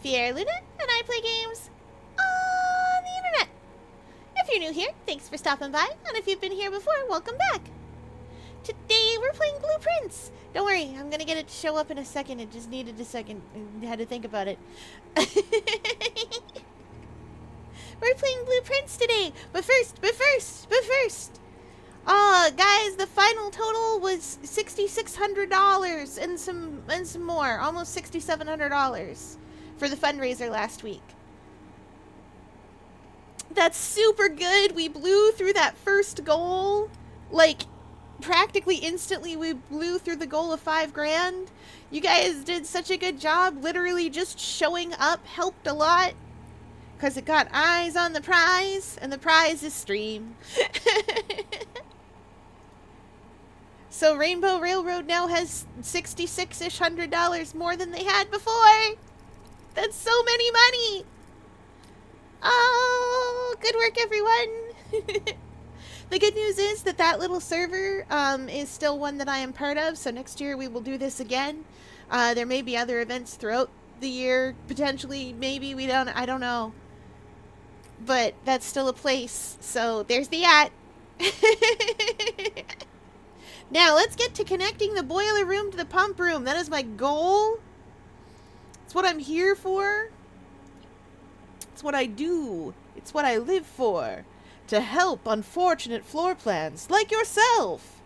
Sierra Luna, and I play games on the internet. If you're new here, thanks for stopping by, and if you've been here before, welcome back. Today we're playing Blueprints. Don't worry, I'm gonna get it to show up in a second. It just needed a second. I had to think about it. We're playing Blueprints today, but first. Guys, the final total was $6,600 and some more, almost $6,700 for the fundraiser last week. That's super good. We blew through that first goal, like practically instantly. We blew through the goal of $5,000. You guys did such a good job. Literally just showing up helped a lot. Because it got eyes on the prize, and the prize is stream. So Rainbow Railroad now has $6,600 more than they had before. That's so many money. Oh, good work, everyone. The good news is that little server is still one that I am part of. So next year we will do this again. There may be other events throughout the year, potentially, maybe, I don't know. But that's still a place. So there's the yacht. Now let's get to connecting the boiler room to the pump room. That is my goal. It's what I'm here for. It's what I do. It's what I live for. To help unfortunate floor plans like yourself.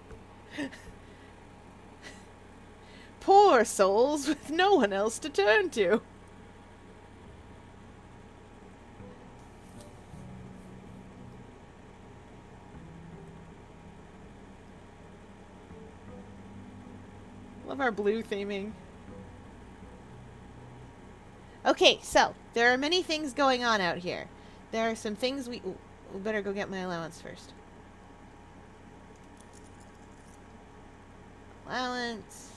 Poor souls with no one else to turn to. Love our blue theming. Okay, so there are many things going on out here. There are some things we better go get my allowance first. Allowance.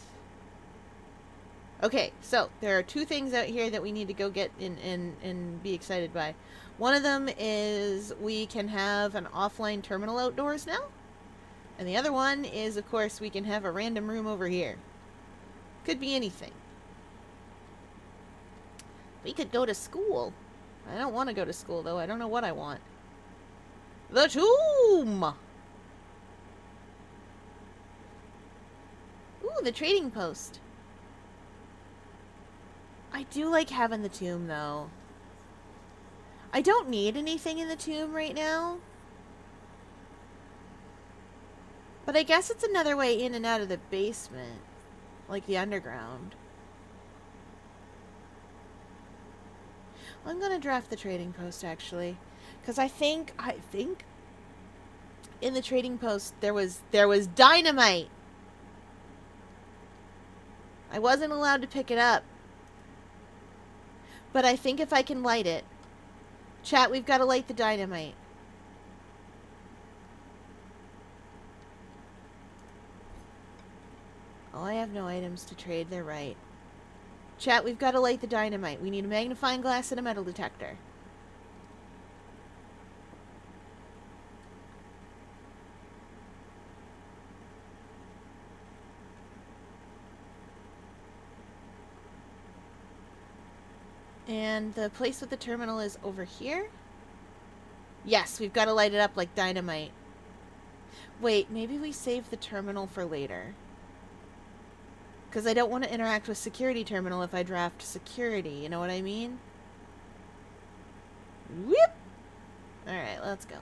Okay, so there are two things out here that we need to go get and be excited by. One of them is we can have an offline terminal outdoors now. And the other one is, of course, we can have a random room over here. Could be anything. We could go to school. I don't want to go to school, though. I don't know what I want. The tomb! Ooh, the trading post. I do like having the tomb, though. I don't need anything in the tomb right now. But I guess it's another way in and out of the basement. Like the underground. I'm gonna draft the trading post, actually. Because I think in the trading post there was dynamite. I wasn't allowed to pick it up. But I think if I can light it. Chat, we've got to light the dynamite. Oh, I have no items to trade. They're right. Chat, we've got to light the dynamite. We need a magnifying glass and a metal detector. And the place with the terminal is over here? Yes, we've got to light it up like dynamite. Wait, maybe we save the terminal for later. Because I don't want to interact with security terminal if I draft security. You know what I mean? Whoop! Alright, let's go.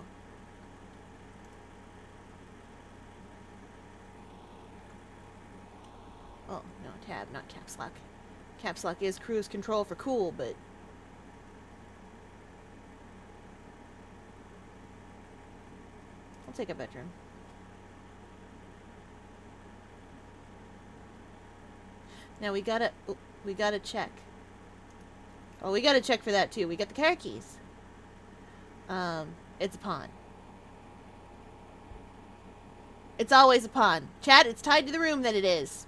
Oh, no, tab, not caps lock. Caps lock is cruise control for cool, but... I'll take a bedroom. Now we gotta check. Oh, we gotta check for that too. We got the car keys. It's a pawn. It's always a pawn. Chat, it's tied to the room that it is.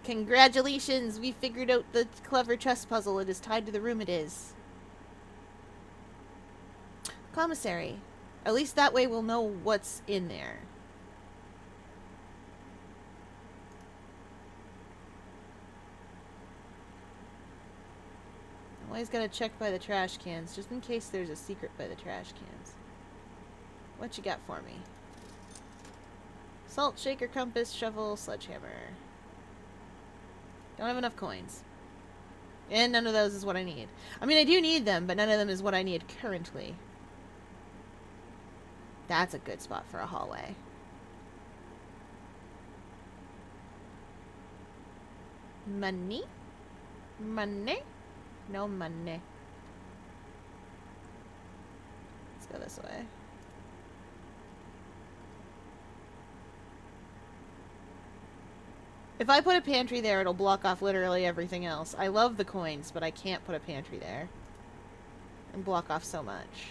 Congratulations, we figured out the clever chess puzzle. It is tied to the room it is. Commissary. At least that way we'll know what's in there. Always gotta check by the trash cans, just in case there's a secret by the trash cans. What you got for me? Salt, shaker, compass, shovel, sledgehammer. Don't have enough coins. And none of those is what I need. I mean, I do need them, but none of them is what I need currently. That's a good spot for a hallway. Money? Money? No money. Let's go this way. If I put a pantry there, it'll block off literally everything else. I love the coins, but I can't put a pantry there. And block off so much.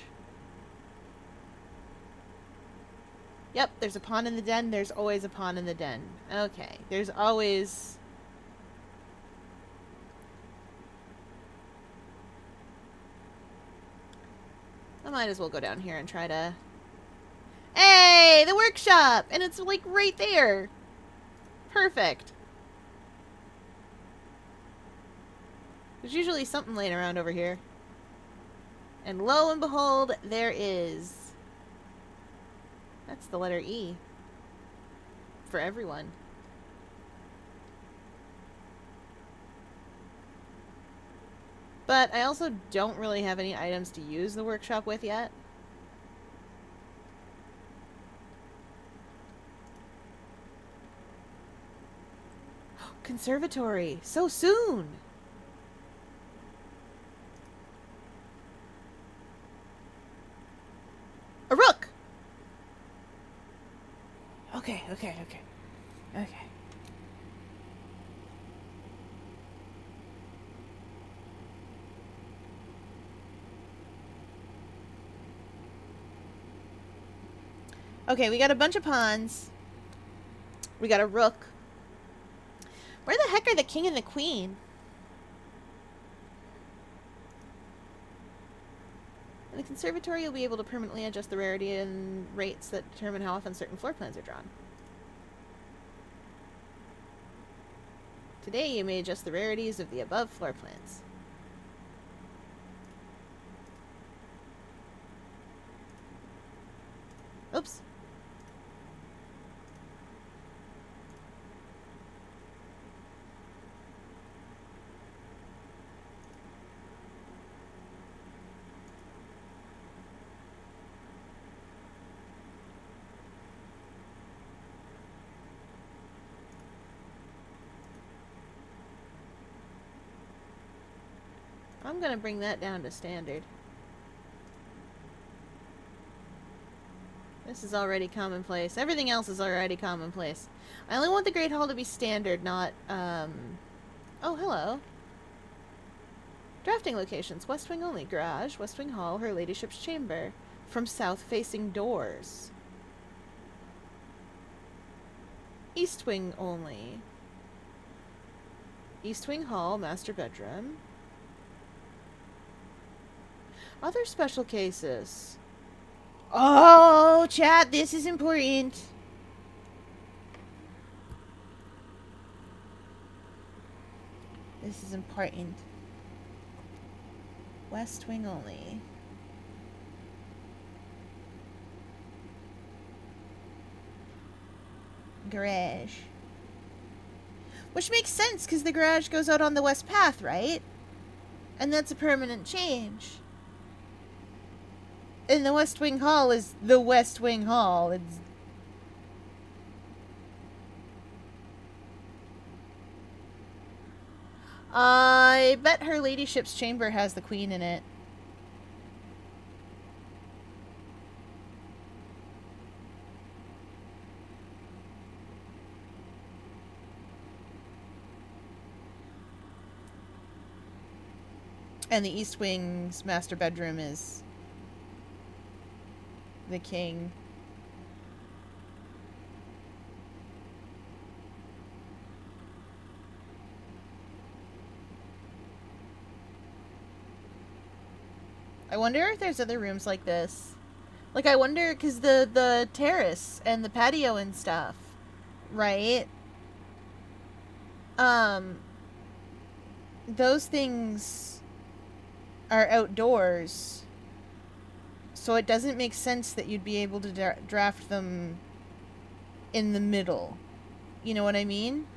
Yep, there's a pawn in the den. There's always a pawn in the den. Okay, there's always... I might as well go down here and try to... Hey, the workshop! And it's like right there. Perfect. There's usually something laying around over here. And lo and behold, there is. That's the letter E. For everyone. But I also don't really have any items to use the workshop with yet. Conservatory! So soon! A rook! Okay. Okay, we got a bunch of pawns. We got a rook. Where the heck are the king and the queen? In the conservatory, you'll be able to permanently adjust the rarity and rates that determine how often certain floor plans are drawn. Today, you may adjust the rarities of the above floor plans. Oops. I'm gonna bring that down to standard. This is already commonplace. Everything else is already commonplace. I only want the Great Hall to be standard, not, Oh, hello. Drafting locations. West Wing only. Garage. West Wing Hall. Her Ladyship's chamber. From south-facing doors. East Wing only. East Wing Hall. Master bedroom. Other special cases. Oh, chat, this is important. This is important. West Wing only. Garage. Which makes sense, because the garage goes out on the west path, right? And that's a permanent change. And the West Wing Hall is the West Wing Hall. It's... I bet Her Ladyship's chamber has the queen in it. And the East Wing's master bedroom is the king. I wonder if there's other rooms like this. Like, I wonder, because the terrace and the patio and stuff, right? Those things are outdoors. So it doesn't make sense that you'd be able to draft them in the middle. You know what I mean?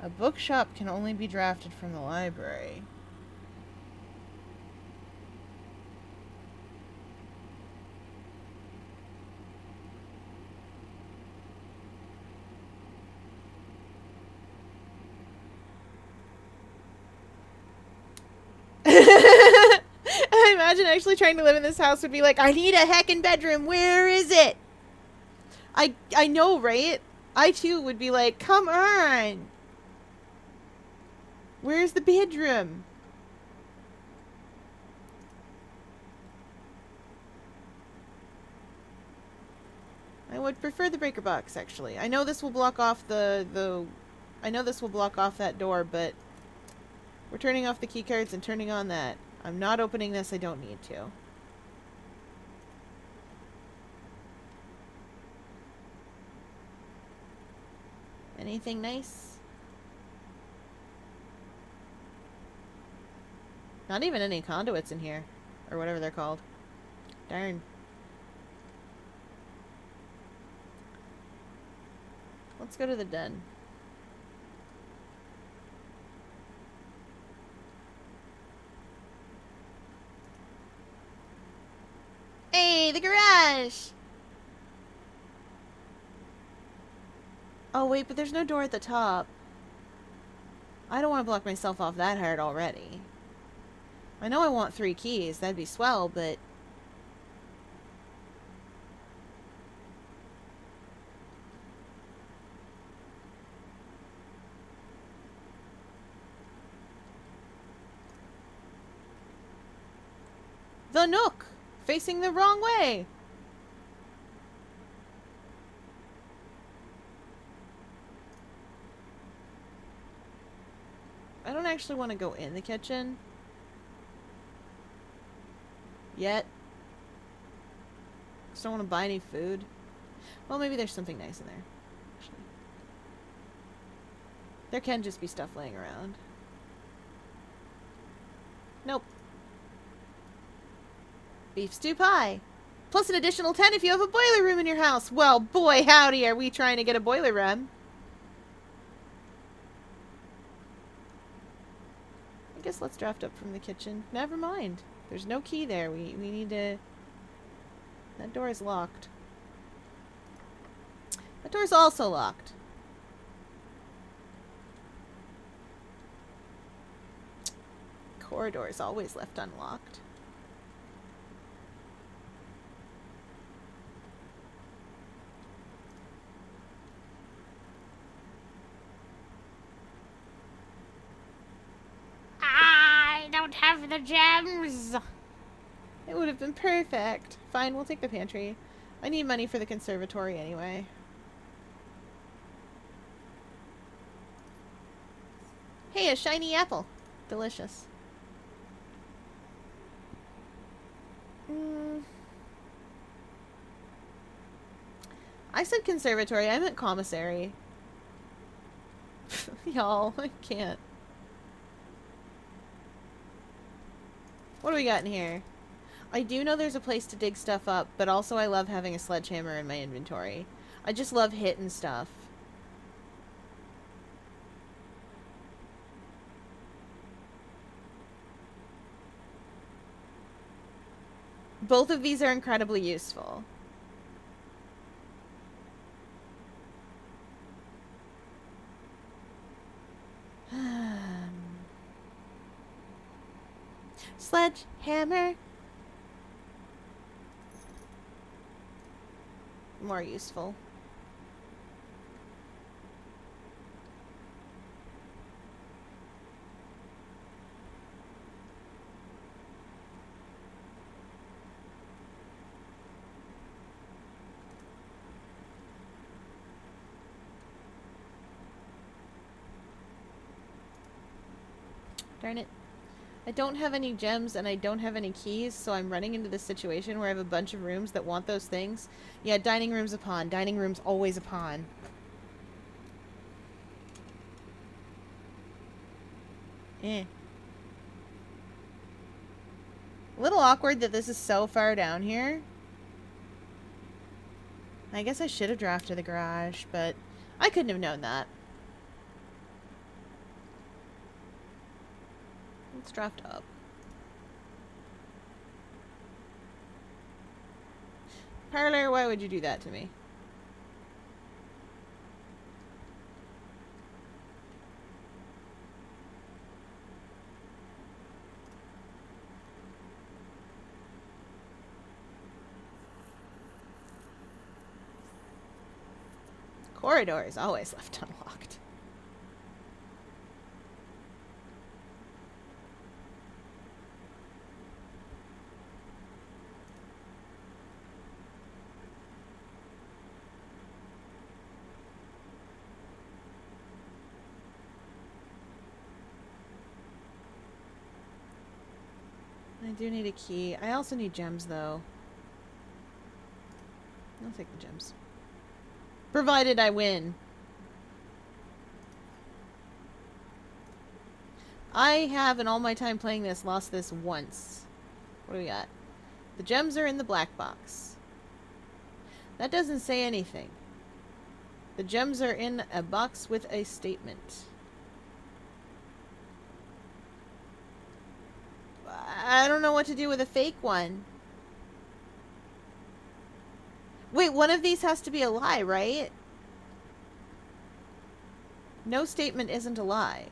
A bookshop can only be drafted from the library. I imagine actually trying to live in this house would be like, I need a heckin' bedroom. Where is it? I know, right? I too would be like, come on. Where's the bedroom? I would prefer the breaker box, actually. I know this will block off I know this will block off that door, but we're turning off the key cards and turning on that. I'm not opening this. I don't need to. Anything nice? Not even any conduits in here. Or whatever they're called. Darn. Let's go to the den. Hey, the garage! Oh, wait, but there's no door at the top. I don't want to block myself off that hard already. I know I want 3 keys. That'd be swell, but... The Nook! Facing the wrong way! I don't actually want to go in the kitchen. Yet. Just don't want to buy any food. Well, maybe there's something nice in there. Actually. There can just be stuff laying around. Nope. Beef stew pie. Plus an additional 10 if you have a boiler room in your house. Well, boy, howdy, are we trying to get a boiler room. I guess let's draft up from the kitchen. Never mind. There's no key there. We need to... That door is locked. That door's also locked. Corridor is always left unlocked. I don't have the gems. It would have been perfect. Fine, we'll take the pantry. I need money for the conservatory anyway. Hey, a shiny apple. Delicious. I said conservatory. I meant commissary. Y'all, I can't. What do we got in here? I do know there's a place to dig stuff up, but also I love having a sledgehammer in my inventory. I just love hitting stuff. Both of these are incredibly useful. Sledgehammer. More useful. Darn it. I don't have any gems and I don't have any keys, so I'm running into this situation where I have a bunch of rooms that want those things. Yeah, dining room's a pawn. Dining room's always a pawn. Eh. A little awkward that this is so far down here. I guess I should have drafted the garage, but I couldn't have known that. Let's draft up. Parlor, why would you do that to me? Corridor is always left unlocked. I do need a key. I also need gems, though. I'll take the gems. Provided I win. I have, in all my time playing this, lost this once. What do we got? The gems are in the black box. That doesn't say anything. The gems are in a box with a statement. I don't know what to do with a fake one. Wait, one of these has to be a lie, right? No statement isn't a lie.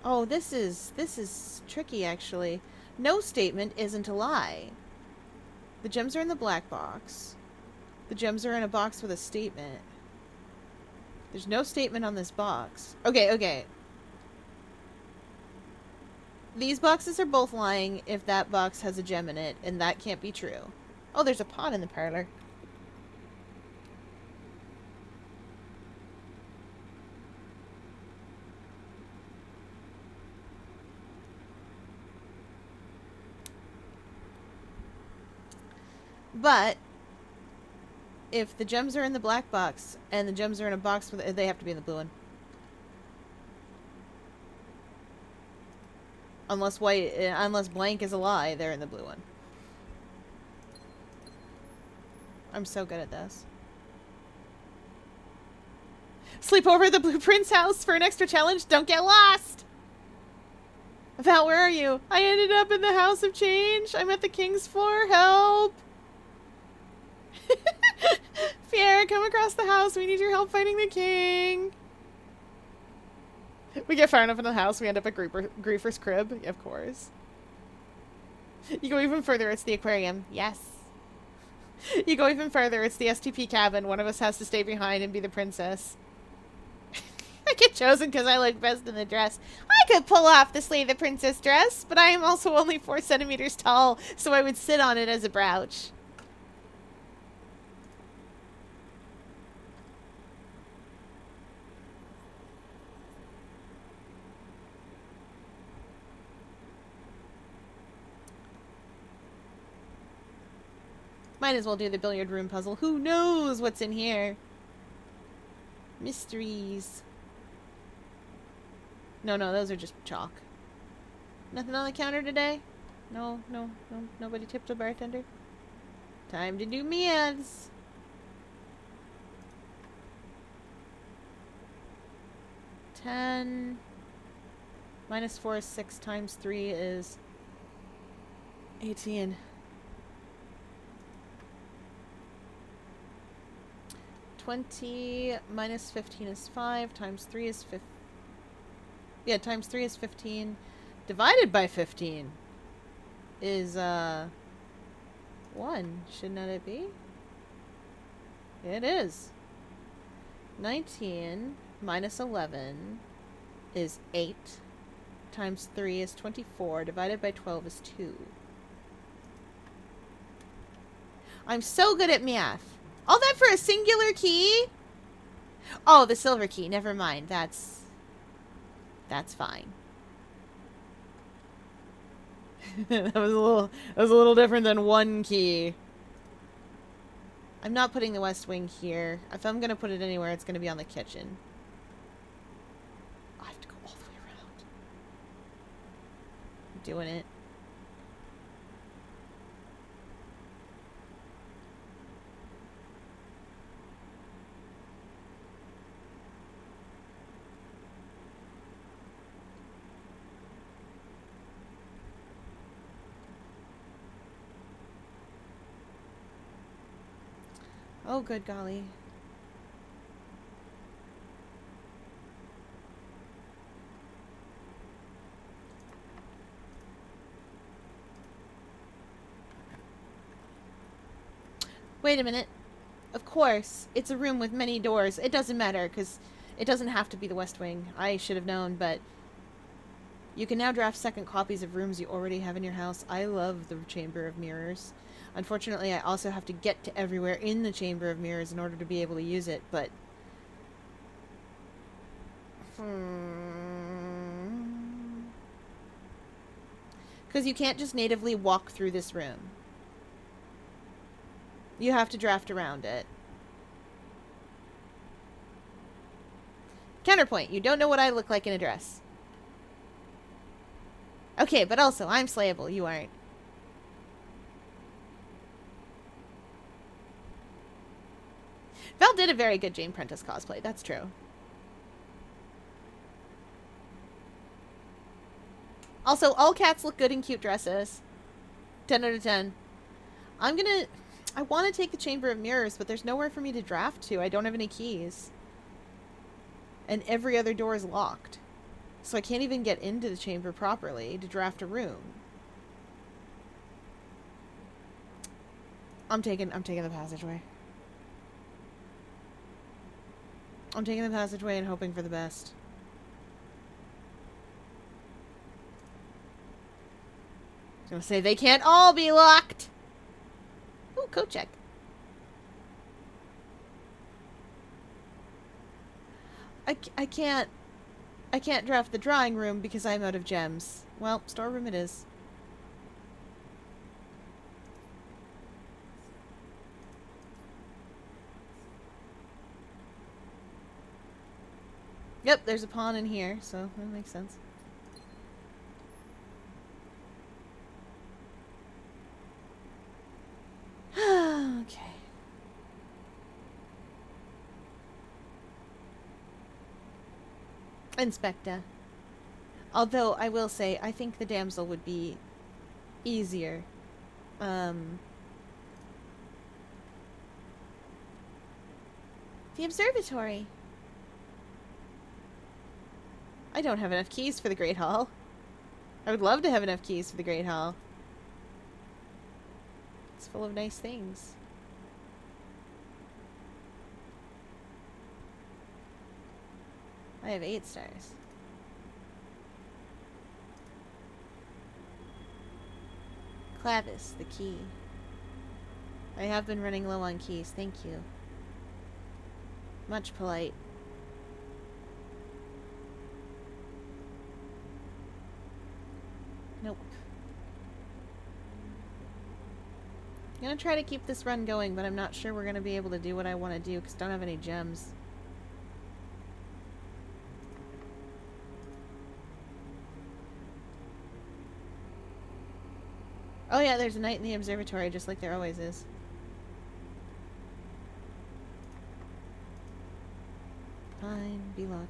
Oh, this is tricky, actually. No statement isn't a lie. The gems are in the black box. The gems are in a box with a statement. There's no statement on this box. Okay. These boxes are both lying if that box has a gem in it, and that can't be true. Oh, there's a pot in the parlor. But if the gems are in the black box and the gems are in a box with, they have to be in the blue one. Unless blank is a lie, they're in the blue one. I'm so good at this. Sleep over at the Blueprint's house for an extra challenge. Don't get lost. Val, where are you? I ended up in the House of Change. I'm at the King's floor. Help. Pierre, come across the house. We need your help fighting the king. We get far enough in the house, we end up at Griefer's crib. Of course. You go even further, it's the aquarium. Yes. You go even further, it's the STP cabin. One of us has to stay behind and be the princess. I get chosen because I look best in the dress. I could pull off the Slay the Princess dress, but I am also only 4 centimeters tall, so I would sit on it as a brooch. Might as well do the billiard room puzzle. Who knows what's in here? Mysteries. No, those are just chalk. Nothing on the counter today? No, nobody tipped a bartender? Time to do meals. -10. -4 is 6 times 3 is 18. 20 minus 15 is 5, times 3 is 15. Yeah, times 3 is 15. Divided by 15 is, 1. Should not it be? It is. 19 minus 11 is 8. Times 3 is 24. Divided by 12 is 2. I'm so good at math. All that for a singular key? Oh, the silver key. Never mind. That's fine. that was a little different than one key. I'm not putting the west wing here. If I'm gonna put it anywhere, it's gonna be on the kitchen. I have to go all the way around. I'm doing it. Oh, good golly. Wait a minute. Of course, it's a room with many doors. It doesn't matter, because it doesn't have to be the West Wing. I should have known, but you can now draft second copies of rooms you already have in your house. I love the Chamber of Mirrors. Unfortunately, I also have to get to everywhere in the Chamber of Mirrors in order to be able to use it, but... Because you can't just natively walk through this room. You have to draft around it. Counterpoint, you don't know what I look like in a dress. Okay, but also, I'm slayable, you aren't. Val did a very good Jane Prentice cosplay, that's true. Also, all cats look good in cute dresses. 10 out of 10. I want to take the Chamber of Mirrors, but there's nowhere for me to draft to. I don't have any keys. And every other door is locked. So I can't even get into the chamber properly to draft a room. I'm taking the passageway. I'm taking the passageway and hoping for the best. I was gonna say, they can't all be locked! Ooh, code check. I can't draft the drawing room because I'm out of gems. Well, storeroom it is. Yep, there's a pawn in here, so that makes sense. Okay. Inspector. Although, I will say, I think the damsel would be easier. The observatory. I don't have enough keys for the Great Hall. I would love to have enough keys for the Great Hall. It's full of nice things. I have 8 stars. Clavis, the key. I have been running low on keys, thank you. Much polite. Nope. I'm gonna try to keep this run going, but I'm not sure we're gonna be able to do what I want to do because I don't have any gems. Oh yeah, there's a knight in the observatory, just like there always is. Fine, be locked.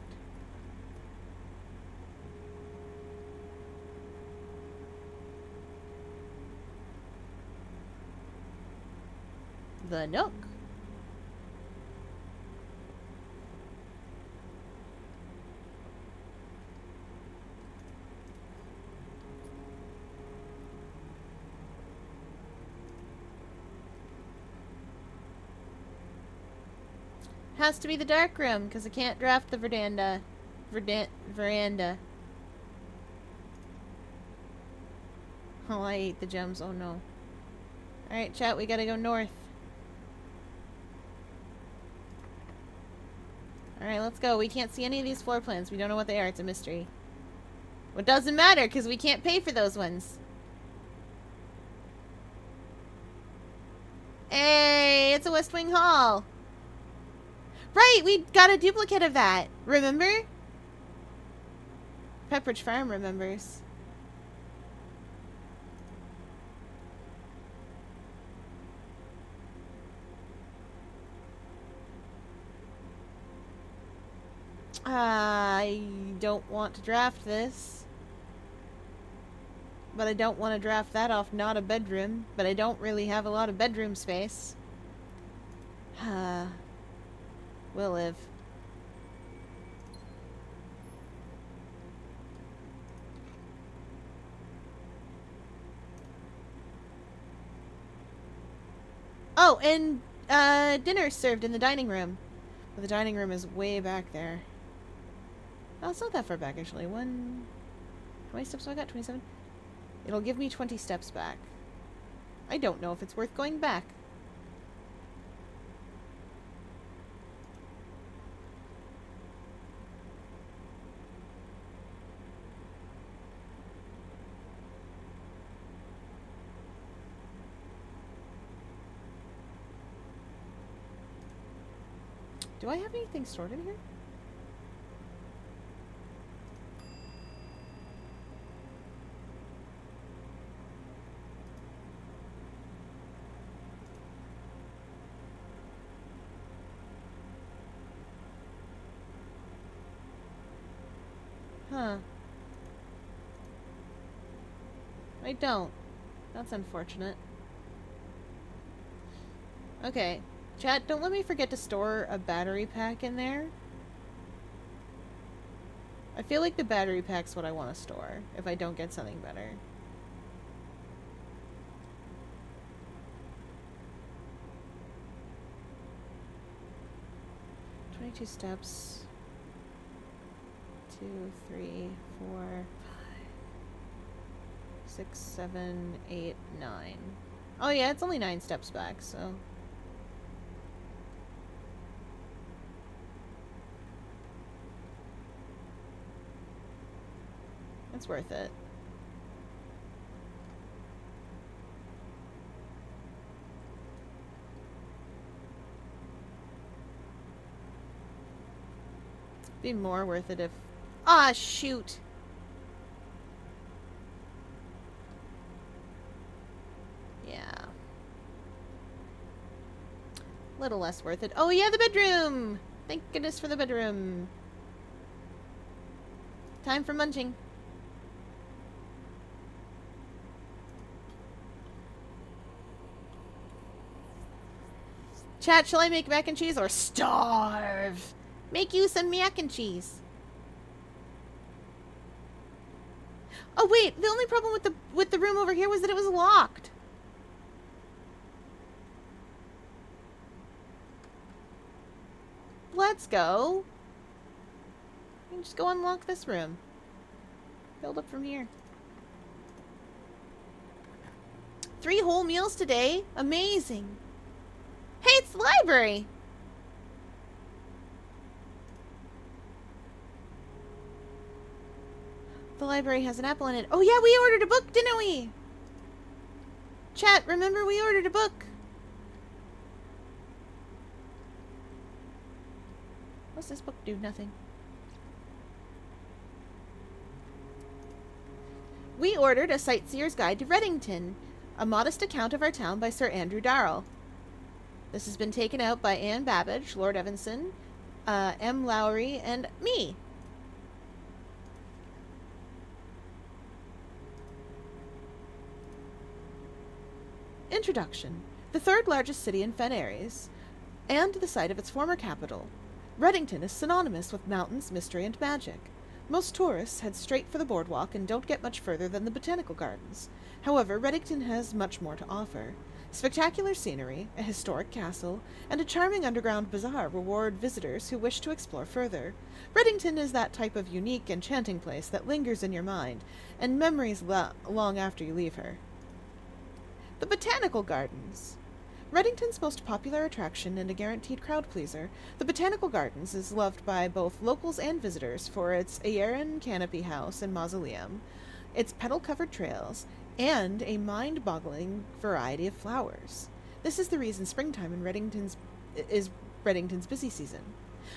The Nook. has to be the dark room, because I can't draft the veranda. Veranda. Oh, I ate the gems. Oh, no. Alright, chat, we gotta go north. Alright, let's go. We can't see any of these floor plans. We don't know what they are. It's a mystery. Well, it doesn't matter, because we can't pay for those ones. Hey, it's a West Wing Hall. Right, we got a duplicate of that. Remember? Pepperidge Farm remembers. I don't want to draft this. But I don't want to draft that off not a bedroom. But I don't really have a lot of bedroom space. We'll live. Oh, and dinner's served in the dining room. But the dining room is way back there. Oh, it's not that far back, actually. How many steps have I got? 27? It'll give me 20 steps back. I don't know if it's worth going back. Do I have anything stored in here? Huh. I don't. That's unfortunate. Okay. Chat, don't let me forget to store a battery pack in there. I feel like the battery pack's what I want to store, if I don't get something better. "22 steps. 2, 3, 4, 5, 6, 7, 8, 9. Oh yeah, it's only 9 steps back, so... it's worth it. It'd be more worth it if... ah, shoot! Yeah. Little less worth it. Oh yeah, the bedroom! Thank goodness for the bedroom. Time for munching. Chat, shall I make mac and cheese or starve? Make you some mac and cheese. Oh wait, the only problem with the room over here was that it was locked. Let's go. You can just go unlock this room. Build up from here. 3 whole meals today? Amazing. Hey, it's the library! The library has an apple in it. Oh yeah, we ordered a book, didn't we? Chat, remember we ordered a book. What's this book do? Nothing. We ordered A Sightseer's Guide to Reddington, a modest account of our town by Sir Andrew Darrell. This has been taken out by Anne Babbage, Lord Evanson, M. Lowry, and me. Introduction. The third largest city in Fen Aries, and the site of its former capital, Reddington is synonymous with mountains, mystery, and magic. Most tourists head straight for the boardwalk and don't get much further than the botanical gardens. However, Reddington has much more to offer. Spectacular scenery, a historic castle, and a charming underground bazaar reward visitors who wish to explore further. Reddington is that type of unique, enchanting place that lingers in your mind, and memories long after you leave her. The Botanical Gardens. Reddington's most popular attraction and a guaranteed crowd pleaser, the Botanical Gardens is loved by both locals and visitors for its Aeron canopy house and mausoleum, its petal-covered trails, and a mind-boggling variety of flowers. This is the reason springtime in Reddington's busy season.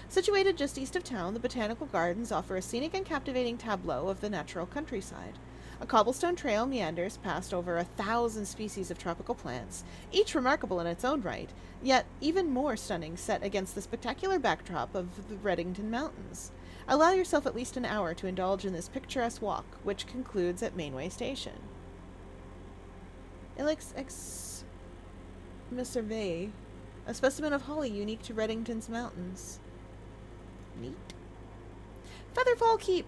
Situated just east of town, the Botanical Gardens offer a scenic and captivating tableau of the natural countryside. A cobblestone trail meanders past over 1,000 species of tropical plants, each remarkable in its own right, yet even more stunning set against the spectacular backdrop of the Reddington Mountains. Allow yourself at least an hour to indulge in this picturesque walk, which concludes at Mainway Station. Ilex ex Miservae, a specimen of holly unique to Reddington's mountains. Neat. Featherfall Keep.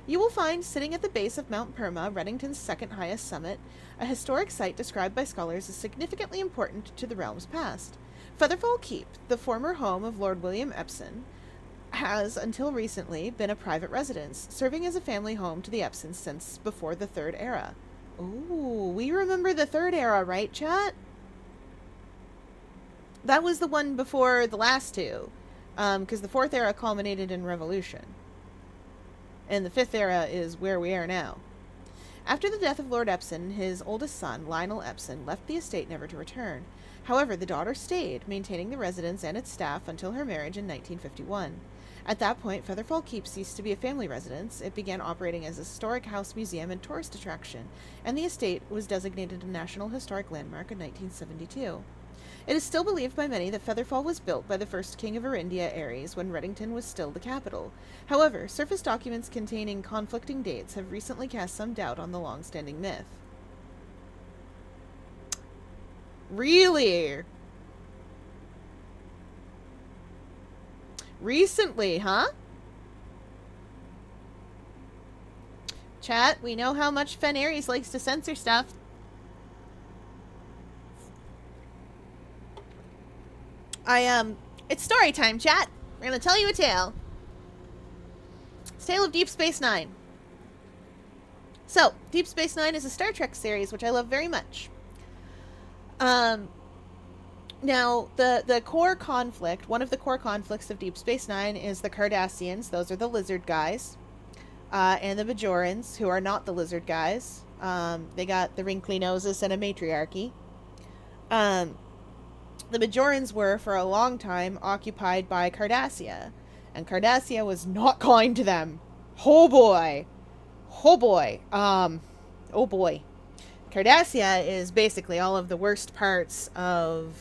You will find, sitting at the base of Mount Perma, Reddington's second highest summit, a historic site described by scholars as significantly important to the realm's past. Featherfall Keep, the former home of Lord William Epson, has, until recently, been a private residence, serving as a family home to the Epsons since before the Third Era. Ooh, we remember the Third Era, right, chat? That was the one before the last two, because the Fourth Era culminated in Revolution. And the Fifth Era is where we are now. After the death of Lord Epson, his oldest son, Lionel Epson, left the estate never to return. However, the daughter stayed, maintaining the residence and its staff until her marriage in 1951. At that point, Featherfall Keep ceased to be a family residence. It began operating as a historic house museum and tourist attraction, and the estate was designated a National Historic Landmark in 1972. It is still believed by many that Featherfall was built by the first king of Erindia, Ares, when Reddington was still the capital. However, surface documents containing conflicting dates have recently cast some doubt on the long-standing myth. Really? Recently, huh? Chat, we know how much Fen Ares likes to censor stuff. It's story time, chat. We're gonna tell you a tale. It's Tale of Deep Space Nine. So, Deep Space Nine is a Star Trek series, which I love very much. Now, the core conflict, one of the core conflicts of Deep Space Nine is the Cardassians. Those are the lizard guys. And the Bajorans, who are not the lizard guys. They got the wrinkly noses and a matriarchy. The Bajorans were, for a long time, occupied by Cardassia. And Cardassia was not kind to them. Oh boy. Oh boy. Oh boy. Cardassia is basically all of the worst parts Cardassia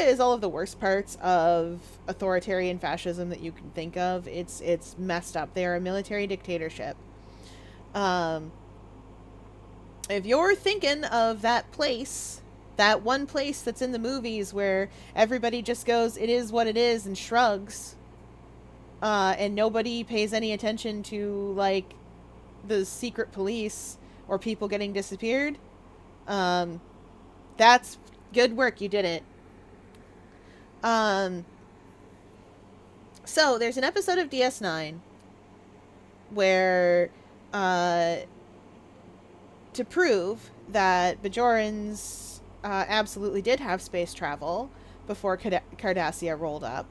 is all of the worst parts of authoritarian fascism that you can think of. It's messed up. They're a military dictatorship. If you're thinking of that place, that one place that's in the movies where everybody just goes, it is what it is, and shrugs, and nobody pays any attention to, like, the secret police or people getting disappeared, that's good work. You did it. So there's an episode of DS9 where, to prove that Bajorans absolutely did have space travel before Cardassia rolled up,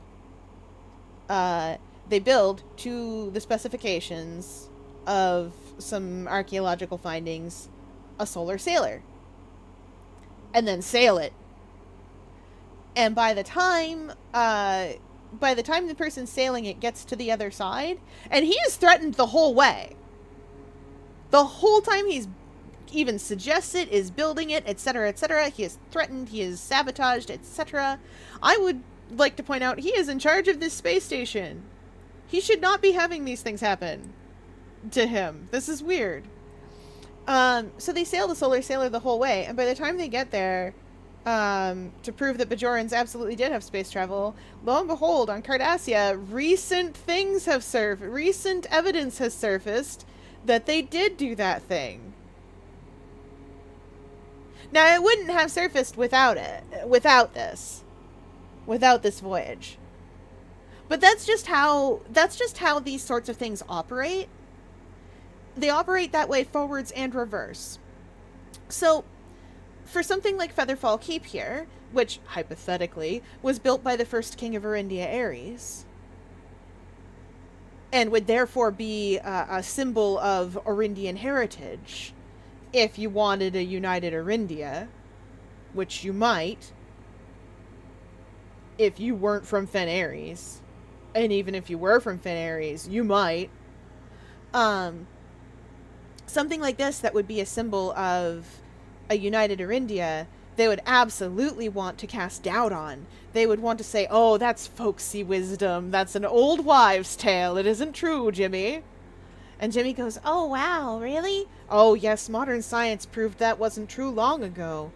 they build to the specifications of some archaeological findings a solar sailor, and then sail it. And by the time the person sailing it gets to the other side, and he is threatened the whole way. The whole time he's even suggests it, is building it, etc., etc. He is threatened, he is sabotaged, etc. I would like to point out, he is in charge of this space station. He should not be having these things happen to him. This is weird. So they sail the solar sailor the whole way, and by the time they get there, to prove that Bajorans absolutely did have space travel, lo and behold, on Cardassia, recent evidence has surfaced that they did do that thing. Now, it wouldn't have surfaced without this voyage. But that's just how these sorts of things operate. They operate that way forwards and reverse. So, for something like Featherfall Keep here, which, hypothetically, was built by the first king of Arindia, Ares, and would therefore be a symbol of Arindian heritage, if you wanted a united Arindia, which you might, if you weren't from Fen Ares, and even if you were from Fen Ares, you might, something like this that would be a symbol of a united Arindia, they would absolutely want to cast doubt on. They would want to say, oh, that's folksy wisdom. That's an old wives' tale. It isn't true, Jimmy. And Jimmy goes, oh, wow, really? Oh, yes, modern science proved that wasn't true long ago.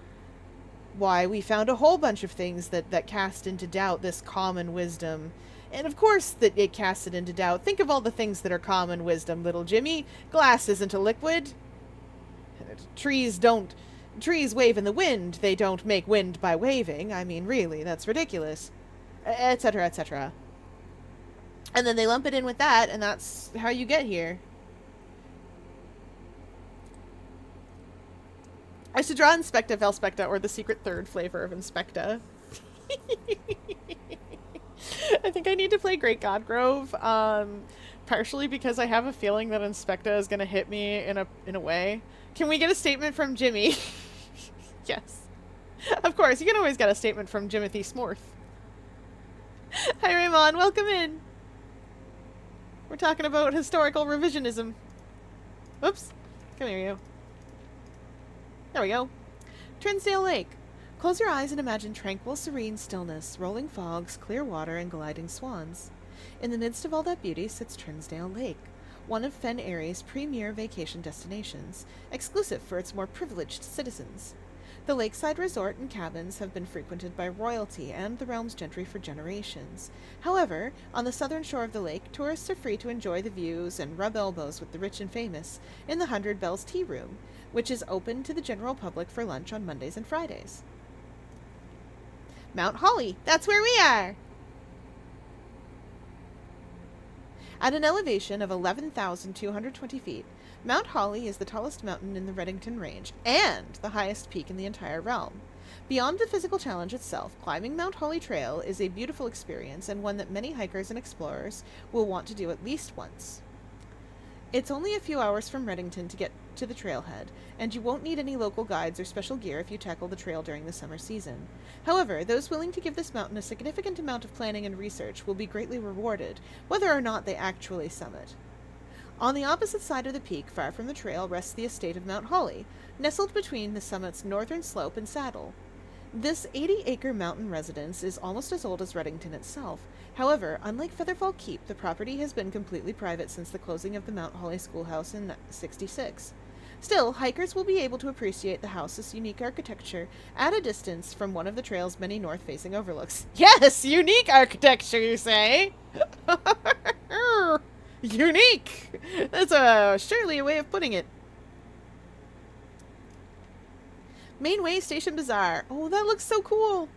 Why, we found a whole bunch of things that cast into doubt this common wisdom. And of course that it casts it into doubt. Think of all the things that are common wisdom, little Jimmy. Glass isn't a liquid. Trees wave in the wind. They don't make wind by waving. I mean, really, that's ridiculous. Etc., etc. And then they lump it in with that, and that's how you get here. I should draw Inspecta Velspecta, or the secret third flavor of Inspecta. I think I need to play Great Godgrove, partially because I have a feeling that Inspecta is going to hit me in a way. Can we get a statement from Jimmy? Yes. Of course, you can always get a statement from Jimothy Smorth. Hi, Raymond. Welcome in. We're talking about historical revisionism. Whoops. Come here, you. There we go. Trinsdale Lake. Close your eyes and imagine tranquil, serene stillness, rolling fogs, clear water, and gliding swans. In the midst of all that beauty sits Trinsdale Lake, one of Fen Ares' premier vacation destinations, exclusive for its more privileged citizens. The lakeside resort and cabins have been frequented by royalty and the realm's gentry for generations. However, on the southern shore of the lake, tourists are free to enjoy the views and rub elbows with the rich and famous in the 100 Bells Tea Room, which is open to the general public for lunch on Mondays and Fridays. Mount Holly, that's where we are! At an elevation of 11,220 feet, Mount Holly is the tallest mountain in the Redington Range, and the highest peak in the entire realm. Beyond the physical challenge itself, climbing Mount Holly Trail is a beautiful experience and one that many hikers and explorers will want to do at least once. It's only a few hours from Redington to get to the trailhead, and you won't need any local guides or special gear if you tackle the trail during the summer season. However, those willing to give this mountain a significant amount of planning and research will be greatly rewarded, whether or not they actually summit. On the opposite side of the peak, far from the trail, rests the estate of Mount Holly, nestled between the summit's northern slope and saddle. This 80-acre mountain residence is almost as old as Redington itself. However, unlike Featherfall Keep, the property has been completely private since the closing of the Mount Holly Schoolhouse in '66. Still, hikers will be able to appreciate the house's unique architecture at a distance from one of the trail's many north-facing overlooks. Yes! Unique architecture, you say? Unique! That's surely a way of putting it. Mainway Station Bazaar. Oh, that looks so cool!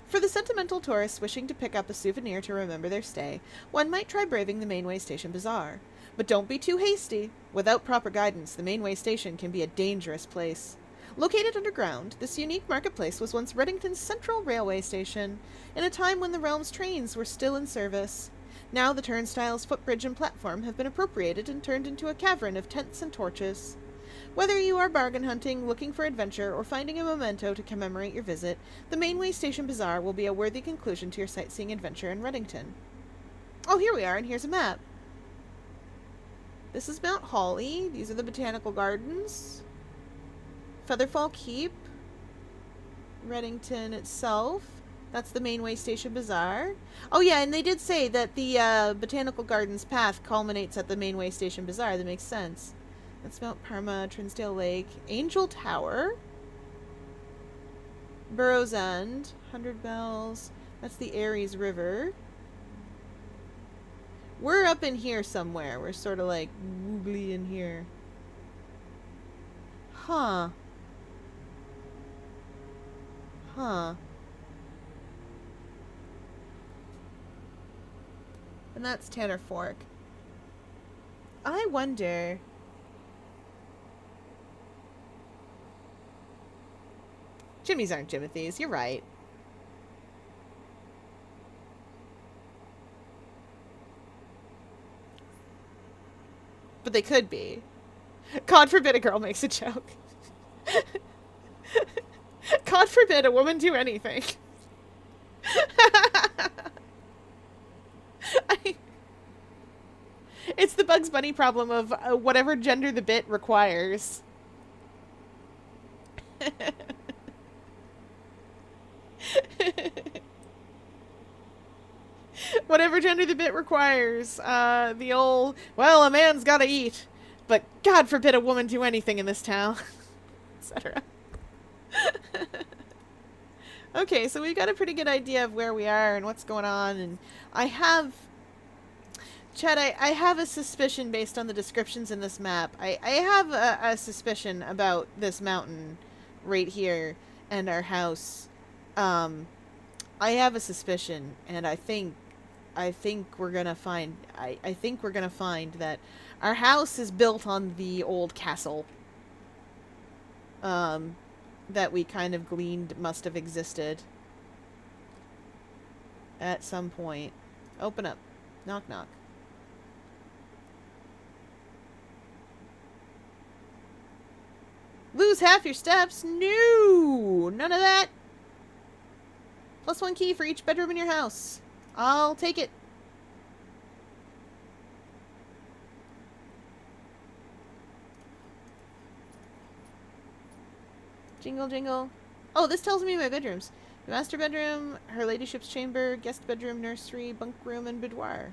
For the sentimental tourists wishing to pick up a souvenir to remember their stay, one might try braving the Mainway Station Bazaar. But don't be too hasty. Without proper guidance, the Mainway Station can be a dangerous place. Located underground, this unique marketplace was once Redington's central railway station, in a time when the realm's trains were still in service. Now the turnstiles, footbridge, and platform have been appropriated and turned into a cavern of tents and torches. Whether you are bargain hunting, looking for adventure, or finding a memento to commemorate your visit, the Mainway Station Bazaar will be a worthy conclusion to your sightseeing adventure in Redington. Oh, here we are, and here's a map. This is Mount Holly. These are the botanical gardens. Featherfall Keep. Redington itself. That's the Mainway Station Bazaar. Oh yeah, and they did say that the Botanical Gardens path culminates at the Mainway Station Bazaar. That makes sense. That's Mount Parma, Trinsdale Lake, Angel Tower, Burrows End, 100 Bells. That's the Ares River. We're up in here somewhere. We're sort of like woogly in here. Huh. Huh. And that's Tanner Fork. I wonder... Jimmy's aren't Jimothy's, you're right. But they could be. God forbid a girl makes a joke. God forbid a woman do anything. It's the Bugs Bunny problem of whatever gender the bit requires. Whatever gender the bit requires. The old, well, a man's gotta eat, but God forbid a woman do anything in this town, etc. Okay, so we've got a pretty good idea of where we are and what's going on, and I have... Chad, I have a suspicion based on the descriptions in this map. I have a suspicion about this mountain right here and our house. I have a suspicion, and I think we're gonna find... I think we're gonna find that our house is built on the old castle. That we kind of gleaned must have existed at some point. Open up. Knock, knock. Lose half your steps? No! None of that! +1 key for each bedroom in your house. I'll take it. Jingle, jingle. Oh, this tells me my bedrooms. The master bedroom, her ladyship's chamber, guest bedroom, nursery, bunk room, and boudoir.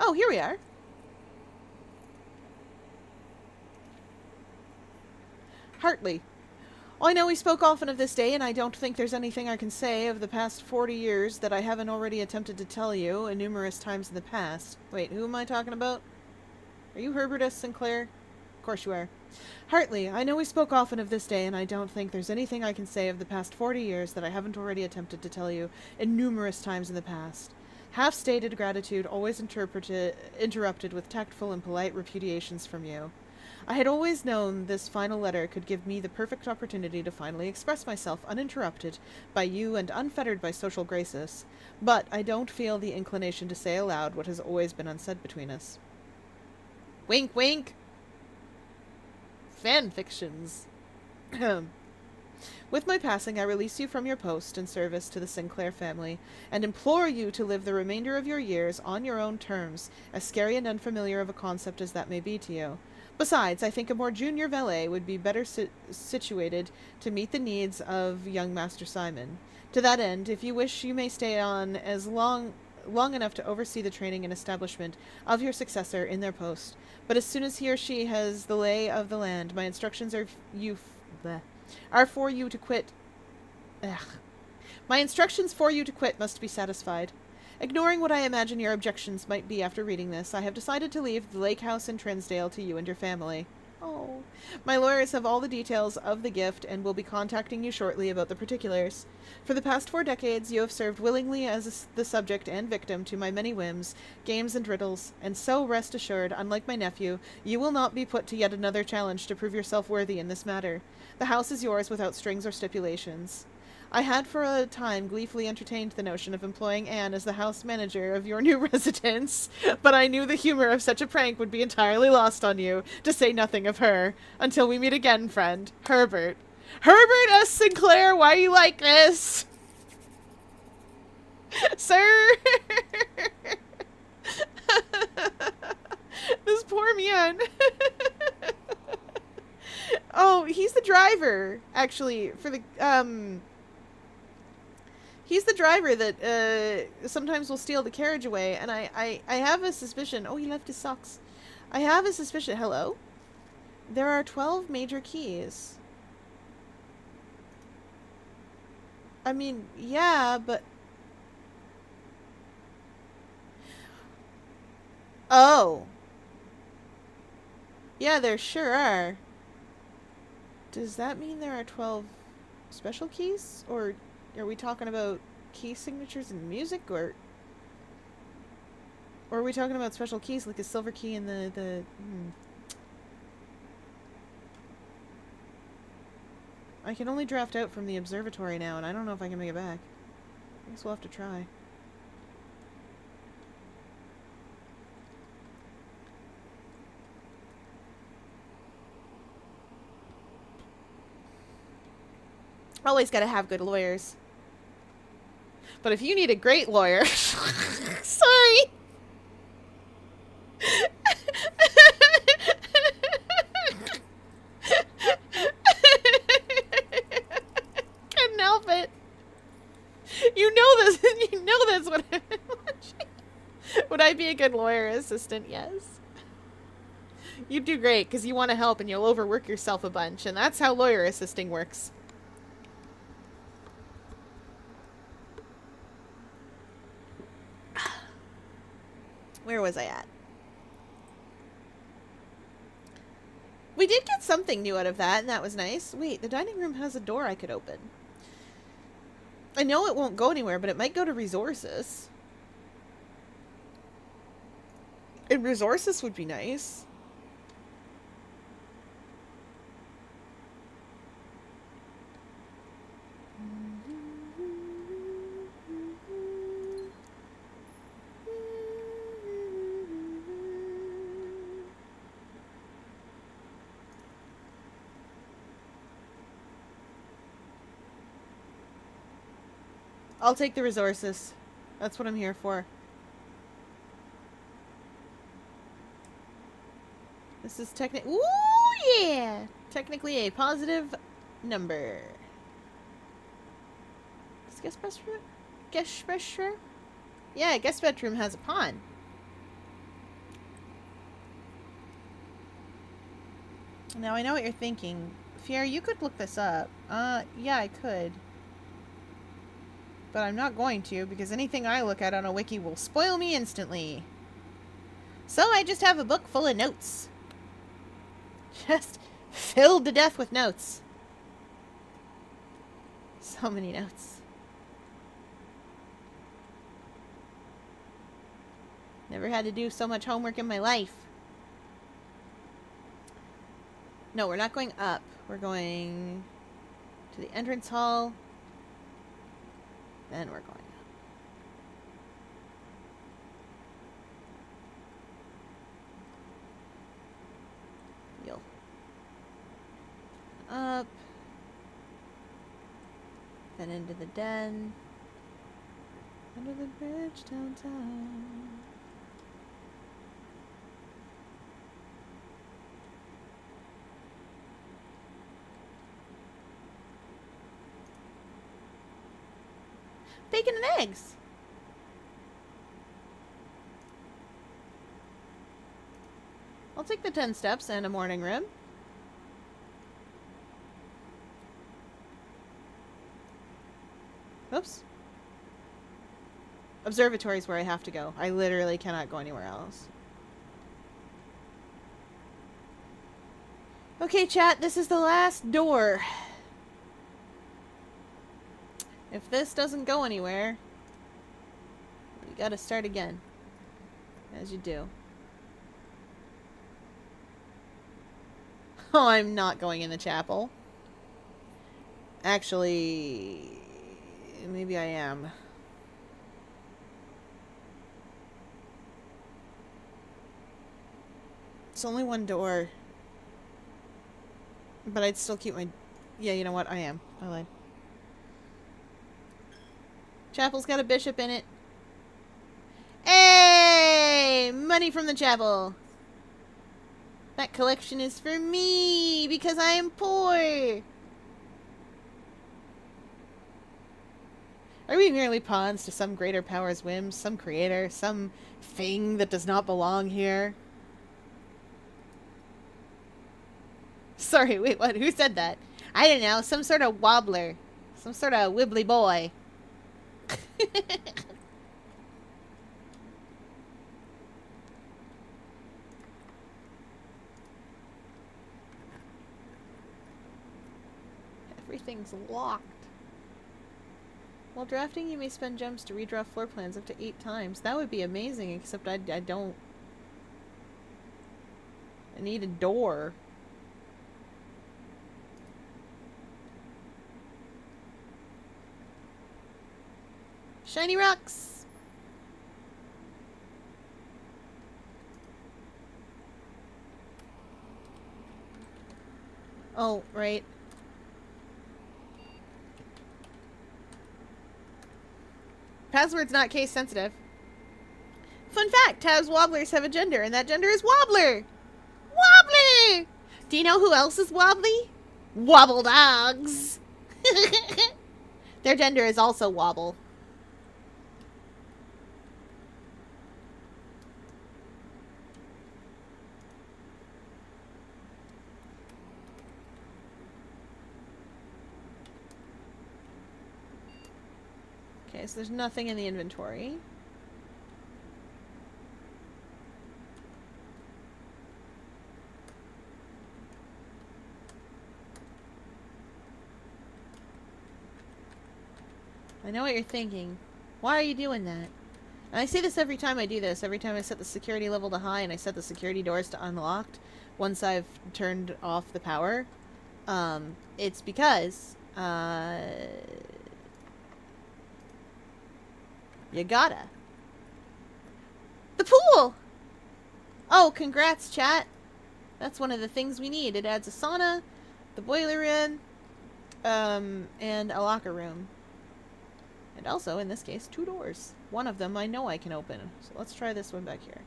Oh, here we are. Hartley. I know we spoke often of this day, and I don't think there's anything I can say of the past 40 years that I haven't already attempted to tell you numerous times in the past. Wait, who am I talking about? Are you Herbert S. Sinclair? Of course you are. Hartley, I know we spoke often of this day, and I don't think there's anything I can say of the past 40 years that I haven't already attempted to tell you numerous times in the past. Half-stated gratitude always interrupted with tactful and polite repudiations from you. I had always known this final letter could give me the perfect opportunity to finally express myself uninterrupted by you and unfettered by social graces, but I don't feel the inclination to say aloud what has always been unsaid between us. Wink, wink! Fan fictions. With my passing, I release you from your post and service to the Sinclair family, and implore you to live the remainder of your years on your own terms, as scary and unfamiliar of a concept as that may be to you. Besides, I think a more junior valet would be better situated to meet the needs of young Master Simon. To that end, if you wish, you may stay on as long enough to oversee the training and establishment of your successor in their post. But as soon as he or she has the lay of the land, my instructions are for you to quit. My instructions for you to quit must be satisfied. Ignoring what I imagine your objections might be after reading this, I have decided to leave the lake house in Trinsdale to you and your family. Oh. My lawyers have all the details of the gift and will be contacting you shortly about the particulars. For the past 4 decades, you have served willingly as the subject and victim to my many whims, games, and riddles, and so, rest assured, unlike my nephew, you will not be put to yet another challenge to prove yourself worthy in this matter. The house is yours without strings or stipulations. I had for a time gleefully entertained the notion of employing Anne as the house manager of your new residence, but I knew the humor of such a prank would be entirely lost on you, to say nothing of her. Until we meet again, friend. Herbert. Herbert S. Sinclair, why you like this? Sir? This poor man. Oh, he's the driver, actually, for the, he's the driver that sometimes will steal the carriage away, and I have a suspicion... Oh, he left his socks. I have a suspicion... Hello? There are 12 major keys. I mean, yeah, but... Oh. Yeah, there sure are. Does that mean there are 12 special keys? Or are we talking about key signatures in music? Or are we talking about special keys like a silver key and the I can only draft out from the observatory now, and I don't know if I can make it back. I guess we'll have to try. Always gotta have good lawyers. But if you need a great lawyer... Sorry! Couldn't help it. You know this. You know this. Would I be a good lawyer assistant? Yes. You'd do great, because you want to help and you'll overwork yourself a bunch, and that's how lawyer assisting works. Where was I at? We did get something new out of that, and that was nice. Wait, the dining room has a door I could open. I know it won't go anywhere, but it might go to resources. And resources would be nice. I'll take the resources. That's what I'm here for. This is ooh, yeah! Technically a positive number. Is guest bedroom? Guest bedroom? Yeah, guest bedroom has a pond. Now I know what you're thinking. Fiera, you could look this up. Yeah, I could. But I'm not going to, because anything I look at on a wiki will spoil me instantly. So I just have a book full of notes. Just filled to death with notes. So many notes. Never had to do so much homework in my life. No, we're not going up. We're going to the entrance hall. Then we're going up. Yo. Up. Then into the den. Under the bridge downtown. Bacon and eggs. I'll take the 10 steps and a morning room. Oops. Observatory is where I have to go. I literally cannot go anywhere else. Okay, chat, this is the last door. If this doesn't go anywhere, you gotta start again. As you do. Oh, I'm not going in the chapel. Actually, maybe I am. It's only one door. But I'd still keep my... Yeah, you know what? I am. I lied. Chapel's got a bishop in it. Hey! Money from the chapel. That collection is for me because I am poor. Are we merely pawns to some greater power's whims, some creator, some thing that does not belong here? Sorry, wait, what? Who said that? I don't know. Some sort of wobbler. Some sort of wibbly boy. Everything's locked. While drafting, you may spend gems to redraw floor plans up to 8 times. That would be amazing, except I don't... I need a door. Shiny rocks! Oh, right. Password's not case sensitive. Fun fact, Tab's Wobblers have a gender, and that gender is Wobbler! Wobbly! Do you know who else is wobbly? Wobble dogs! Their gender is also Wobble. Okay, so there's nothing in the inventory. I know what you're thinking. Why are you doing that? And I say this every time I do this. Every time I set the security level to high and I set the security doors to unlocked once I've turned off the power. It's because, you gotta. The pool! Oh, congrats, chat. That's one of the things we need. It adds a sauna, the boiler room, and a locker room. And also, in this case, 2 doors. One of them I know I can open. So let's try this one back here.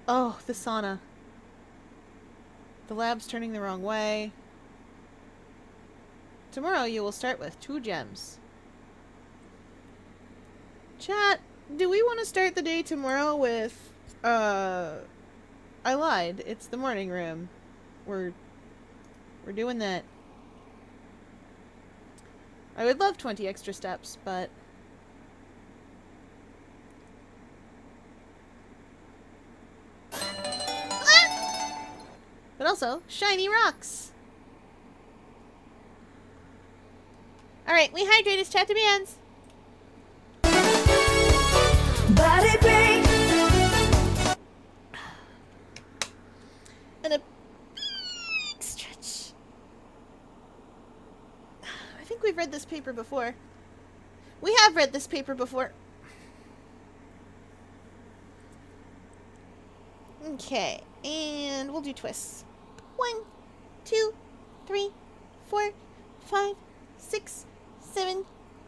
Oh, the sauna. The lab's turning the wrong way. Tomorrow you will start with 2 gems. Chat, do we want to start the day tomorrow with, I lied. It's the morning room. We're doing that. I would love 20 extra steps, but... But also, shiny rocks! Alright, we hydrate as chat demands. Body break. And a big stretch. I think we've read this paper before. We have read this paper before. Okay, and we'll do twists. 1, 2, 3, 4, 5, 6, 7,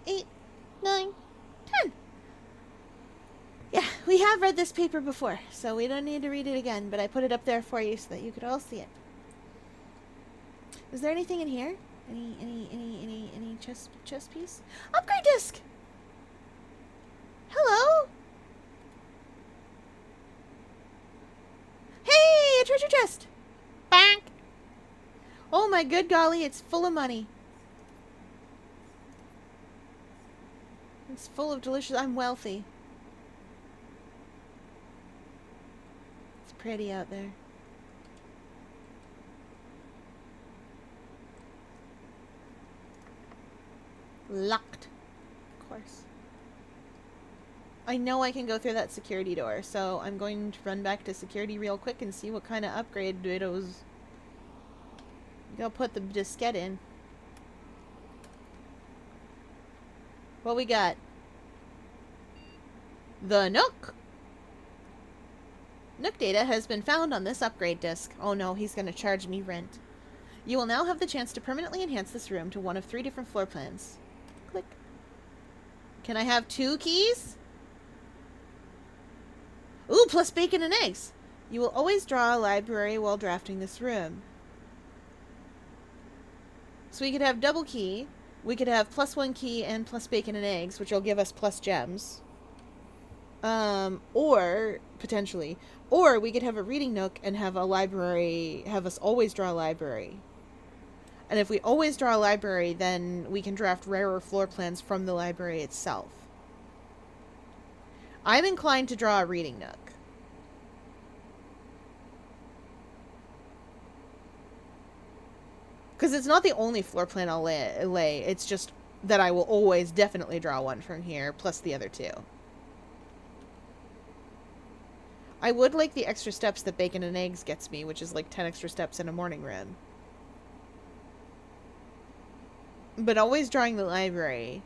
8, 9, 10. Yeah, we have read this paper before, so we don't need to read it again, but I put it up there for you so that you could all see it. Is there anything in here? Any chess piece? Upgrade disc! Hello? Hey, a treasure chest! Bank! Oh my good golly, it's full of money. It's full of delicious... I'm wealthy. It's pretty out there. Locked. Of course. I know I can go through that security door, so I'm going to run back to security real quick and see what kind of upgrade widows. Go put the diskette in. What we got? The Nook! Nook data has been found on this upgrade disk. Oh no, he's gonna charge me rent. You will now have the chance to permanently enhance this room to one of 3 different floor plans. Click. Can I have 2 keys? Ooh, plus bacon and eggs. You will always draw a library while drafting this room. So we could have double key. We could have +1 key and plus bacon and eggs, which will give us plus gems. Or, potentially. Or we could have a reading nook and have a library, have us always draw a library. And if we always draw a library, then we can draft rarer floor plans from the library itself. I'm inclined to draw a reading nook. Because it's not the only floor plan I'll lay. It's just that I will always definitely draw one from here, plus the other two. I would like the extra steps that bacon and eggs gets me, which is like 10 extra steps in a morning room. But always drawing the library.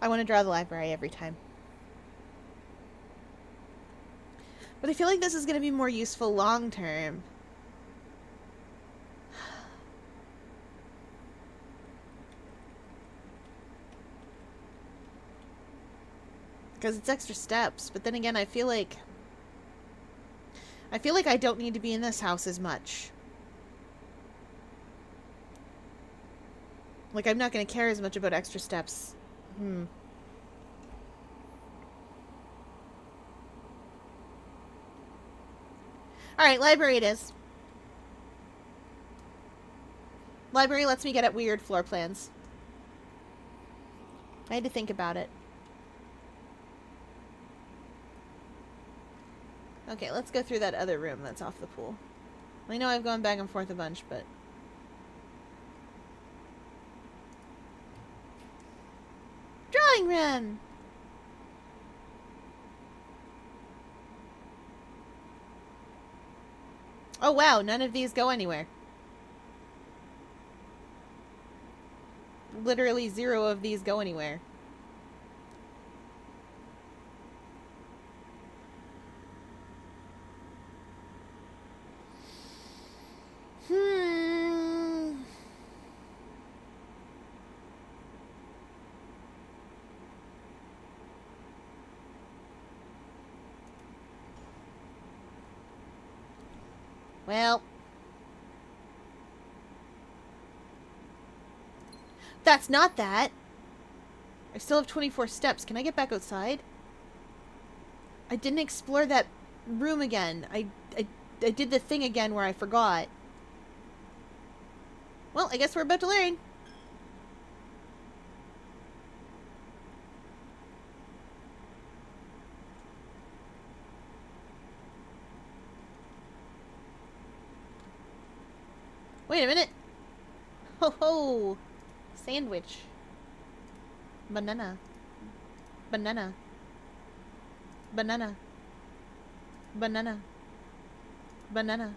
I want to draw the library every time. But I feel like this is going to be more useful long term. Because it's extra steps. But then again, I feel like I don't need to be in this house as much. Like, I'm not going to care as much about extra steps. Alright, library it is. Library lets me get at weird floor plans. I had to think about it. Okay, let's go through that other room that's off the pool. I know I've gone back and forth a bunch, but... Drawing room! Oh wow, none of these go anywhere. Literally 0 of these go anywhere. Well. That's not that. I still have 24 steps. Can I get back outside? I didn't explore that room again. I did the thing again where I forgot. Well, I guess we're about to learn. Wait a minute. Ho ho. Sandwich. Banana. Banana. Banana. Banana. Banana.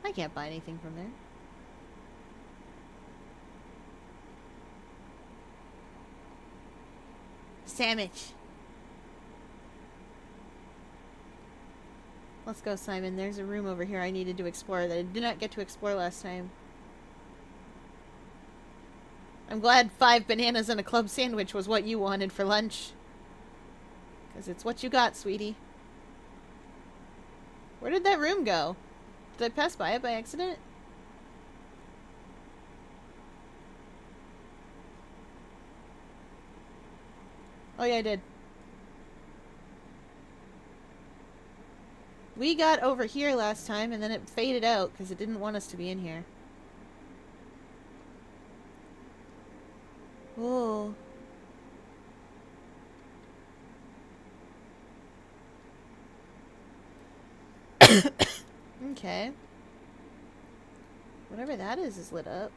I can't buy anything from there. Sandwich. Let's go, Simon. There's a room over here I needed to explore that I did not get to explore last time. I'm glad 5 bananas and a club sandwich was what you wanted for lunch. Because it's what you got, sweetie. Where did that room go? Did I pass by it by accident? Oh yeah, I did. We got over here last time and then it faded out because it didn't want us to be in here. Oh. Okay. Whatever that is lit up.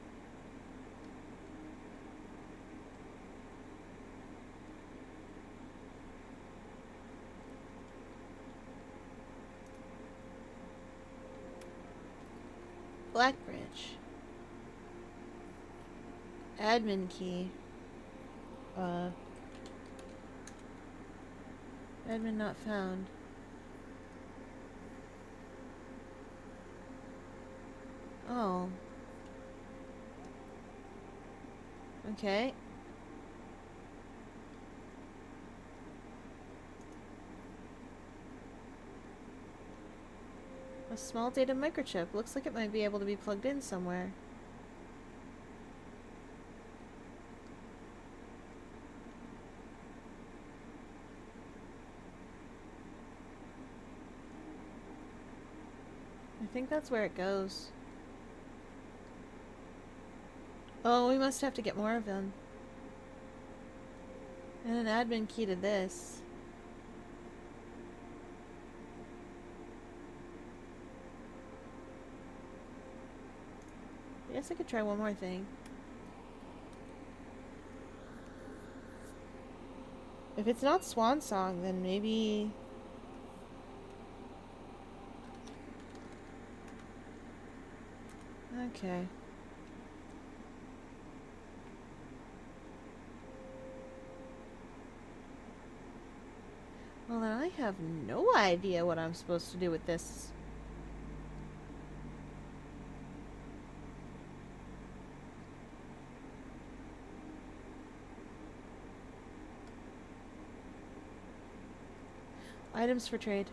Blackbridge. Admin key. Admin not found. Oh. Okay. A small data microchip. Looks like it might be able to be plugged in somewhere. think that's where it goes. Oh, we must have to get more of them. And an admin key to this. I guess I could try one more thing. If it's not Swan Song, then maybe... Okay. Well, then I have no idea what I'm supposed to do with this. Items for trade.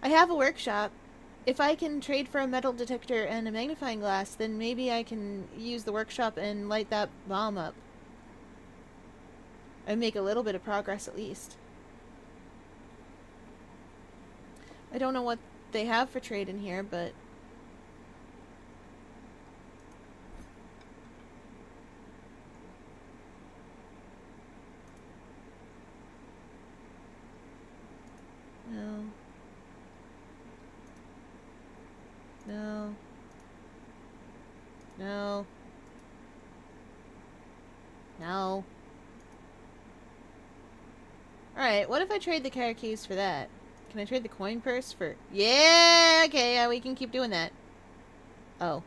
I have a workshop. If I can trade for a metal detector and a magnifying glass, then maybe I can use the workshop and light that bomb up. And make a little bit of progress at least. I don't know what they have for trade in here, but... No. No. No. No. Alright, what if I trade the car keys for that? Can I trade the coin purse for... Yeah! Okay, yeah, we can keep doing that. Oh.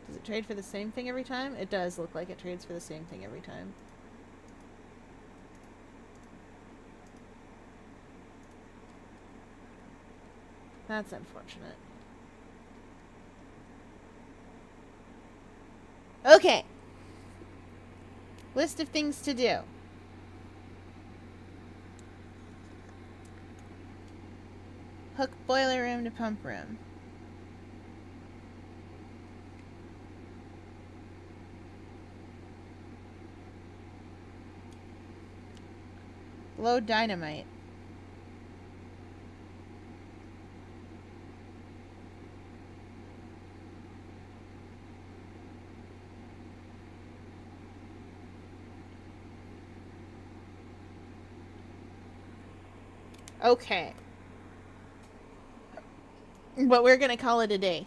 Does it trade for the same thing every time? It does look like it trades for the same thing every time. That's unfortunate. Okay. List of things to do. Hook boiler room to pump room. Load dynamite. Okay. But we're gonna call it a day.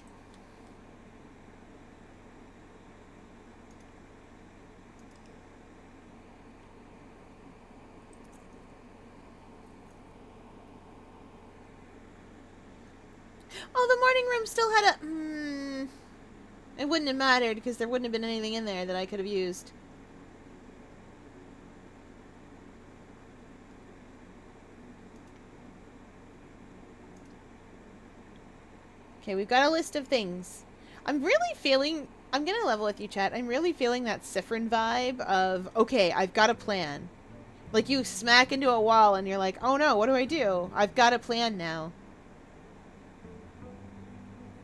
Oh, the morning room still had a... It wouldn't have mattered because there wouldn't have been anything in there that I could have used. Okay, we've got a list of things. I'm really feeling... I'm gonna level with you, chat. I'm really feeling that Siffrin vibe of, okay, I've got a plan. Like, you smack into a wall and you're like, oh no, what do I do? I've got a plan now.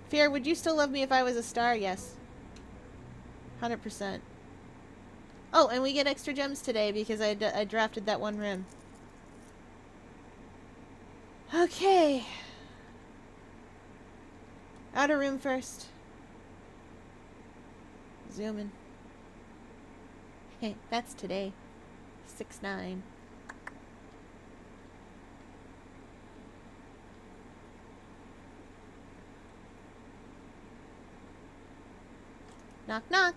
Fear, would you still love me if I was a star? Yes. 100%. Oh, and we get extra gems today because I drafted that one rim. Okay. Outer room first. Zoom in. Hey, that's today. 6-9. Knock, knock.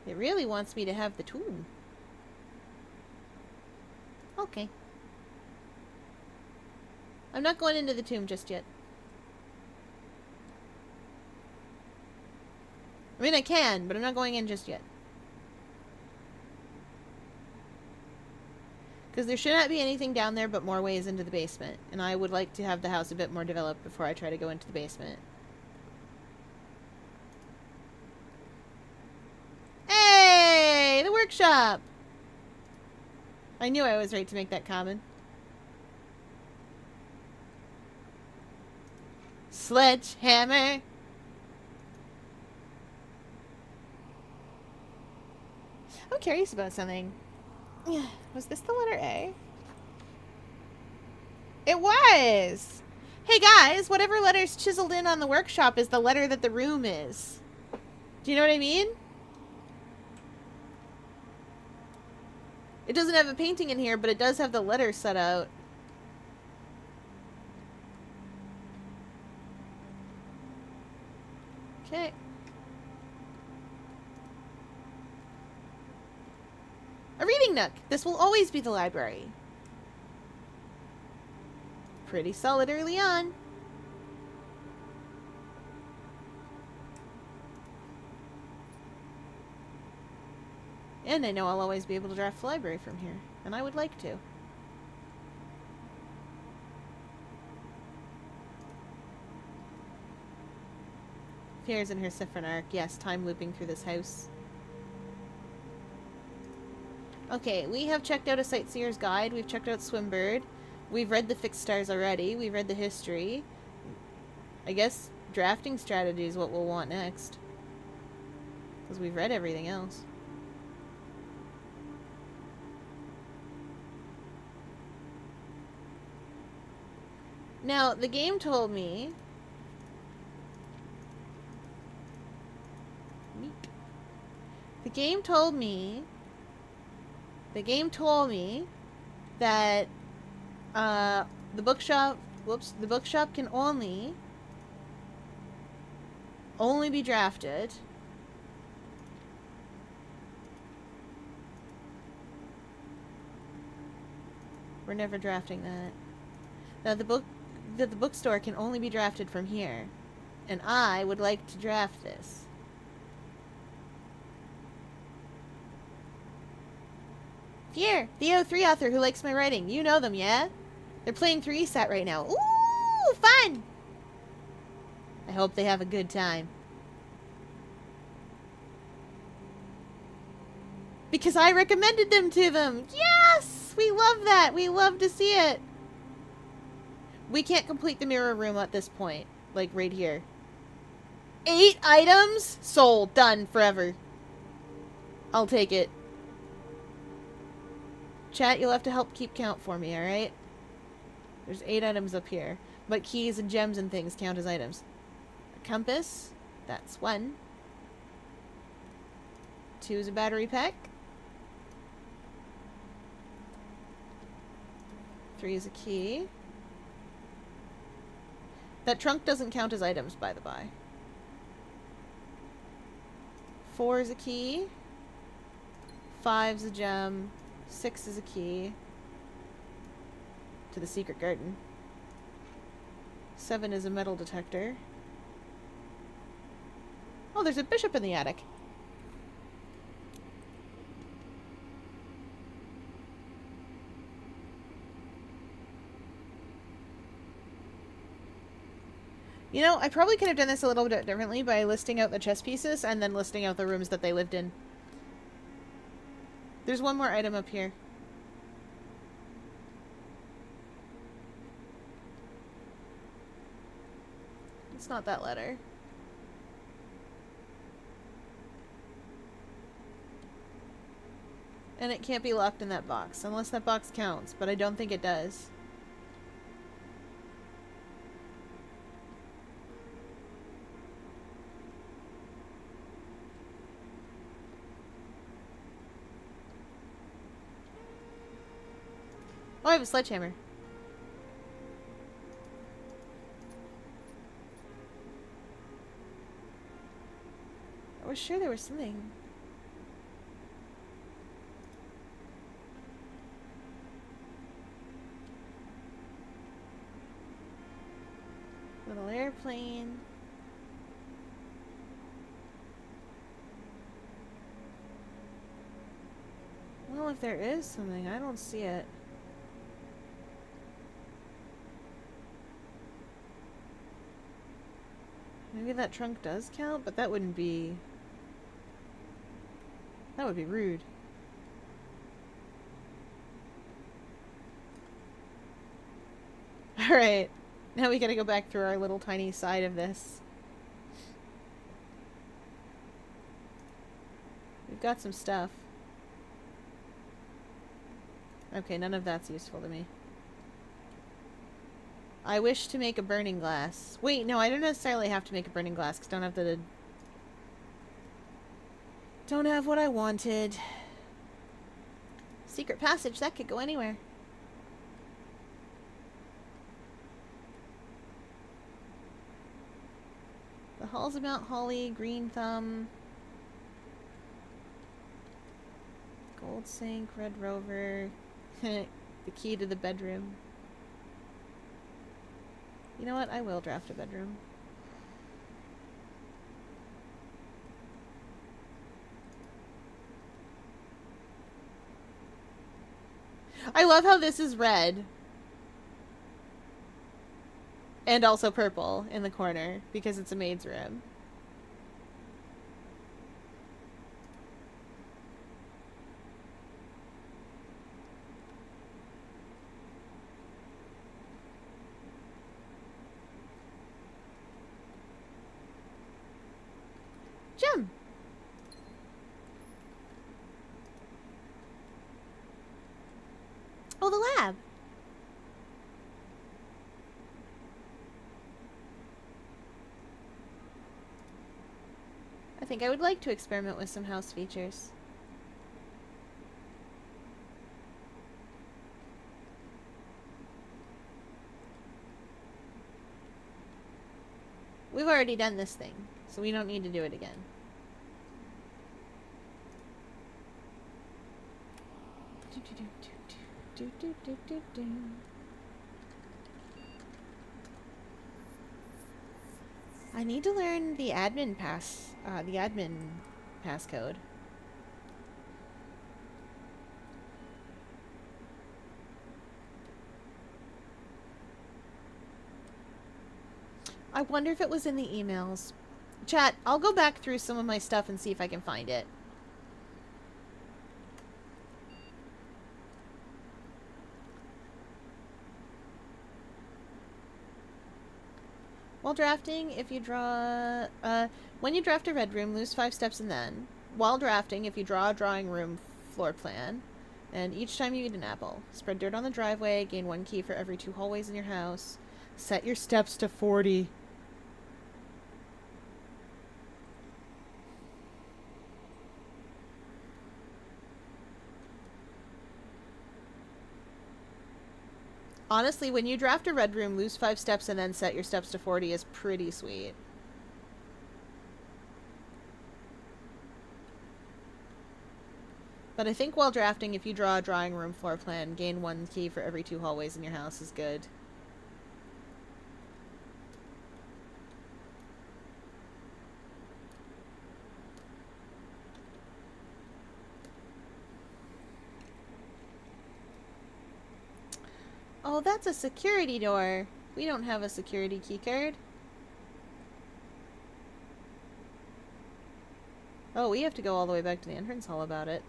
It really wants me to have the tomb. Okay. I'm not going into the tomb just yet. I'm mean, I can, but I'm not going in just yet. Because there should not be anything down there but more ways into the basement. And I would like to have the house a bit more developed before I try to go into the basement. Hey! The workshop! I knew I was right to make that comment. Sledgehammer! I'm curious about something. Was this the letter A? It was! Hey guys, whatever letter's chiseled in on the workshop is the letter that the room is. Do you know what I mean? It doesn't have a painting in here, but it does have the letter set out. Okay. A reading nook. This will always be the library. Pretty solid early on. And I know I'll always be able to draft the library from here. And I would like to. Fears in her Siphon arc. Yes, time looping through this house. Okay, we have checked out a Sightseer's Guide. We've checked out Swimbird. We've read the fixed stars already. We've read the history. I guess drafting strategy is what we'll want next. Because we've read everything else. Now, the game told me... The game told me that the bookshop can only be drafted we're never drafting that. That the bookstore can only be drafted from here, and I would like to draft this. Here, the O3 author who likes my writing. You know them, yeah? They're playing 3-Sat right now. Ooh, fun! I hope they have a good time. Because I recommended them to them. Yes! We love that. We love to see it. We can't complete the mirror room at this point. Like, right here. 8 items? Sold. Done. Forever. I'll take it. Chat, you'll have to help keep count for me, alright? There's 8 items up here. But keys and gems and things count as items. A compass. That's 1. 2 is a battery pack. 3 is a key. That trunk doesn't count as items, by the by. 4 is a key. 5 is a gem. 6 is a key to the secret garden. 7 is a metal detector. Oh, there's a bishop in the attic. You know, I probably could have done this a little bit differently by listing out the chess pieces and then listing out the rooms that they lived in. There's one more item up here. It's not that letter. And it can't be locked in that box, unless that box counts, but I don't think it does. Oh, I have a sledgehammer. I was sure there was something. Little airplane. know if there is something. I don't see it. Maybe that trunk does count, but that wouldn't be... That would be rude. Alright. Now we gotta go back through our little tiny side of this. We've got some stuff. Okay, none of that's useful to me. I wish to make a burning glass. Wait, no, I don't necessarily have to make a burning glass, because I don't have the... Don't have what I wanted. Secret passage, that could go anywhere. The halls of Mount Holly, Green Thumb... Gold Sink, Red Rover... the key to the bedroom. You know what? I will draft a bedroom. I love how this is red. And also purple in the corner, because it's a maid's room. Gem! Oh, the lab! I think I would like to experiment with some house features. We've already done this thing, so we don't need to do it again. I need to learn the admin passcode. I wonder if it was in the emails. Chat, I'll go back through some of my stuff and see if I can find it. While drafting, if you draw... when you draft a red room, lose 5 steps and then. While drafting, if you draw a drawing room floor plan, and each time you eat an apple. Spread dirt on the driveway, gain 1 key for every 2 hallways in your house. Set your steps to 40. Honestly, when you draft a red room, lose 5 steps and then set your steps to 40 is pretty sweet. But I think while drafting, if you draw a drawing room floor plan, gain 1 key for every 2 hallways in your house is good. Oh, that's a security door. We don't have a security keycard. Oh, we have to go all the way back to the entrance hall about it.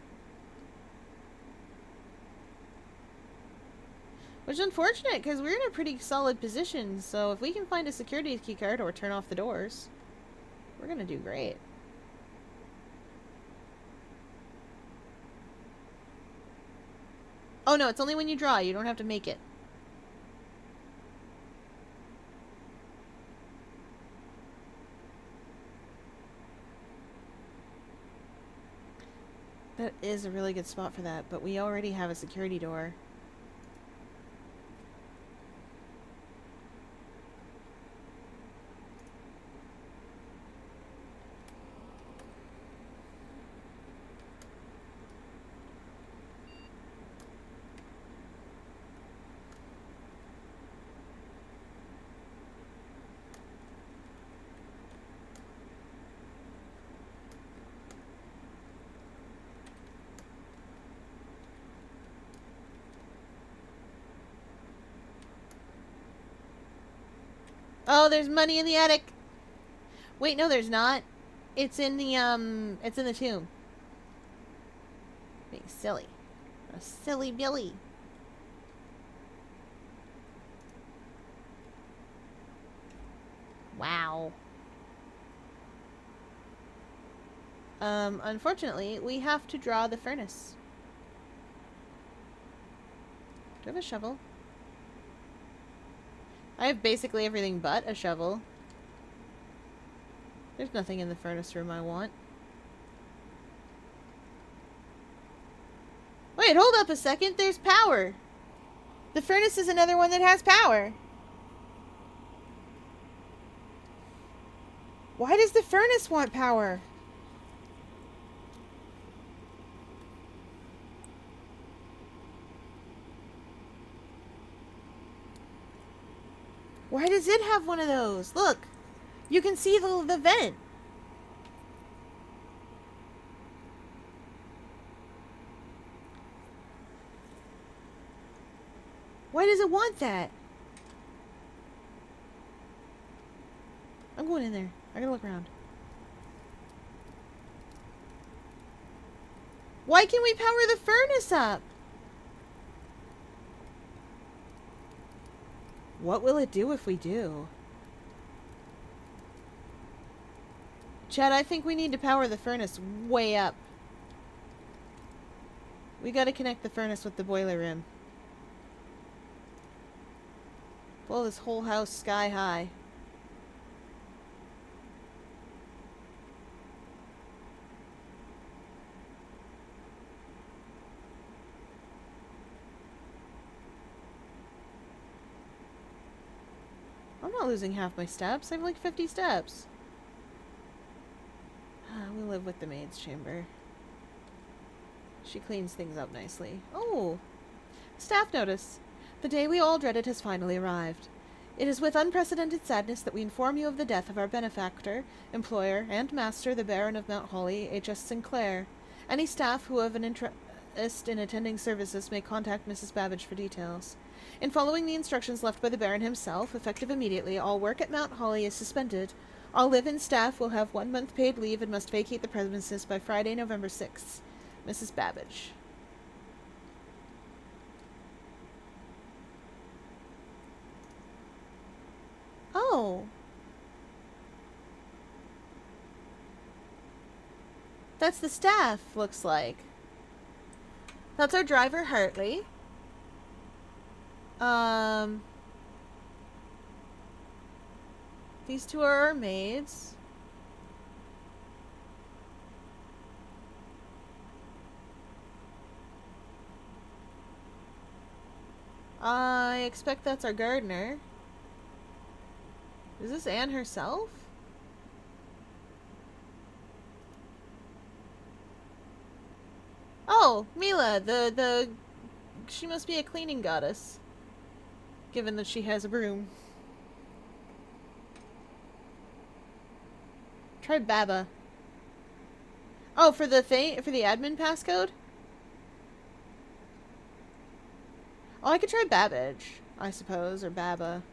Which is unfortunate, because we're in a pretty solid position, so if we can find a security keycard or turn off the doors, we're gonna do great. Oh no, it's only when you draw, you don't have to make it. That is a really good spot for that, but we already have a security door. Oh, there's money in the attic. Wait, no, there's not. It's in the tomb. Being silly. A silly Billy. Wow. Unfortunately, we have to draw the furnace. Do I have a shovel? I have basically everything but a shovel. There's nothing in the furnace room I want. Wait, hold up a second. There's power. The furnace is another one that has power. Why does the furnace want power? Why does it have one of those? Look, you can see the vent. Why does it want that? I'm going in there. I gotta look around. Why can we power the furnace up? What will it do if we do? Chad, I think we need to power the furnace way up. We gotta connect the furnace with the boiler room. Blow this whole house sky high. I'm not losing half my steps. I have like 50 steps. We live with the maid's chamber. She cleans things up nicely. Oh! Staff notice. The day we all dreaded has finally arrived. It is with unprecedented sadness that we inform you of the death of our benefactor, employer, and master, the Baron of Mount Holly, H.S. Sinclair. Any staff who have an interest in attending services may contact Mrs. Babbage for details. In following the instructions left by the Baron himself, effective immediately, all work at Mount Holly is suspended. All live-in staff will have 1 month paid leave and must vacate the premises by Friday, November 6th. Mrs. Babbage. Oh. That's the staff, looks like. That's our driver, Hartley. These two are our maids. I expect that's our gardener. Is this Anne herself? Oh, Mila, she must be a cleaning goddess. Given that she has a broom. Try Baba. Oh, for the admin passcode? Oh, I could try Babbage, I suppose, or Baba.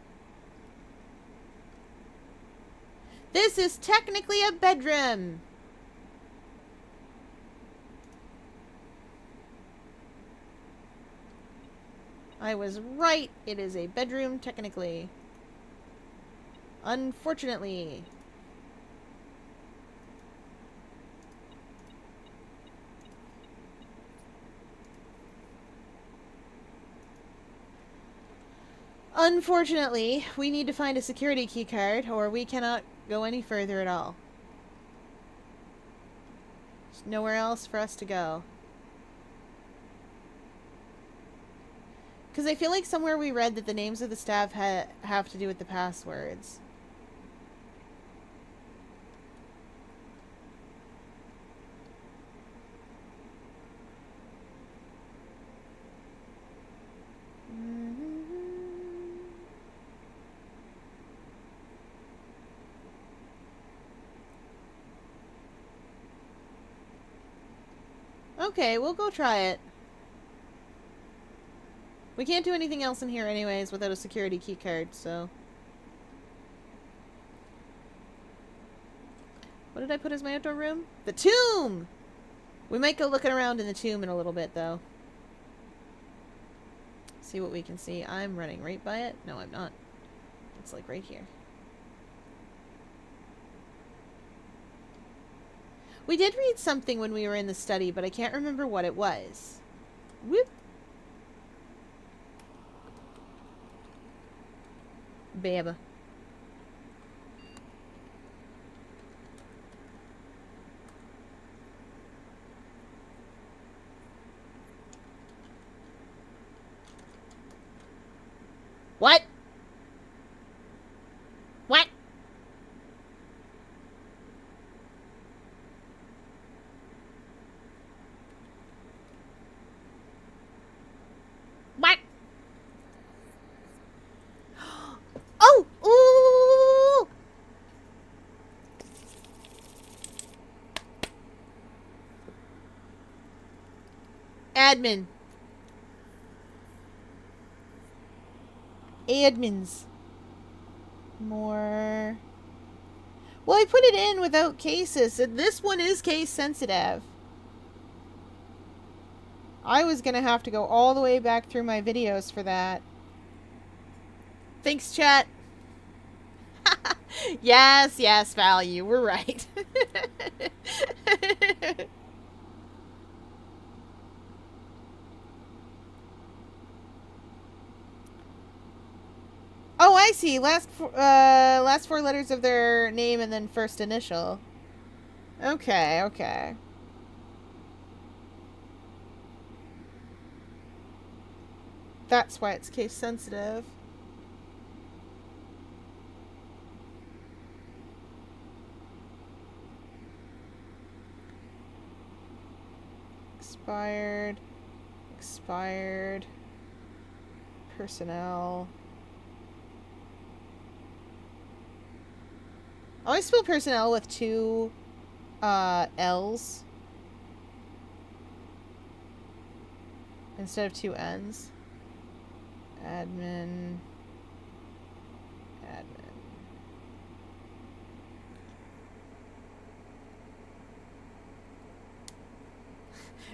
This is technically a bedroom! I was right. It is a bedroom, technically. Unfortunately. Unfortunately, we need to find a security key card, or we cannot go any further at all. There's nowhere else for us to go. Because I feel like somewhere we read that the names of the staff have to do with the passwords. Okay, we'll go try it. We can't do anything else in here anyways without a security key card, so... What did I put as my outdoor room? The tomb! We might go looking around in the tomb in a little bit, though. See what we can see. I'm running right by it. No, I'm not. It's like right here. We did read something when we were in the study, but I can't remember what it was. Whoop. Babe. What? What? What? Oh! Ooh! Admin. Admins. More. Well, I put it in without cases, and this one is case sensitive. I was gonna have to go all the way back through my videos for that. Thanks, chat. Yes, yes, value. We're right. Oh, I see. Last four letters of their name and then first initial. Okay, okay. That's why it's case sensitive. Expired. Expired. Personnel. I always spell personnel with two L's instead of two N's. Admin. Admin.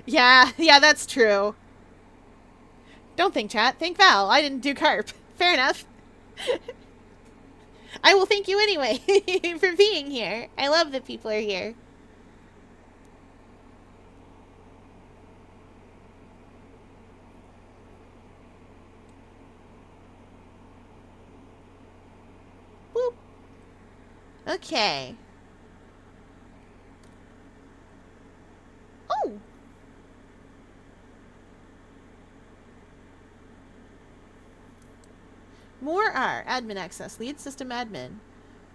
Yeah, that's true. Don't think, chat. Thank Val. I didn't do carp. Fair enough. I will thank you anyway for being here. I love that people are here. Boop. Okay. Oh! More are admin access, lead system admin.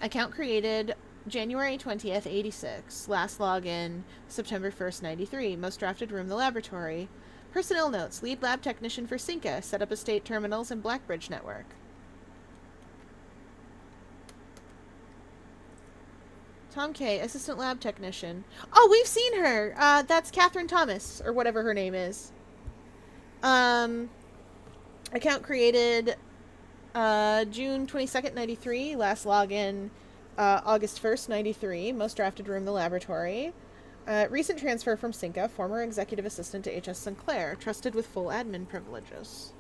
Account created January 20th, 86. Last login September 1st, 93. Most drafted room, the laboratory. Personnel notes, lead lab technician for Cinca. Set up estate terminals and Blackbridge network. Tom K, assistant lab technician. Oh, we've seen her. That's Catherine Thomas, or whatever her name is. Account created June 22nd, 93. Last login August 1st, 93. Most drafted room, the laboratory. Recent transfer from Cinca. Former executive assistant to H.S. Sinclair. Trusted with full admin privileges.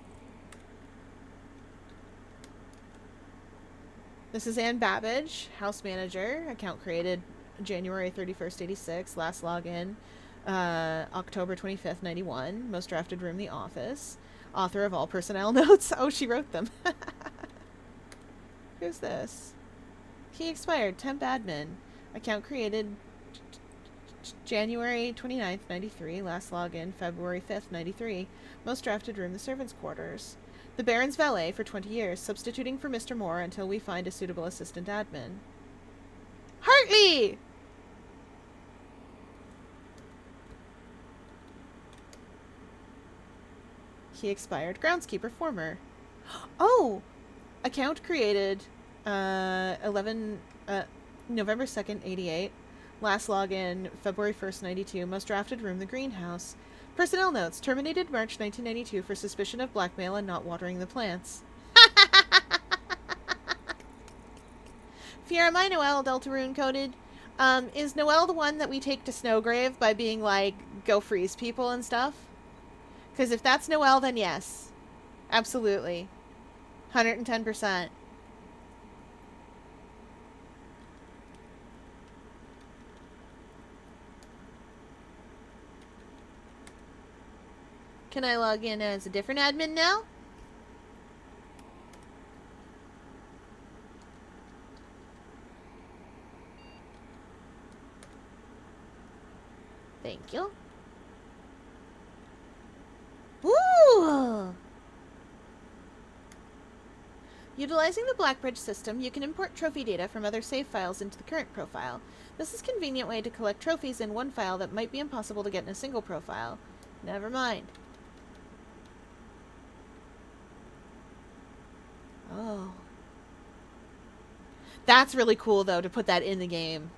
This is Ann Babbage, house manager. Account created January 31st, 86. Last login October 25th, 91. Most drafted room, the office. Author of all personnel notes. Oh, she wrote them. Who's this? He expired. Temp admin. Account created January 29th, 93. Last login February 5th, 93. Most drafted room, the servants' quarters. The Baron's valet for 20 years, substituting for Mr. Moore until we find a suitable assistant admin. Hartley! He expired. Groundskeeper, former. Oh! Account created November 2nd, 88. Last login February 1st, 92. Most drafted room, the greenhouse. Personnel notes. Terminated March 1992 for suspicion of blackmail and not watering the plants. Fiera Minoel Deltarune coded. Is Noelle the one that we take to Snowgrave by being like, go freeze people and stuff? Because if that's Noelle, then yes. Absolutely. 110%. Can I log in as a different admin now? Thank you. Ooh! Utilizing the Blackbridge system, you can import trophy data from other save files into the current profile. This is a convenient way to collect trophies in one file that might be impossible to get in a single profile. Never mind. Oh. That's really cool, though, to put that in the game.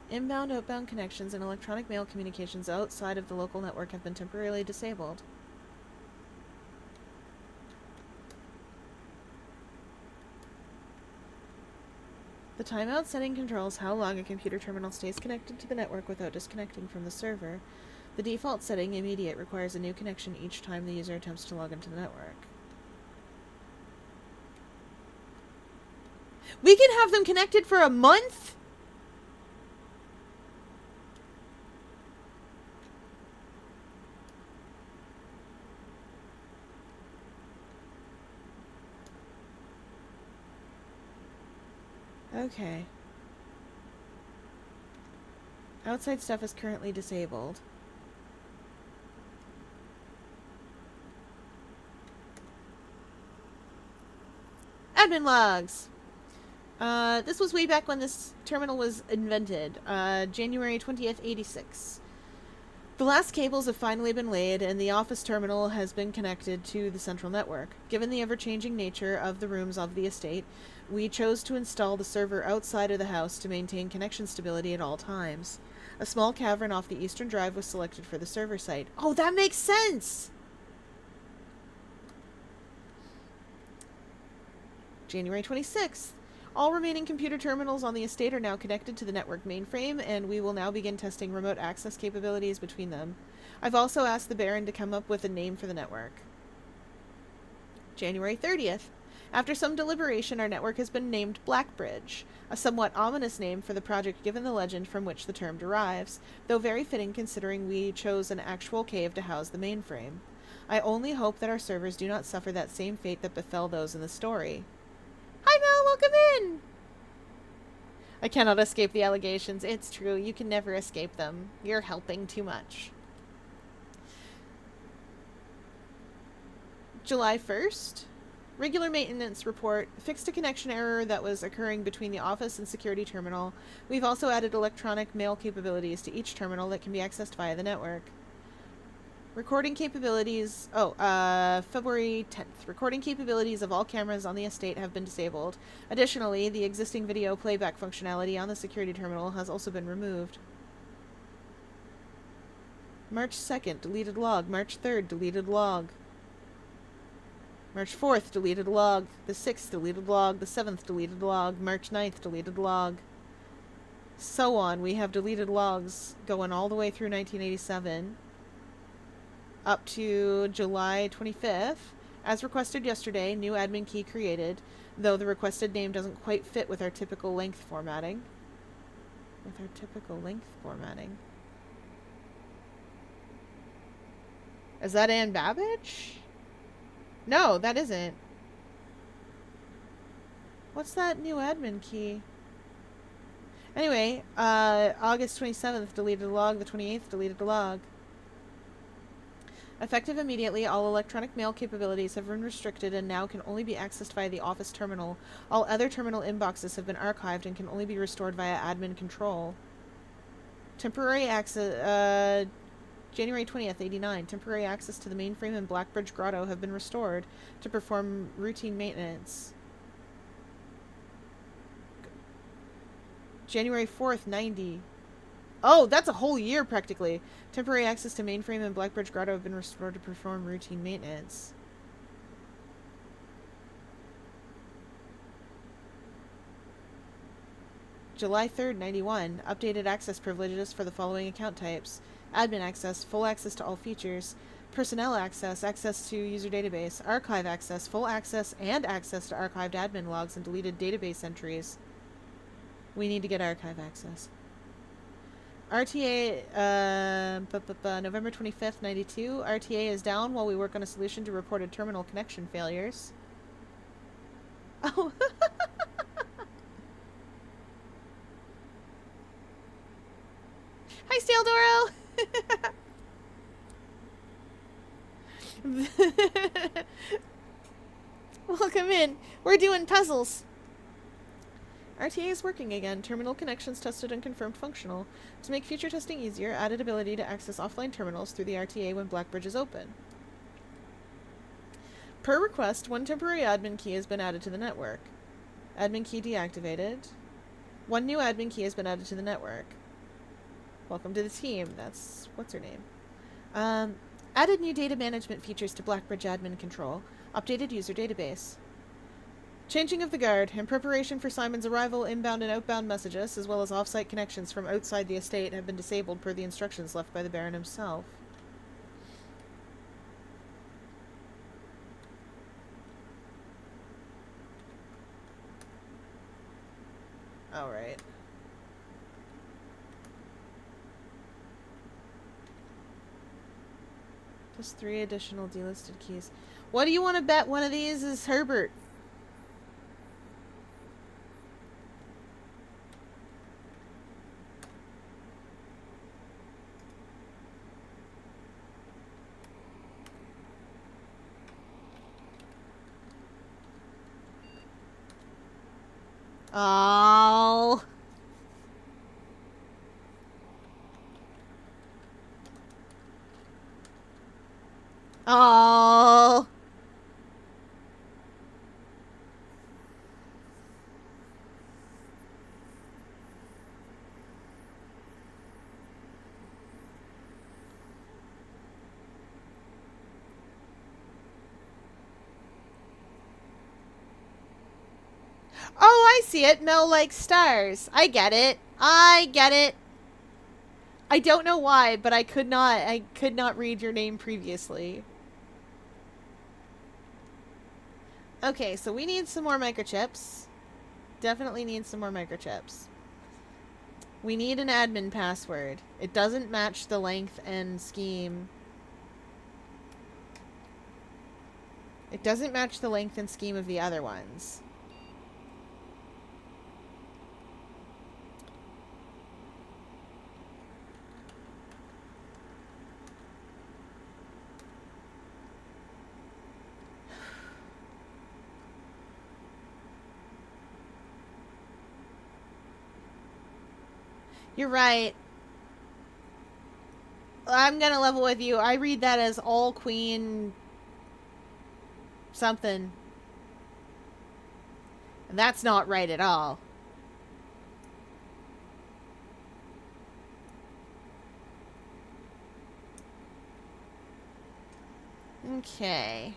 Inbound, outbound connections and electronic mail communications outside of the local network have been temporarily disabled. The timeout setting controls how long a computer terminal stays connected to the network without disconnecting from the server. The default setting, immediate, requires a new connection each time the user attempts to log into the network. We can have them connected for a month? Okay. Outside stuff is currently disabled. Admin logs! This was way back when this terminal was invented. January 20th, 86. The last cables have finally been laid, and the office terminal has been connected to the central network. Given the ever-changing nature of the rooms of the estate, we chose to install the server outside of the house to maintain connection stability at all times. A small cavern off the eastern drive was selected for the server site. Oh, that makes sense! January 26th. All remaining computer terminals on the estate are now connected to the network mainframe, and we will now begin testing remote access capabilities between them. I've also asked the Baron to come up with a name for the network. January 30th. After some deliberation, our network has been named Blackbridge, a somewhat ominous name for the project given the legend from which the term derives, though very fitting considering we chose an actual cave to house the mainframe. I only hope that our servers do not suffer that same fate that befell those in the story. Hi, Mel, welcome in! I cannot escape the allegations. It's true, you can never escape them. You're helping too much. July 1st. Regular maintenance report. Fixed a connection error that was occurring between the office and security terminal. We've also added electronic mail capabilities to each terminal that can be accessed via the network. Recording capabilities... February 10th. Recording capabilities of all cameras on the estate have been disabled. Additionally, the existing video playback functionality on the security terminal has also been removed. March 2nd. Deleted log. March 3rd. Deleted log. March 4th. Deleted log. The 6th. Deleted log. The 7th. Deleted log. March 9th. Deleted log. So on. We have deleted logs going all the way through 1987. Up to July 25th. As requested yesterday, new admin key created, though the requested name doesn't quite fit with our typical length formatting. Is that Ann Babbage? No, that isn't. What's that new admin key? Anyway, August 27th, deleted log. The 28th, deleted log. Effective immediately, all electronic mail capabilities have been restricted and now can only be accessed via the office terminal. All other terminal inboxes have been archived and can only be restored via admin control. Temporary access... January 20th, 89. Temporary access to the mainframe and Blackbridge Grotto have been restored to perform routine maintenance. January 4th, 90. Oh, that's a whole year practically. Temporary access to mainframe and Blackbridge Grotto have been restored to perform routine maintenance. July 3rd, 91. Updated access privileges for the following account types. Admin access, full access to all features. Personnel access, access to user database. Archive access, full access and access to archived admin logs and deleted database entries. We need to get archive access. RTA, November 25th, 92. RTA is down while we work on a solution to reported terminal connection failures. Oh. Hi, Steel Doro! Welcome in. We're doing puzzles. RTA is working again. Terminal connections tested and confirmed functional. To make future testing easier, added ability to access offline terminals through the RTA when Blackbridge is open. Per request, one temporary admin key has been added to the network. Admin key deactivated. One new admin key has been added to the network. Welcome to the team. That's... what's her name? Added new data management features to Blackbridge admin control. Updated user database. Changing of the guard. In preparation for Simon's arrival, inbound and outbound messages, as well as off-site connections from outside the estate, have been disabled per the instructions left by the Baron himself. Alright. Plus 3 additional delisted keys. What do you want to bet one of these is Herbert? Oh. Oh. Oh, I see it. Mel likes stars. I get it. I get it. I don't know why, but I could not read your name previously. Okay, so we need some more microchips. Definitely need some more microchips. We need an admin password. It doesn't match the length and scheme. It doesn't match the length and scheme of the other ones. You're right. I'm gonna level with you. I read that as all queen something. And that's not right at all. Okay.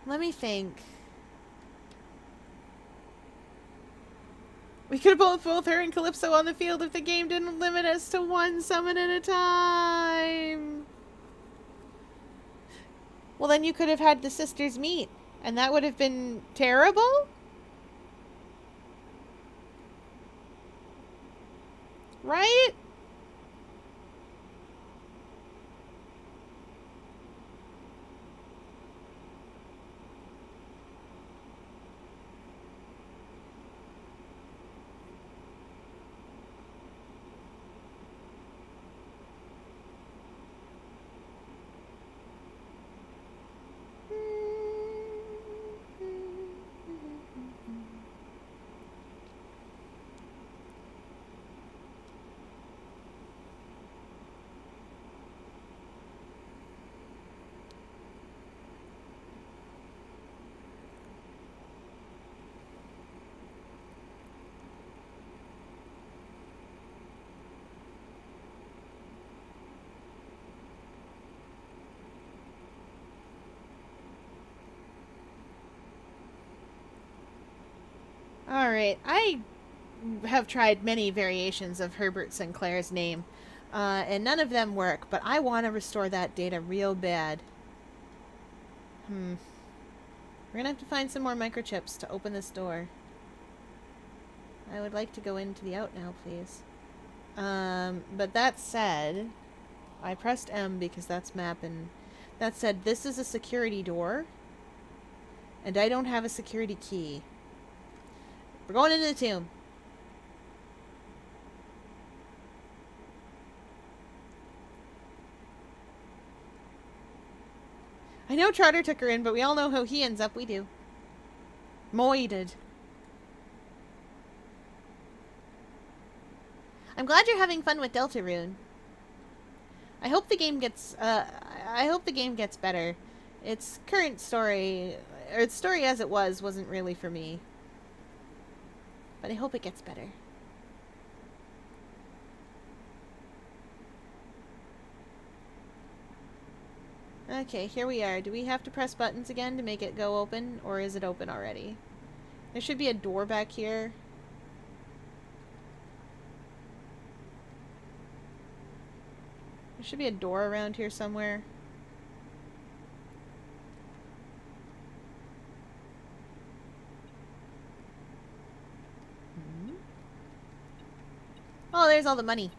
Let me think. We could have both her and Calypso on the field if the game didn't limit us to one summon at a time. Well, then you could have had the sisters meet, and that would have been terrible? Right? Alright, I have tried many variations of Herbert Sinclair's name, and none of them work, but I want to restore that data real bad. We're gonna have to find some more microchips to open this door. I would like to go into the out now, please. But that said, I pressed M because that's map, and that said, this is a security door, and I don't have a security key. We're going into the tomb. I know Trotter took her in, but we all know how he ends up. We do. Moided. I'm glad you're having fun with Deltarune. I hope the game gets. I hope the game gets better. Its current story, or its story as it was, wasn't really for me. But I hope it gets better. Okay, here we are. Do we have to press buttons again to make it go open, or is it open already? There should be a door back here. There should be a door around here somewhere. Oh, there's all the money.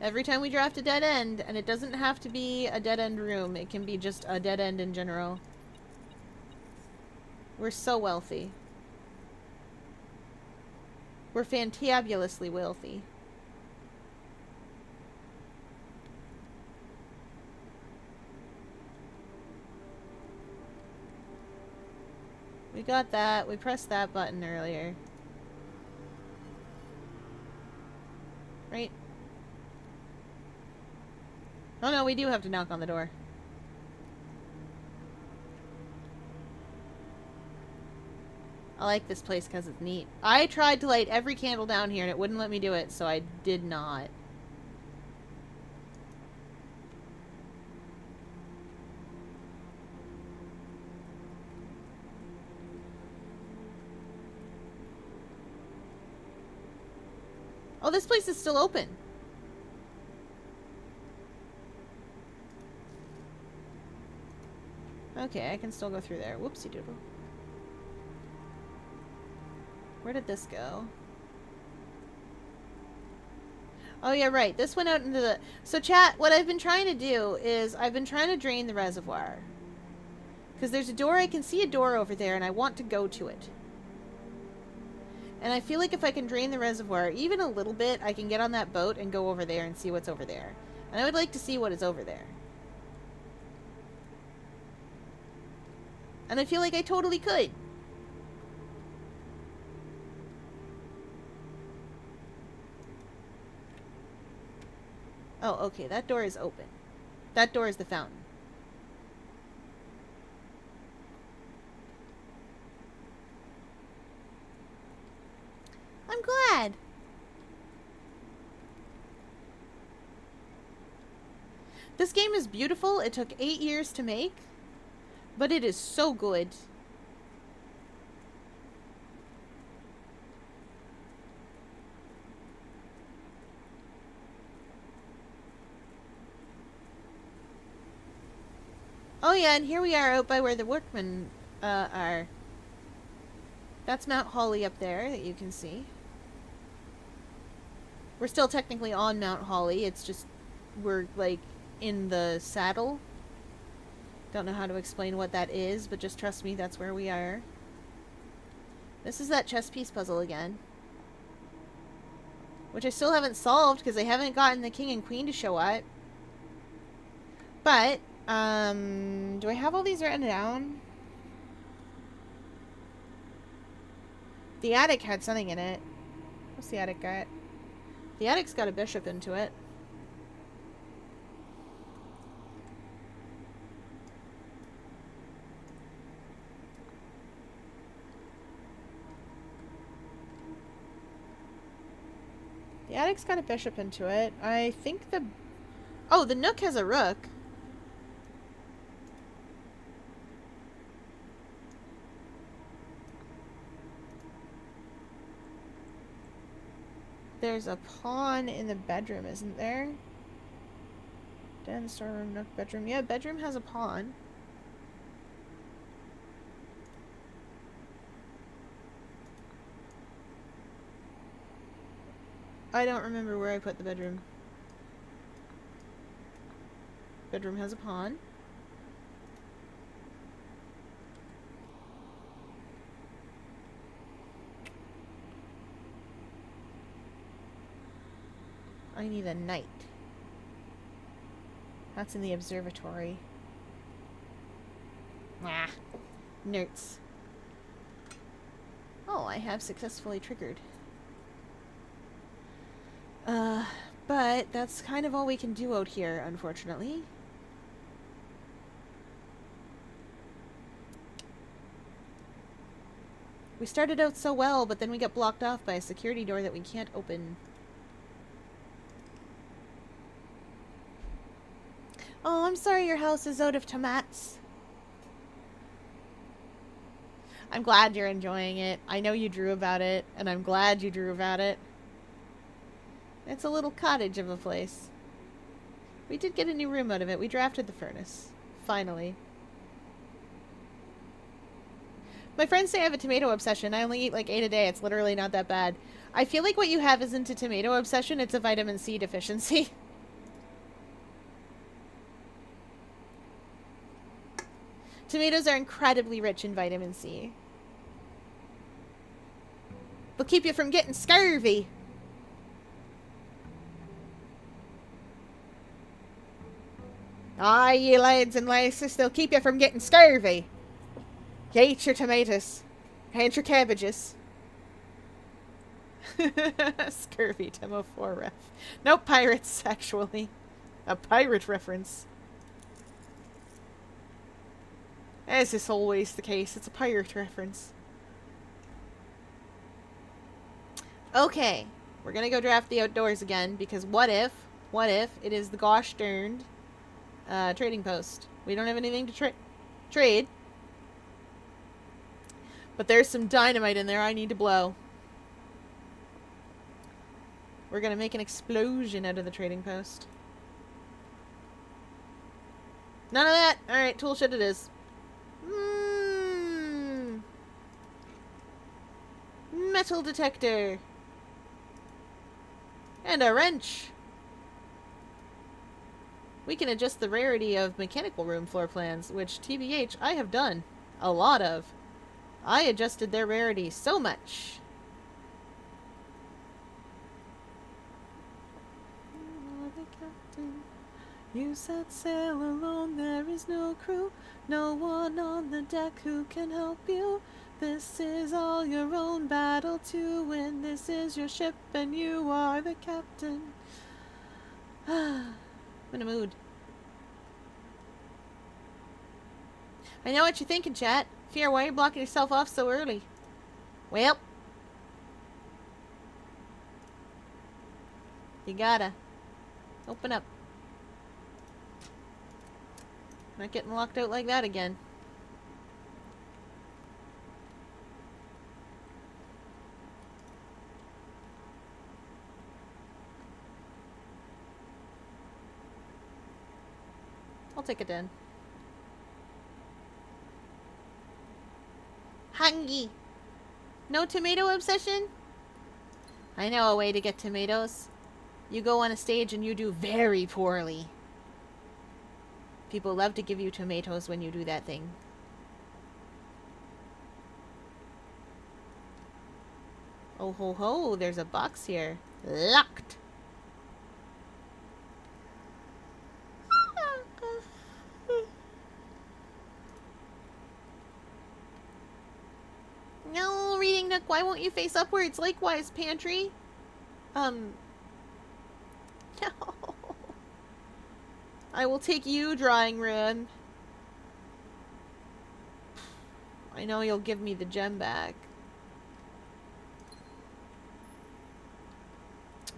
Every time we draft a dead end, and it doesn't have to be a dead end room, it can be just a dead end in general. We're so wealthy. We're fantabulously wealthy. We got that. We pressed that button earlier. Right? Oh no, we do have to knock on the door. I like this place because it's neat. I tried to light every candle down here and it wouldn't let me do it, so I did not. Oh, this place is still open. Okay, I can still go through there. Whoopsie doodle. Where did this go? Oh yeah, right. This went out into the... So chat, what I've been trying to do is I've been trying to drain the reservoir. Because there's a door, I can see a door over there and I want to go to it. And I feel like if I can drain the reservoir even a little bit, I can get on that boat and go over there and see what's over there. And I would like to see what is over there. And I feel like I totally could. Oh, okay, that door is open. That door is the fountain. I'm glad. This game is beautiful. It took 8 years to make, but it is so good. Oh yeah, and here we are out by where the workmen are. That's Mount Holly up there that you can see. We're still technically on Mount Holly. It's just we're like in the saddle. Don't know how to explain what that is, but just trust me, that's where we are. This is that chess piece puzzle again. Which I still haven't solved because I haven't gotten the king and queen to show up. But, do I have all these written down? The attic had something in it. What's the attic got? The attic's got a bishop into it. The attic's got a bishop into it. I think the... Oh, the nook has a rook. There's a pawn in the bedroom, isn't there? Den, storeroom, nook, bedroom. Yeah, bedroom has a pawn. I don't remember where I put the bedroom. Bedroom has a pawn. I need a knight. That's in the observatory. Ah, nerds. Oh, I have successfully triggered. But that's kind of all we can do out here, unfortunately. We started out so well, but then we got blocked off by a security door that we can't open. Oh, I'm sorry your house is out of tomats. I'm glad you're enjoying it. I know you drew about it, and I'm glad you drew about it. It's a little cottage of a place. We did get a new room out of it. We drafted the furnace. Finally. My friends say I have a tomato obsession. I only eat like 8 a day. It's literally not that bad. I feel like what you have isn't a tomato obsession. It's a vitamin C deficiency. Tomatoes are incredibly rich in vitamin C. They'll keep you from getting scurvy. Aye, ye lads and lasses, they'll keep you from getting scurvy. You eat your tomatoes. And your cabbages. Scurvy, Demo 4 ref. No pirates, actually. A pirate reference. As is always the case, it's a pirate reference. Okay, we're gonna go draft the outdoors again, because what if it is the gosh darned trading post? We don't have anything to trade. But there's some dynamite in there I need to blow. We're gonna make an explosion out of the trading post. None of that! Alright, tool shed it is. Metal detector. And a wrench. We can adjust the rarity of mechanical room floor plans, which, TBH, I have done. A lot of. I adjusted their rarity so much. You set sail alone, there is no crew, no one on the deck who can help you. This is all your own battle to win. This is your ship and you are the captain. I'm in a mood. I know what you're thinking, chat. Fear, why are you blocking yourself off so early? Well, you gotta open up. Not getting locked out like that again. I'll take it in. Hungry. No tomato obsession? I know a way to get tomatoes. You go on a stage and you do very poorly. People love to give you tomatoes when you do that thing. Oh ho ho, there's a box here. Locked. No, Reading Nook, why won't you face upwards? Likewise, Pantry. No. I will take you, Drawing Room. I know you'll give me the gem back.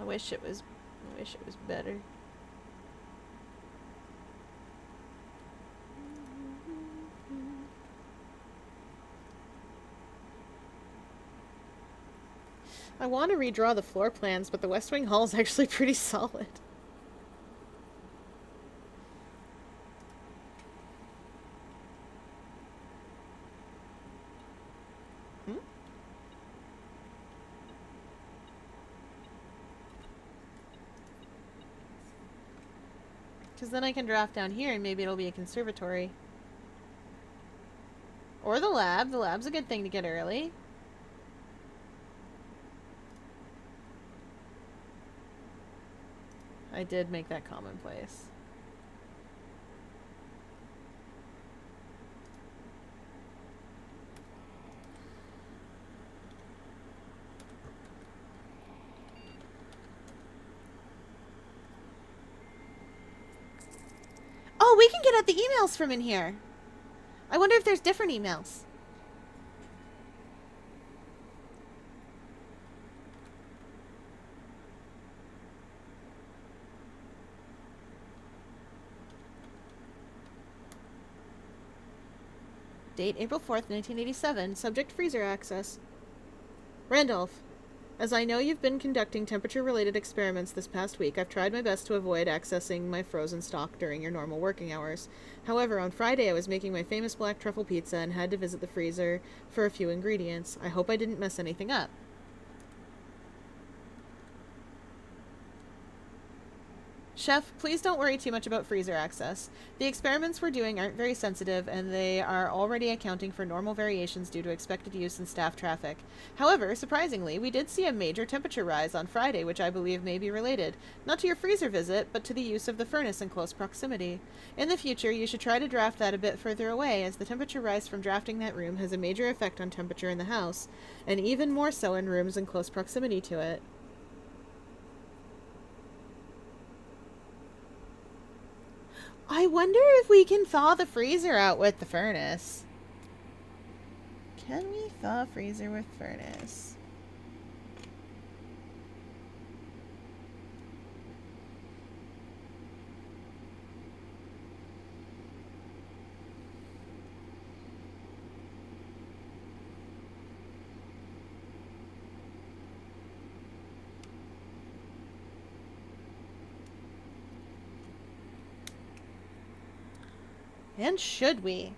I wish it was better. I want to redraw the floor plans, but the West Wing Hall is actually pretty solid. Because then I can draft down here and maybe it'll be a conservatory. Or the lab. The lab's a good thing to get early. I did make that commonplace. Oh, we can get at the emails from in here. I wonder if there's different emails. Date April 4th, 1987. Subject freezer access. Randolph, as I know you've been conducting temperature-related experiments this past week, I've tried my best to avoid accessing my frozen stock during your normal working hours. However, on Friday I was making my famous black truffle pizza and had to visit the freezer for a few ingredients. I hope I didn't mess anything up. Chef, please don't worry too much about freezer access. The experiments we're doing aren't very sensitive, and they are already accounting for normal variations due to expected use and staff traffic. However, surprisingly, we did see a major temperature rise on Friday, which I believe may be related, not to your freezer visit, but to the use of the furnace in close proximity. In the future, you should try to draft that a bit further away, as the temperature rise from drafting that room has a major effect on temperature in the house, and even more so in rooms in close proximity to it. I wonder if we can thaw the freezer out with the furnace. Can we thaw freezer with furnace? And should we?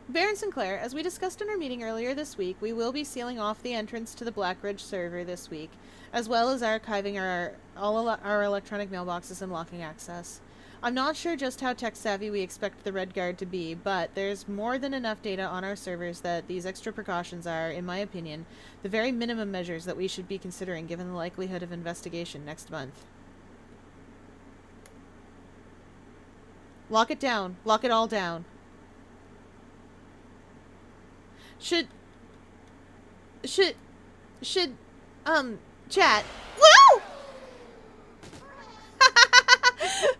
Baron Sinclair, as we discussed in our meeting earlier this week, we will be sealing off the entrance to the Blackridge server this week, as well as archiving all our electronic mailboxes and locking access. I'm not sure just how tech-savvy we expect the Red Guard to be, but there's more than enough data on our servers that these extra precautions are, in my opinion, the very minimum measures that we should be considering given the likelihood of investigation next month. Lock it down. Lock it all down. Chat. Woo!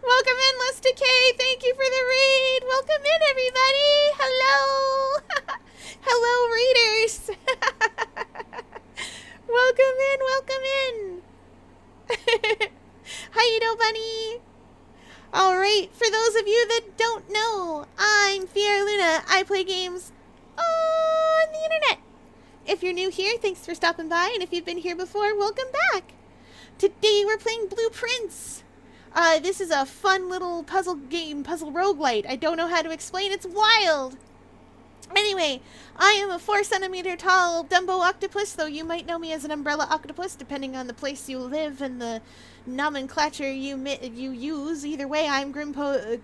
Welcome in, Lista K. Thank you for the raid. Welcome in, everybody. Hello. Hello, readers. Welcome in. How you doing, bunny? Alright, for those of you that don't know, I'm Fiera Luna. I play games on the internet. If you're new here, thanks for stopping by, and if you've been here before, welcome back. Today we're playing Blueprints. This is a fun little puzzle game, puzzle roguelite. I don't know how to explain, it's wild. Anyway, I am a 4 centimeter tall Dumbo octopus, though you might know me as an umbrella octopus, depending on the place you live and the nomenclature you use. Either way, I'm Grimpoteusis.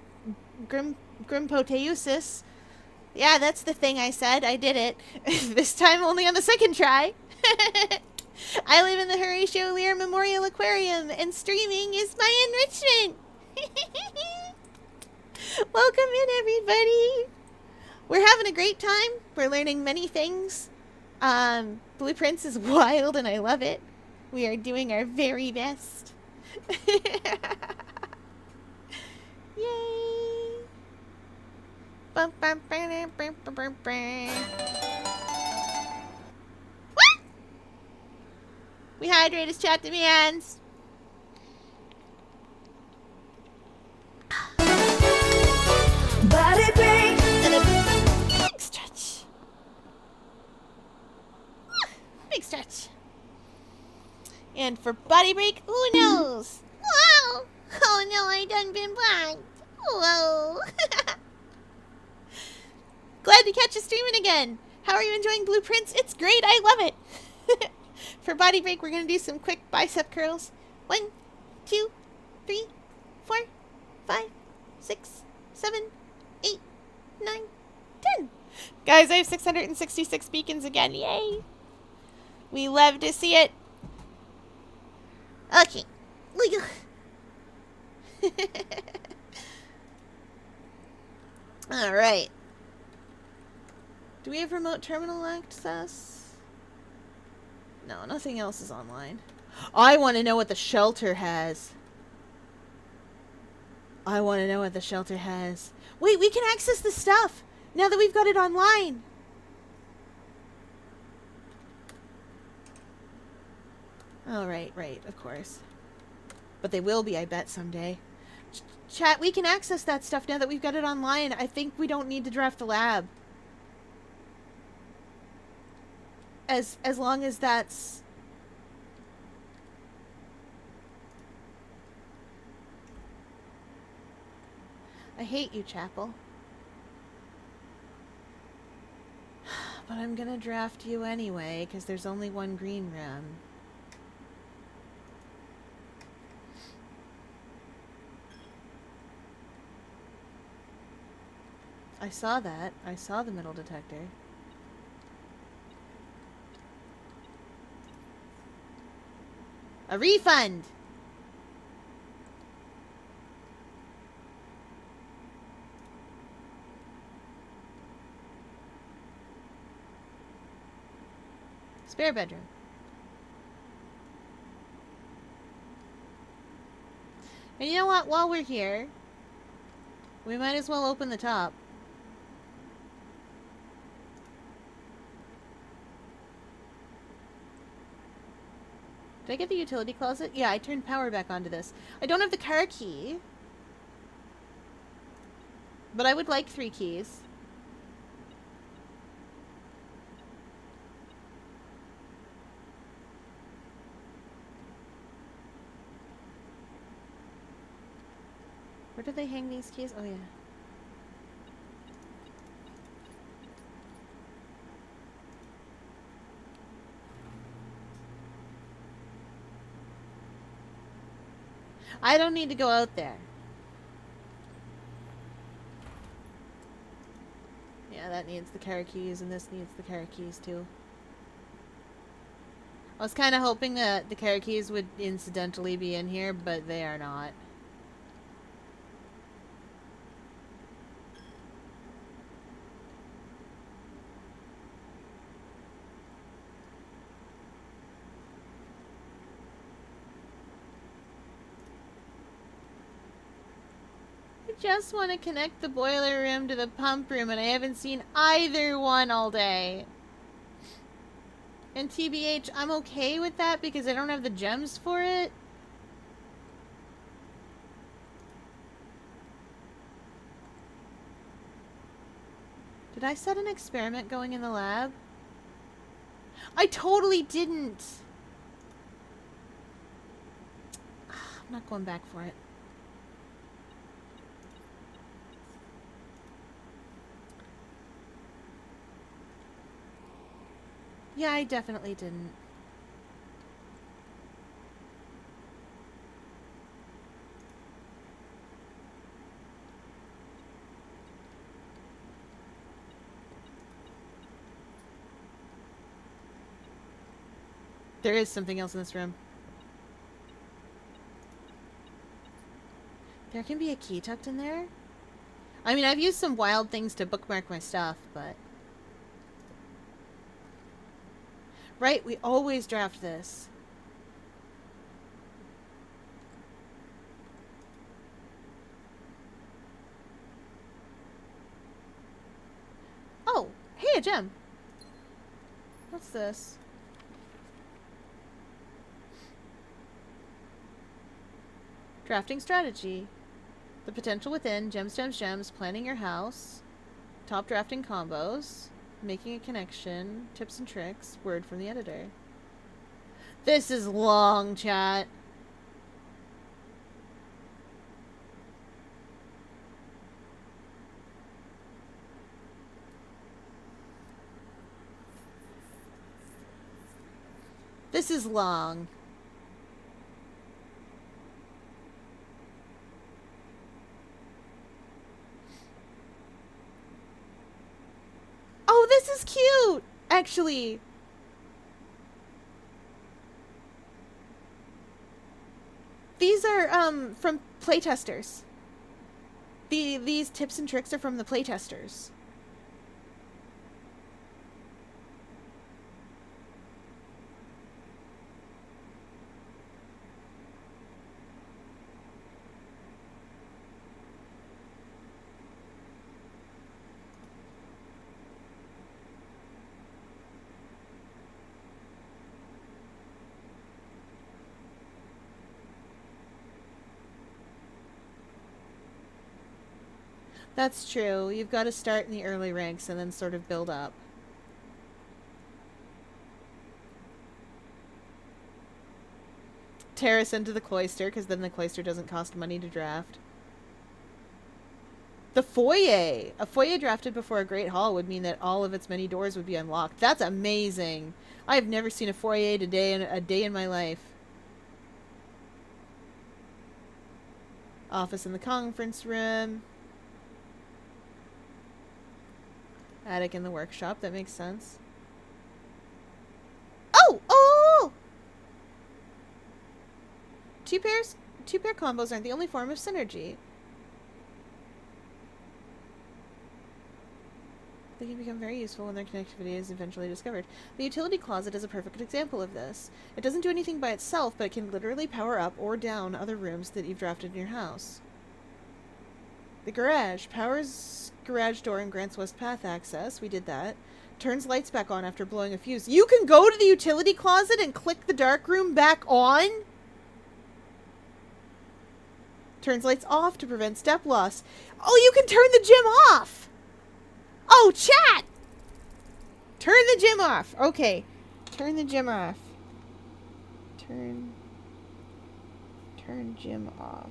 Yeah, that's the thing I said. I did it. This time only on the second try. I live in the Horatio Lear Memorial Aquarium, and streaming is my enrichment. Welcome in, everybody. We're having a great time. We're learning many things. Blueprints is wild, and I love it. We are doing our very best. Yay! What? We hydrate as chat demands. Body break And a big stretch. And for body break, who knows? Wow! Oh no, I done been blanked. Whoa. Glad to catch you streaming again. How are you enjoying Blueprints? It's great, I love it. For body break, we're gonna do some quick bicep curls. 1, 2, 3, 4, 5, 6, 7, 8, 9, 10. Guys, I have 666 beacons again. Yay! We love to see it. Okay. Alright. Do we have remote terminal access? No, nothing else is online. I want to know what the shelter has. I want to know what the shelter has. Wait, we can access the stuff now that we've got it online. Oh, right, of course. But they will be, I bet, someday. Chat, we can access that stuff now that we've got it online. I think we don't need to draft the lab. As long as that's... I hate you, Chapel. But I'm gonna draft you anyway, because there's only one green room. I saw that. I saw the metal detector. A refund! Spare bedroom. And you know what? While we're here, we might as well open the top. Did I get the utility closet? Yeah, I turned power back onto this. I don't have the car key. But I would like 3 keys. Where do they hang these keys? Oh, yeah. I don't need to go out there. Yeah, that needs the car keys, and this needs the car keys, too. I was kind of hoping that the car keys would incidentally be in here, but they are not. Just want to connect the boiler room to the pump room, and I haven't seen either one all day. And TBH, I'm okay with that because I don't have the gems for it. Did I set an experiment going in the lab? I totally didn't. I'm not going back for it. Yeah, I definitely didn't. There is something else in this room. There can be a key tucked in there? I mean, I've used some wild things to bookmark my stuff, but... Right, we always draft this. Oh, hey, a gem. What's this? Drafting strategy. The potential within, gems, gems, gems, planning your house, top drafting combos, making a connection, tips and tricks, word from the editor. This is long, chat. This is long. Oh, this is cute, actually. These are from playtesters. These tips and tricks are from the playtesters. That's true. You've got to start in the early ranks and then sort of build up. Terrace into the cloister, because then the cloister doesn't cost money to draft. The foyer! A foyer drafted before a great hall would mean that all of its many doors would be unlocked. That's amazing! I have never seen a foyer a day in my life. Office in the conference room. Attic in the workshop. That makes sense. Oh! Oh! Two-pair combos aren't the only form of synergy. They can become very useful when their connectivity is eventually discovered. The utility closet is a perfect example of this. It doesn't do anything by itself, but it can literally power up or down other rooms that you've drafted in your house. The garage powers garage door and grants west path access. We did that. Turns lights back on after blowing a fuse. You can go to the utility closet and click the dark room back on? Turns lights off to prevent step loss. Oh, you can turn the gym off! Oh, chat! Turn the gym off. Okay. Turn the gym off. Turn gym off.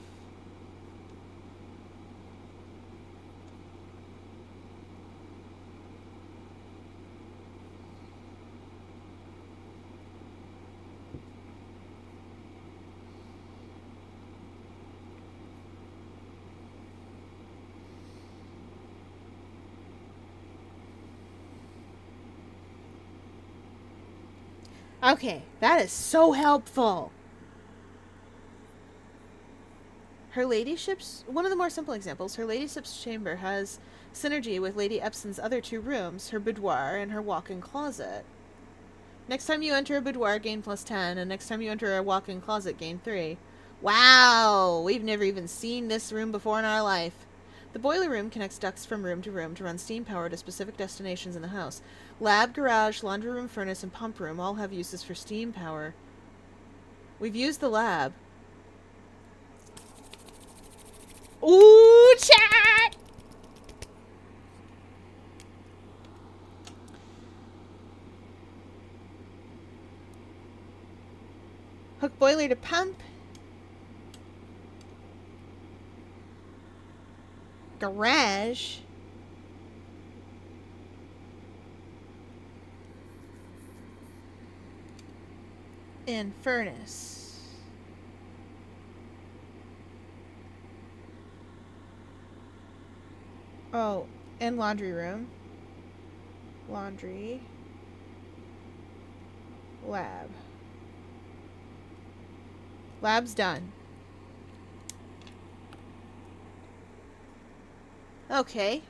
Okay, that is so helpful. Her ladyship's... One of the more simple examples, her ladyship's chamber has synergy with Lady Epson's other two rooms, her boudoir and her walk-in closet. Next time you enter a boudoir, gain +10, and next time you enter a walk-in closet, gain 3. Wow! We've never even seen this room before in our life. The boiler room connects ducts from room to run steam power to specific destinations in the house. Lab, garage, laundry room, furnace, and pump room all have uses for steam power. We've used the lab. Ooh, chat! Hook boiler to pump. Garage. And furnace. Oh, and laundry room. Laundry. Lab. Lab's done. Okay.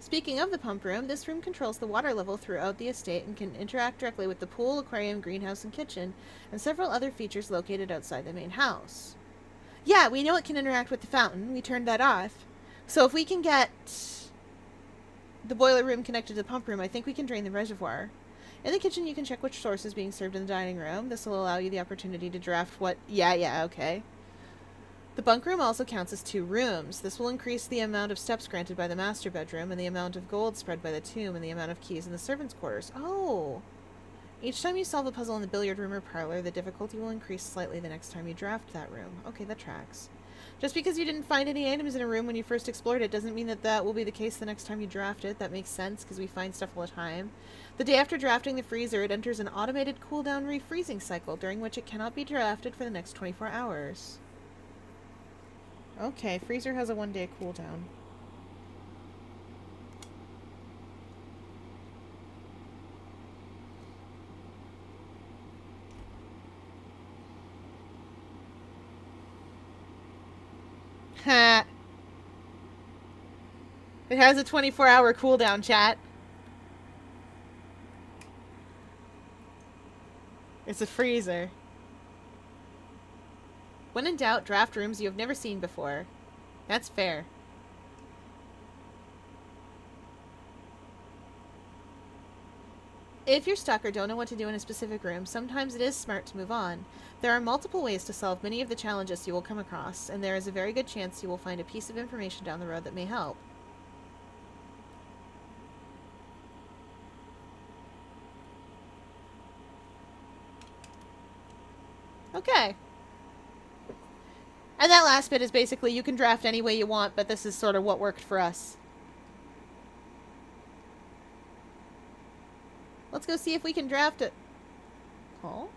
Speaking of the pump room, this room controls the water level throughout the estate and can interact directly with the pool, aquarium, greenhouse, and kitchen, and several other features located outside the main house. Yeah, we know it can interact with the fountain. We turned that off. So if we can get the boiler room connected to the pump room, I think we can drain the reservoir. In the kitchen, you can check which source is being served in the dining room. This will allow you the opportunity to draft what... Yeah, okay. The bunk room also counts as 2 rooms. This will increase the amount of steps granted by the master bedroom and the amount of gold spread by the tomb and the amount of keys in the servants' quarters. Oh! Each time you solve a puzzle in the billiard room or parlor, the difficulty will increase slightly the next time you draft that room. Okay, that tracks. Just because you didn't find any items in a room when you first explored it doesn't mean that that will be the case the next time you draft it. That makes sense because we find stuff all the time. The day after drafting the freezer, it enters an automated cooldown refreezing cycle during which it cannot be drafted for the next 24 hours. Okay, freezer has a 1-day cooldown. Ha! It has a 24-hour cooldown, chat. It's a freezer. When in doubt, draft rooms you have never seen before. That's fair. If you're stuck or don't know what to do in a specific room, sometimes it is smart to move on. There are multiple ways to solve many of the challenges you will come across, and there is a very good chance you will find a piece of information down the road that may help. Okay. And that last bit is basically you can draft any way you want, but this is sort of what worked for us. Let's go see if we can draft it. Oh?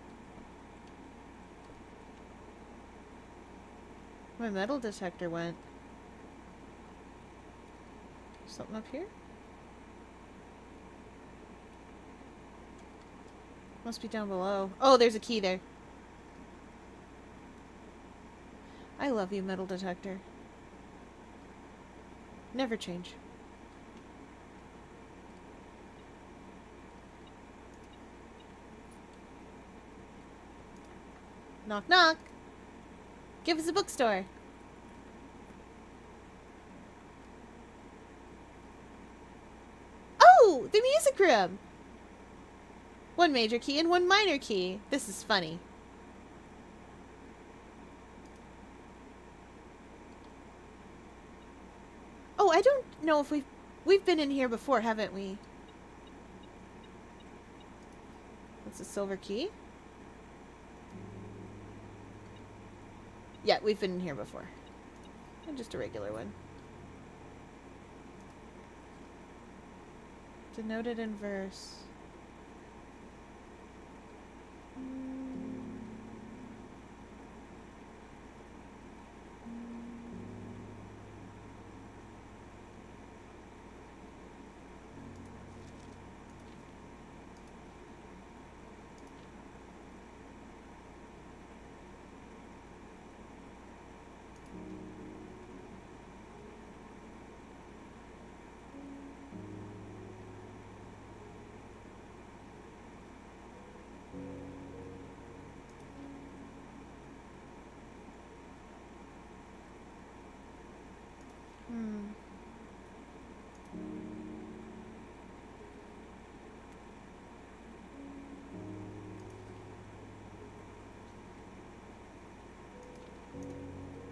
My metal detector went. Something up here? Must be down below. Oh, there's a key there. I love you, metal detector. Never change. Knock, knock. Give us a bookstore. Oh, the music room. 1 major key and 1 minor key. This is funny. Oh, I don't know if we've been in here before, haven't we? That's a silver key. Yeah, we've been in here before. And just a regular one. Denoted in verse.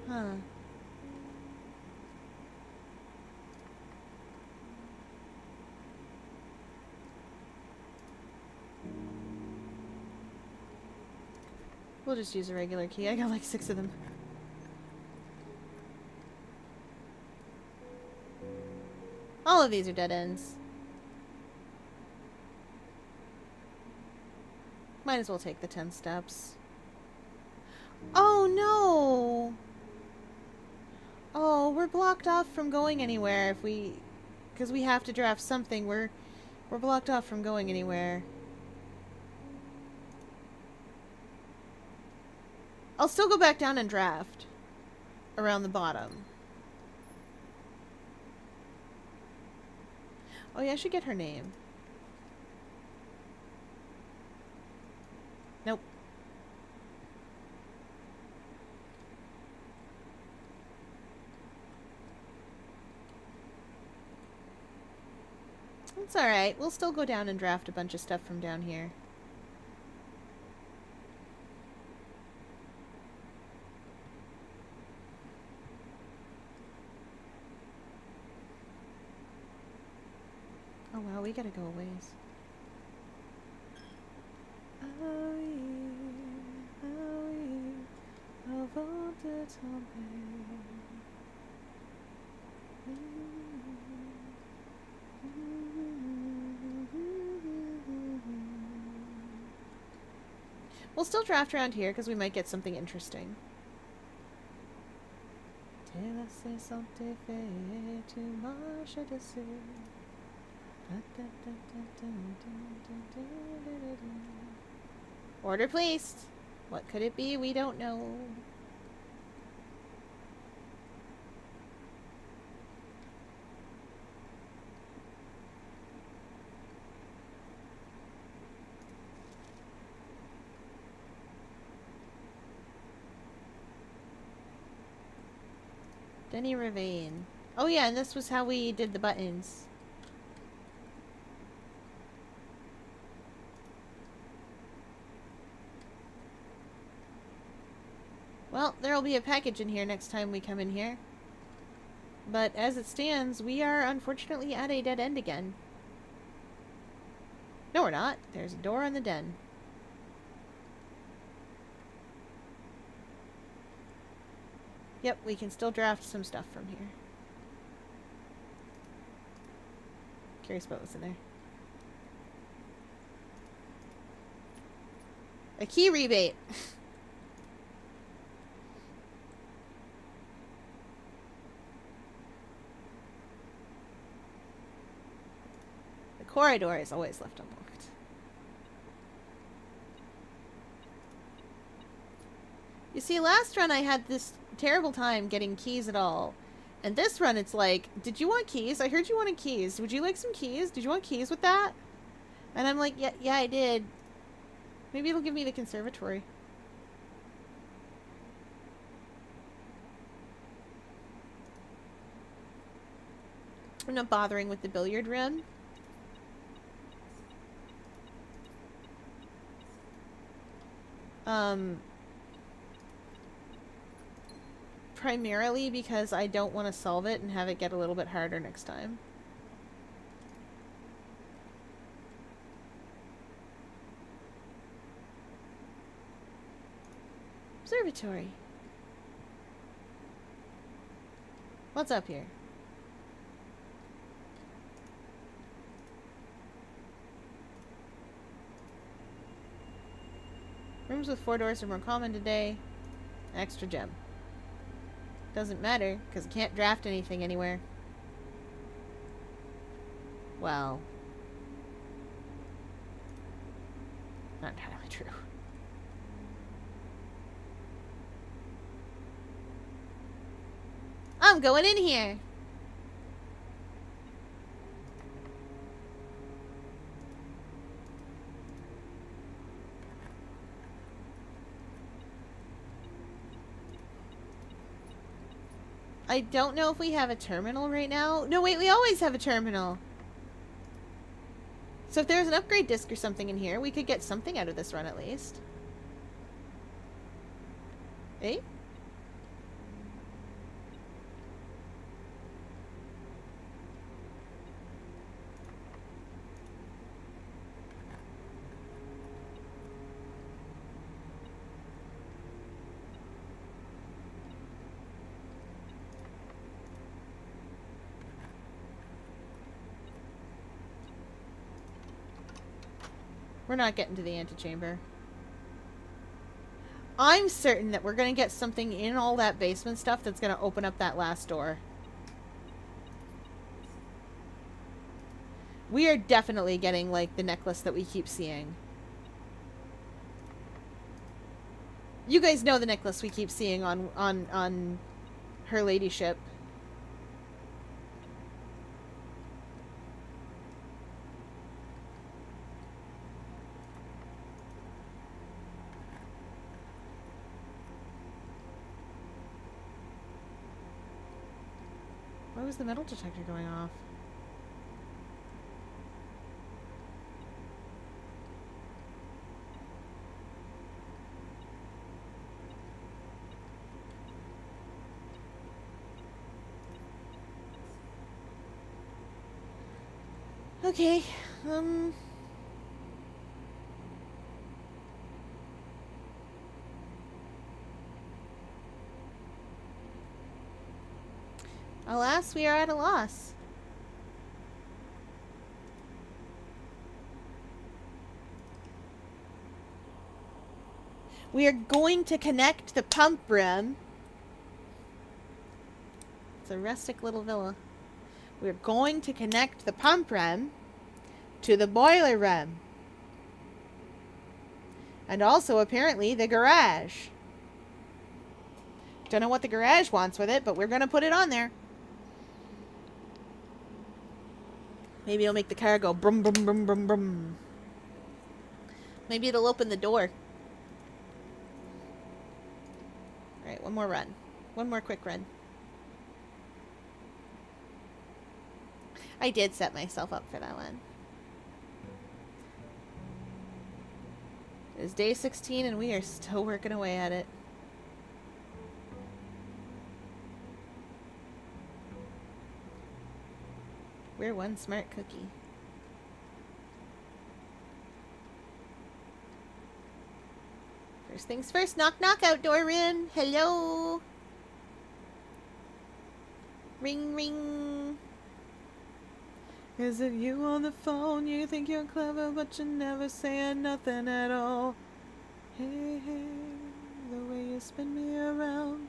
Huh. We'll just use a regular key. I got like 6 of them. All of these are dead ends. Might as well take the 10 steps. Oh no! Oh, we're blocked off from going anywhere if we... Because we have to draft something. We're blocked off from going anywhere. I'll still go back down and draft. Around the bottom. Oh yeah, I should get her name. Nope. It's alright. We'll still go down and draft a bunch of stuff from down here. Oh wow, we gotta go a ways. We'll still draft around here because we might get something interesting. Order placed. What could it be? We don't know. Denny Ravine. Oh yeah, and this was how we did the buttons. Well, there'll be a package in here next time we come in here. But as it stands, we are unfortunately at a dead end again. No, we're not. There's a door on the den. Yep, we can still draft some stuff from here. Curious about what's in there. A key rebate. The corridor is always left unlocked. You see, last run I had this terrible time getting keys at all. And this run it's like, did you want keys? I heard you wanted keys. Would you like some keys? Did you want keys with that? And I'm like, yeah, I did. Maybe it'll give me the conservatory. I'm not bothering with the billiard room. Primarily because I don't want to solve it and have it get a little bit harder next time. Observatory. What's up here? Rooms with 4 doors are more common today. Extra gem. Doesn't matter, because I can't draft anything anywhere. Well. Not entirely true. I'm going in here! I don't know if we have a terminal right now. No, wait, we always have a terminal. So if there's an upgrade disc or something in here, we could get something out of this run at least. Eh? We're not getting to the antechamber. I'm certain that we're going to get something in all that basement stuff that's going to open up that last door. We are definitely getting, like, the necklace that we keep seeing. You guys know the necklace we keep seeing on Her Ladyship. Why was the metal detector going off? Okay, Alas, we are at a loss. We are going to connect the pump room. It's a rustic little villa. We're going to connect the pump room to the boiler room. And also, apparently, the garage. Don't know what the garage wants with it, but we're going to put it on there. Maybe it'll make the car go brum, brum, brum, brum, brum. Maybe it'll open the door. Alright, one more run. One more quick run. I did set myself up for that one. It is day 16 and we are still working away at it. We're one smart cookie. First things first, knock knock, outdoor room. Hello. Ring ring. Is it you on the phone? You think you're clever, but you never say nothing at all. Hey, hey, the way you spin me around.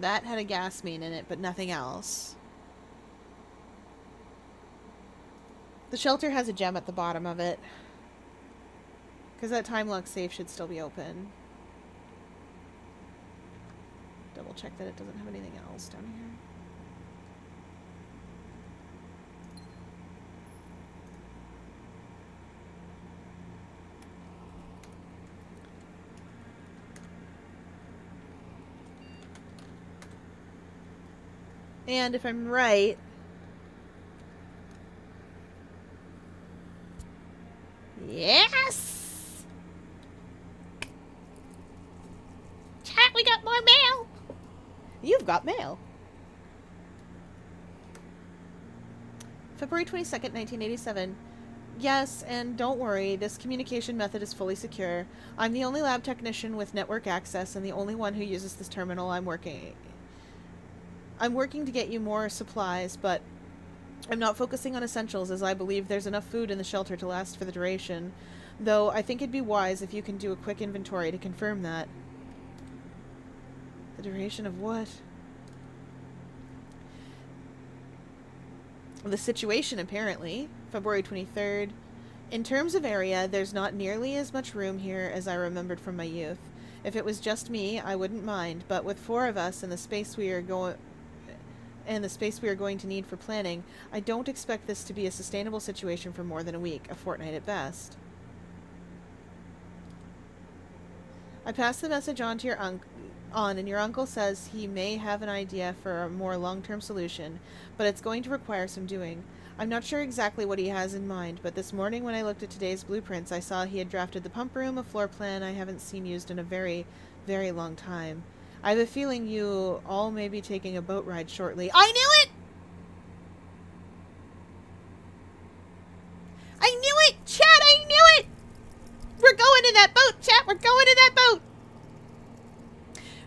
That had a gas main in it, but nothing else. The shelter has a gem at the bottom of it. Because that time lock safe should still be open. Double check that it doesn't have anything else down here. And if I'm right... Yes! Chat, we got more mail! You've got mail. February 22nd, 1987. Yes, and don't worry, this communication method is fully secure. I'm the only lab technician with network access and the only one who uses this terminal. I'm working to get you more supplies, but I'm not focusing on essentials as I believe there's enough food in the shelter to last for the duration. Though I think it'd be wise if you can do a quick inventory to confirm that. The duration of what? The situation, apparently. February 23rd. In terms of area, there's not nearly as much room here as I remembered from my youth. If it was just me, I wouldn't mind, but with 4 of us and the space we are going to need for planning, I don't expect this to be a sustainable situation for more than a week, a fortnight at best. I passed the message on to your and your uncle says he may have an idea for a more long-term solution, but it's going to require some doing. I'm not sure exactly what he has in mind, but this morning when I looked at today's blueprints, I saw he had drafted the pump room, a floor plan I haven't seen used in a very, very long time. I have a feeling you all may be taking a boat ride shortly. I knew it! I knew it! Chat, I knew it! We're going in that boat, chat! We're going in that boat!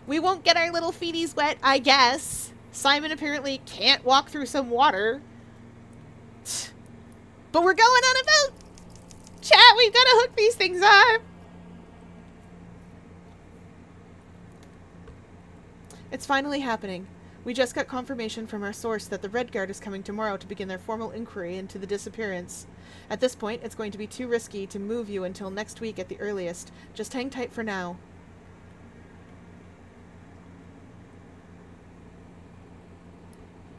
We won't get our little feeties wet, I guess. Simon apparently can't walk through some water. But we're going on a boat! Chat, we've got to hook these things up! It's finally happening. We just got confirmation from our source that the Red Guard is coming tomorrow to begin their formal inquiry into the disappearance. At this point, it's going to be too risky to move you until next week at the earliest. Just hang tight for now.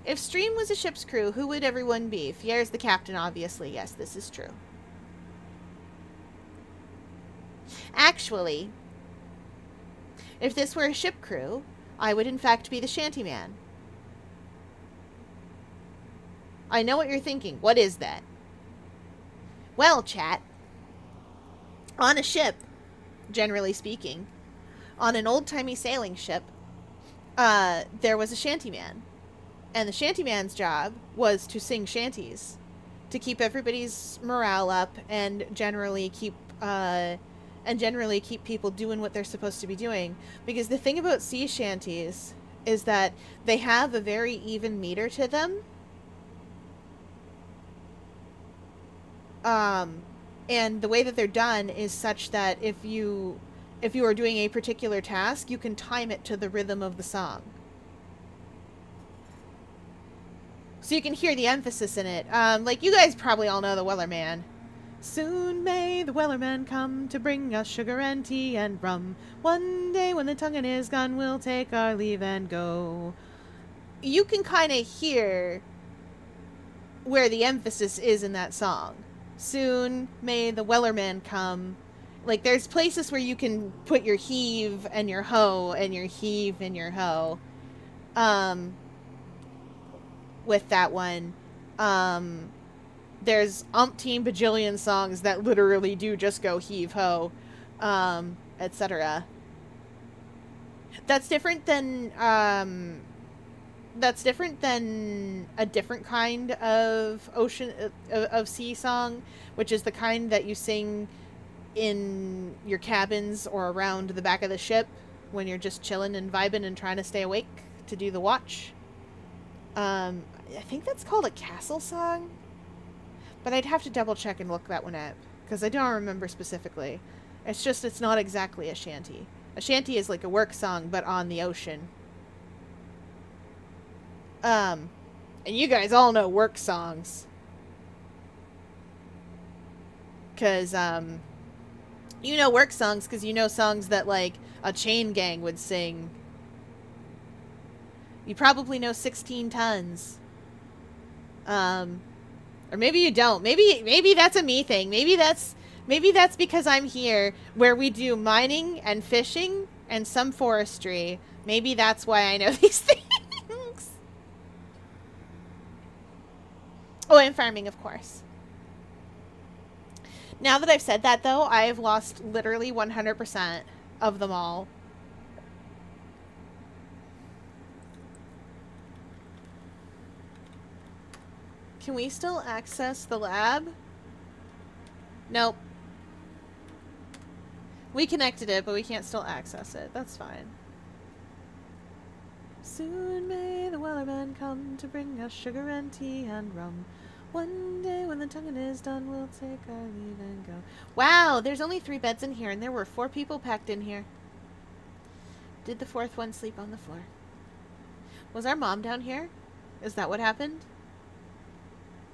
If Stream was a ship's crew, who would everyone be? Fierre's the captain, obviously. Yes, this is true. Actually, if this were a ship crew, I would in fact be the shantyman. I know what you're thinking. What is that? Well, chat, on a ship, generally speaking, on an old-timey sailing ship, there was a shantyman. And the shantyman's job was to sing shanties to keep everybody's morale up and generally keep people doing what they're supposed to be doing. Because the thing about sea shanties is that they have a very even meter to them. And the way that they're done is such that if you are doing a particular task, you can time it to the rhythm of the song. So you can hear the emphasis in it. Like, you guys probably all know the Wellerman. Soon may the Wellerman come to bring us sugar and tea and rum. One day when the tonguing is gone, we'll take our leave and go. You can kind of hear where the emphasis is in that song. Soon may the Wellerman come. Like, there's places where you can put your heave and your ho and your heave and your ho. With that one. There's umpteen bajillion songs that literally do just go heave ho, etc. That's different than a different kind of of sea song, which is the kind that you sing in your cabins or around the back of the ship when you're just chilling and vibing and trying to stay awake to do the watch. I think that's called a castle song, but I'd have to double check and look that one up because I don't remember specifically. It's not exactly a shanty. A shanty is like a work song, but on the ocean. And you guys all know work songs. Because, you know work songs because you know songs that, like, a chain gang would sing. You probably know 16 Tons. Or maybe you don't. Maybe that's a me thing. Maybe that's because I'm here where we do mining and fishing and some forestry. Maybe that's why I know these things. Oh, and farming, of course. Now that I've said that, though, I have lost literally 100% of them all. Can we still access the lab? Nope. We connected it, but we can't still access it. That's fine. Soon may the Wellerman come to bring us sugar and tea and rum. One day when the tonguing is done, we'll take our leave and go. Wow, there's only 3 beds in here, and there were 4 people packed in here. Did the 4th one sleep on the floor? Was our mom down here? Is that what happened?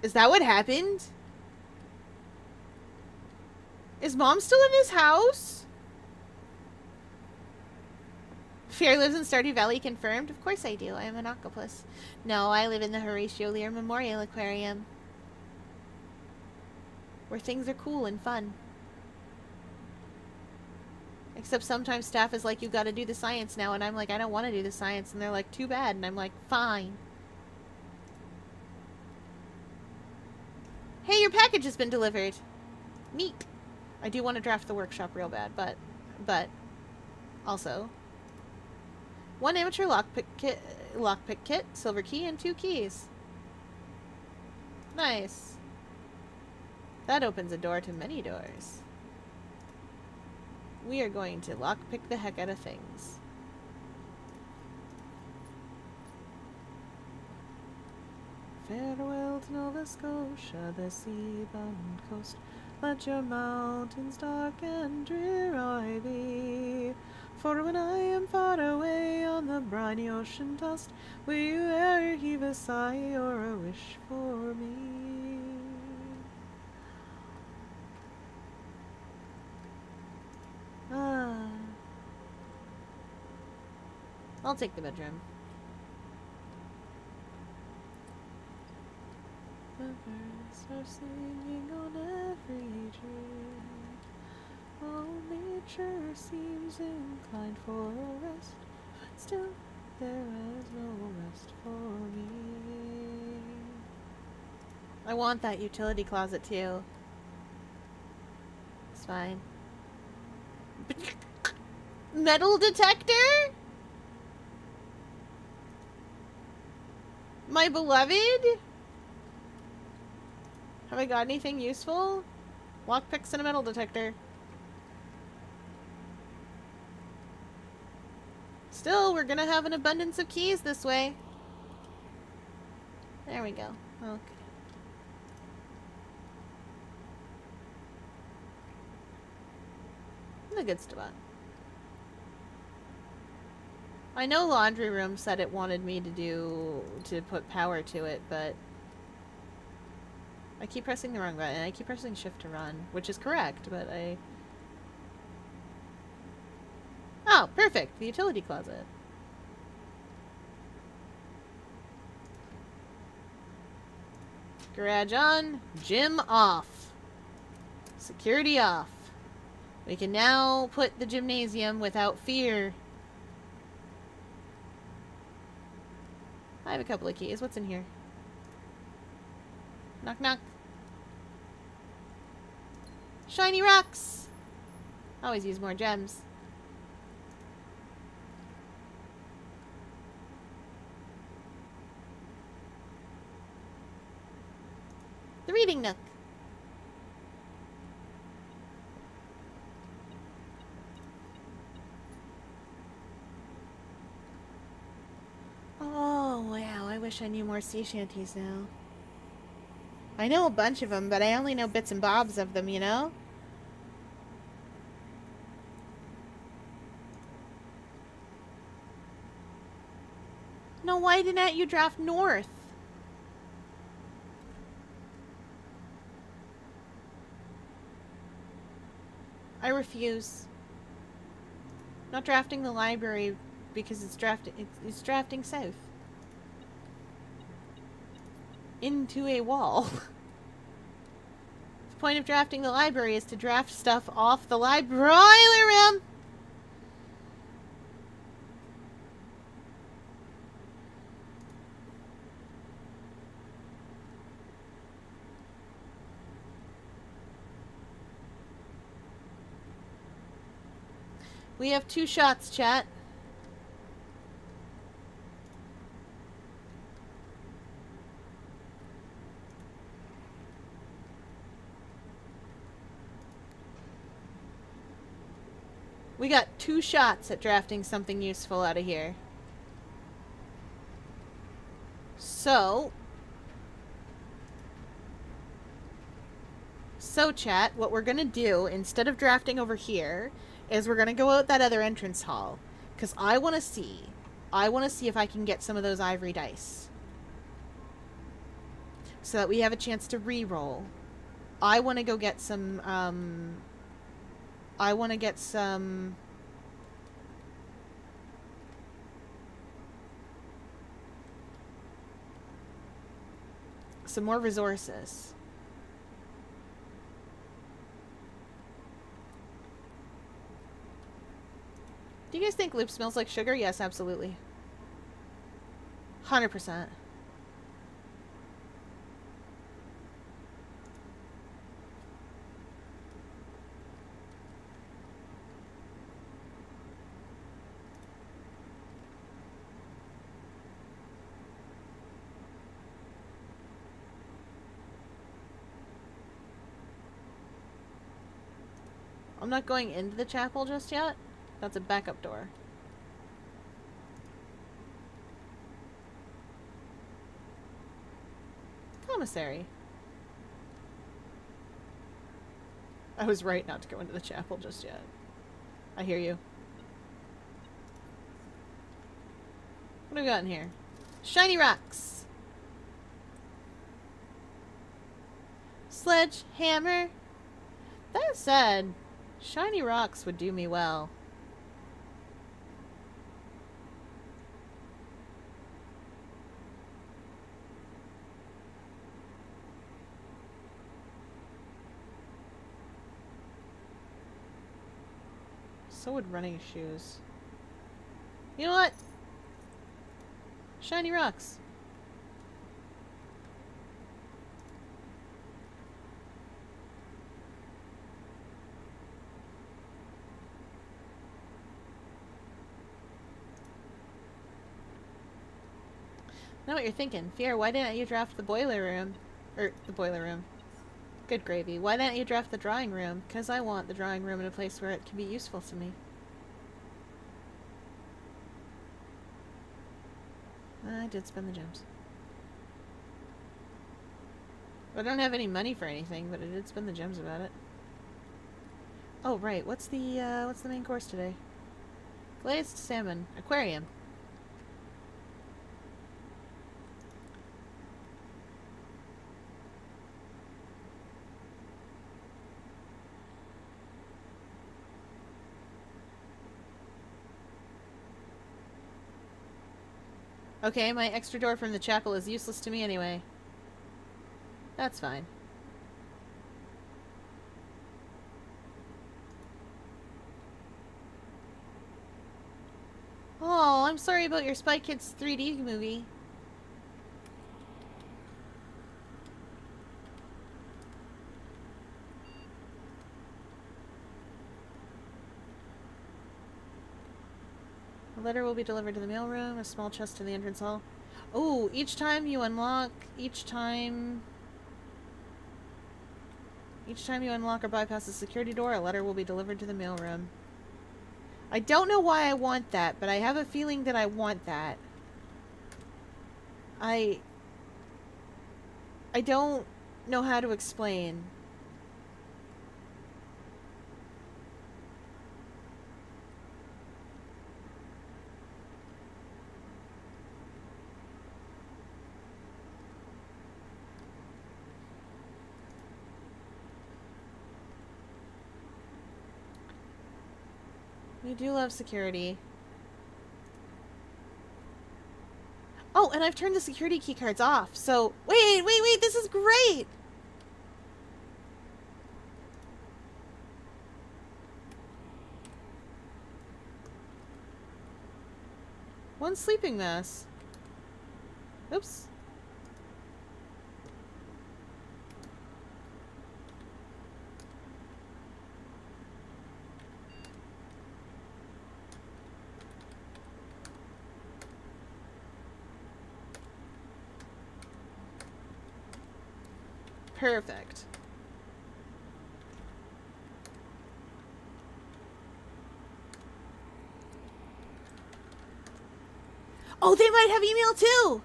Is that what happened? Is mom still in this house? Fear lives in Stardew Valley, confirmed? Of course I do. I am an octopus. No, I live in the Horatio Lear Memorial Aquarium. Where things are cool and fun. Except sometimes staff is like, you gotta do the science now. And I'm like, I don't want to do the science. And they're like, too bad. And I'm like, fine. Hey, your package has been delivered. Neat. I do want to draft the workshop real bad, but also 1 amateur lockpick kit, silver key, and 2 keys. Nice. That opens a door to many doors. We are going to lockpick the heck out of things. Farewell to Nova Scotia, the sea-bound coast. Let your mountains dark and dreary be. For when I am far away on the briny ocean tossed, will you ever heave a sigh or a wish for me? I'll take the bedroom. The birds are singing on every tree. All nature seems inclined for rest, but still there is no rest for me. I want that utility closet too. It's fine. Metal detector? My beloved? Have I got anything useful? Lockpicks and a metal detector. Still, we're gonna have an abundance of keys this way. There we go. Okay. A good spot. I know Laundry Room said it wanted me to put power to it, but I keep pressing the wrong button. I keep pressing shift to run, which is correct, but I... Oh, perfect! The utility closet. Garage on, gym off. Security off. We can now put the gymnasium without fear. I have a couple of keys. What's in here? Knock, knock. Shiny rocks! Always use more gems. The reading nook. Oh, wow. I wish I knew more sea shanties now. I know a bunch of them, but I only know bits and bobs of them, you know? No, why didn't you draft north? I refuse. Not drafting the library because it's drafting south. Into a wall. The point of drafting the library is to draft stuff off the library room. We have 2 shots, chat. We got 2 shots at drafting something useful out of here. So, chat, what we're gonna do, instead of drafting over here, is we're gonna go out that other entrance hall. Because I wanna see if I can get some of those ivory dice. So that we have a chance to re-roll. I wanna go get some, I want to get some more resources. Do you guys think loop smells like sugar? Yes, absolutely. 100%. I'm not going into the chapel just yet. That's a backup door. Commissary. I was right not to go into the chapel just yet. I hear you. What do we got in here? Shiny rocks. Sledgehammer. That said, shiny rocks would do me well. So would running shoes. You know what? Shiny rocks. I know what you're thinking. Fier, why didn't you draft the boiler room? Or, the boiler room. Good gravy. Why don't you draft the drawing room? Because I want the drawing room in a place where it can be useful to me. I did spend the gems. I don't have any money for anything, but I did spend the gems about it. Oh, right. What's the main course today? Glazed salmon. Aquarium. Okay, my extra door from the chapel is useless to me anyway. That's fine. Oh, I'm sorry about your Spy Kids 3D movie. A letter will be delivered to the mailroom, a small chest to the entrance hall. Oh, each time you unlock or bypass the security door, a letter will be delivered to the mailroom. I don't know why I want that, but I have a feeling that I want that. I don't know how to explain. We do love security. Oh, and I've turned the security keycards off, so... Wait, this is great! One sleeping mass. Oops. Perfect. Oh, they might have email too!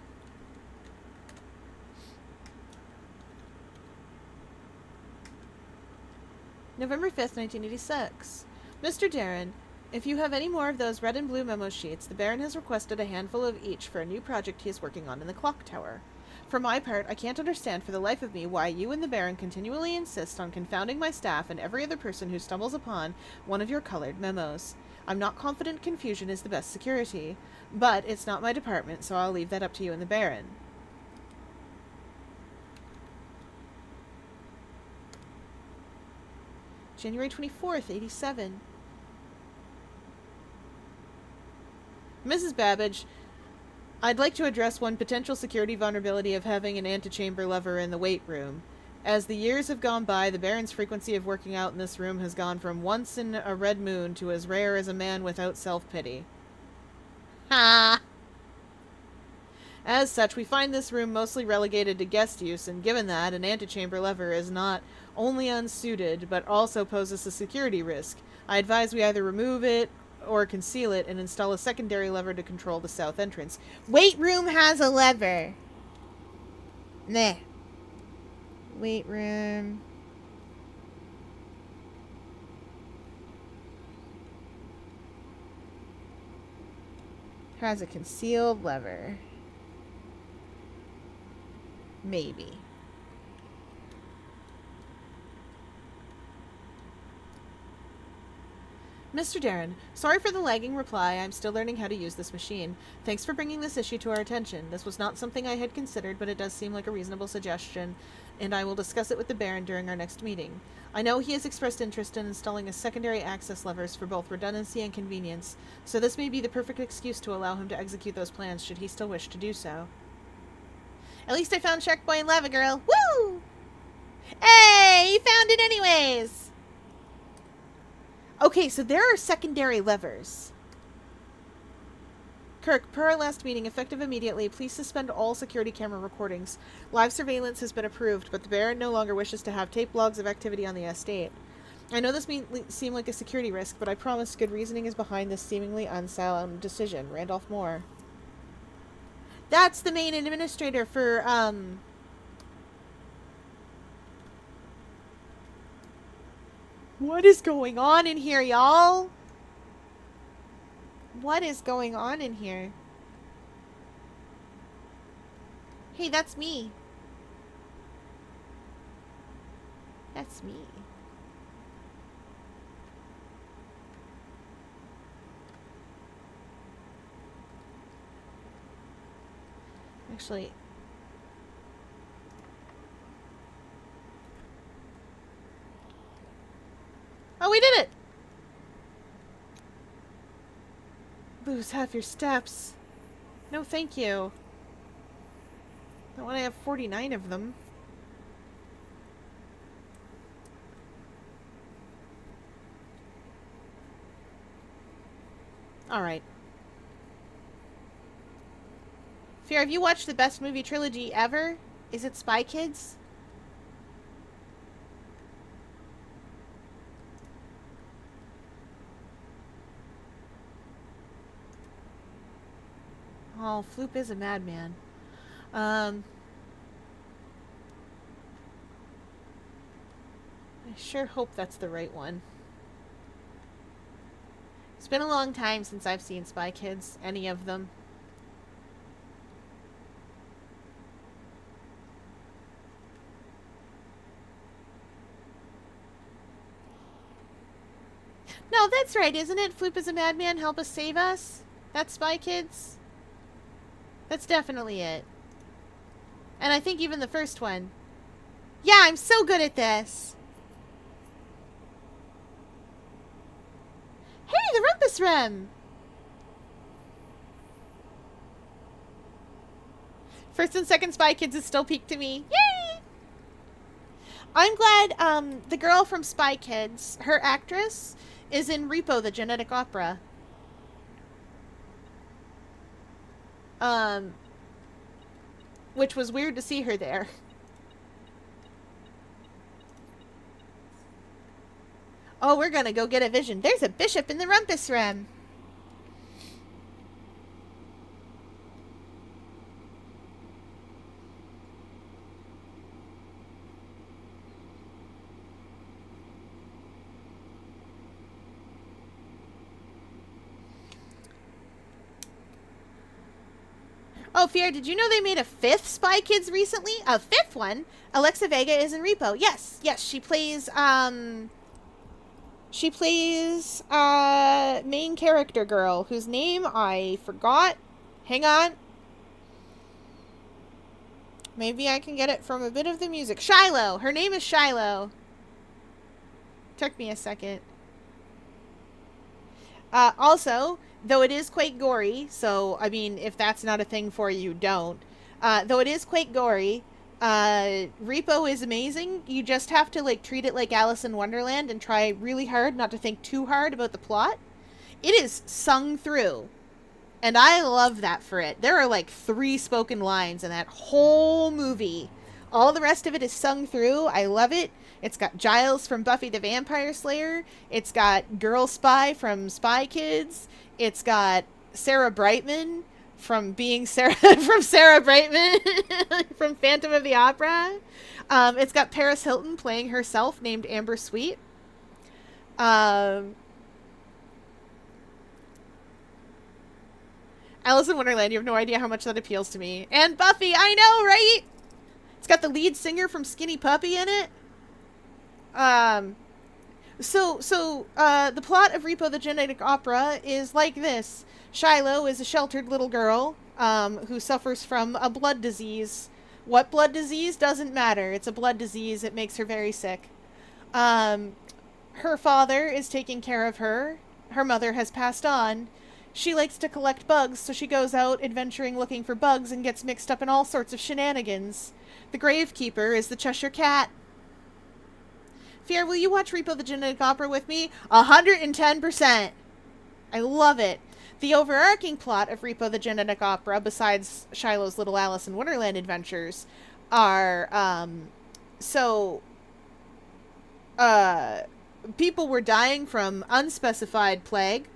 November 5th, 1986. Mr. Darren, if you have any more of those red and blue memo sheets, the Baron has requested a handful of each for a new project he is working on in the clock tower. For my part, I can't understand for the life of me why you and the Baron continually insist on confounding my staff and every other person who stumbles upon one of your colored memos. I'm not confident confusion is the best security, but it's not my department, so I'll leave that up to you and the Baron. January 24th, 87. Mrs. Babbage, I'd like to address one potential security vulnerability of having an antechamber lever in the weight room. As the years have gone by, the Baron's frequency of working out in this room has gone from once in a red moon to as rare as a man without self-pity. Ha! As such, we find this room mostly relegated to guest use, and given that, an antechamber lever is not only unsuited, but also poses a security risk, I advise we either remove it or conceal it and install a secondary lever to control the south entrance. Weight room has a lever. Nah. Weight room. Has a concealed lever. Maybe. Mr. Darren, sorry for the lagging reply. I'm still learning how to use this machine. Thanks for bringing this issue to our attention. This was not something I had considered, but it does seem like a reasonable suggestion, and I will discuss it with the Baron during our next meeting. I know he has expressed interest in installing a secondary access levers for both redundancy and convenience, so this may be the perfect excuse to allow him to execute those plans should he still wish to do so. At least I found Shark Boy and Lava Girl. Woo! Hey, you found it anyways! Okay, so there are secondary levers. Kirk, per our last meeting, effective immediately, please suspend all security camera recordings. Live surveillance has been approved, but the Baron no longer wishes to have tape logs of activity on the estate. I know this may seem like a security risk, but I promise good reasoning is behind this seemingly unsound decision. Randolph Moore. That's the main administrator for, What is going on in here, y'all? What is going on in here? Hey, that's me. That's me. Actually... Oh, we did it! Lose half your steps. No, thank you. Not when I have 49 of them. Alright. Fear, have you watched the best movie trilogy ever? Is it Spy Kids? Oh, Floop is a madman. I sure hope that's the right one. It's been a long time since I've seen Spy Kids, any of them. No, that's right, isn't it? Floop is a madman, help us save us? That's Spy Kids? That's definitely it. And I think even the first one. Yeah, I'm so good at this! Hey, the Rumpus Rem! First and second Spy Kids is still peak to me. Yay! I'm glad, the girl from Spy Kids, her actress, is in Repo, the Genetic Opera. Which was weird to see her there. Oh, we're gonna go get a vision. There's a bishop in the Rumpus Rem. Oh, Fier, did you know they made a 5th Spy Kids recently? A 5th one? Alexa Vega is in Repo. Yes, yes, she plays, main character girl, whose name I forgot. Hang on. Maybe I can get it from a bit of the music. Shiloh! Her name is Shiloh. Took me a second. Also, though it is quite gory, so, I mean, if that's not a thing for you, don't. Though it is quite gory, Repo is amazing. You just have to, like, treat it like Alice in Wonderland and try really hard not to think too hard about the plot. It is sung through. And I love that for it. There are, like, 3 spoken lines in that whole movie. All the rest of it is sung through. I love it. It's got Giles from Buffy the Vampire Slayer. It's got Girl Spy from Spy Kids. It's got Sarah Brightman from being Sarah from Sarah Brightman from Phantom of the Opera. It's got Paris Hilton playing herself, named Amber Sweet. Alice in Wonderland, you have no idea how much that appeals to me. And Buffy, I know, right? It's got the lead singer from Skinny Puppy in it. The plot of Repo the Genetic Opera is like this. Shiloh is a sheltered little girl, who suffers from a blood disease. What blood disease? Doesn't matter. It's a blood disease. It makes her very sick. Her father is taking care of her. Her mother has passed on. She likes to collect bugs, so she goes out adventuring looking for bugs and gets mixed up in all sorts of shenanigans. The Gravekeeper is the Cheshire Cat. Fier, will you watch Repo the Genetic Opera with me? 110%. I love it. The overarching plot of Repo the Genetic Opera, besides Shiloh's Little Alice in Wonderland adventures, are so uh, people were dying from unspecified plague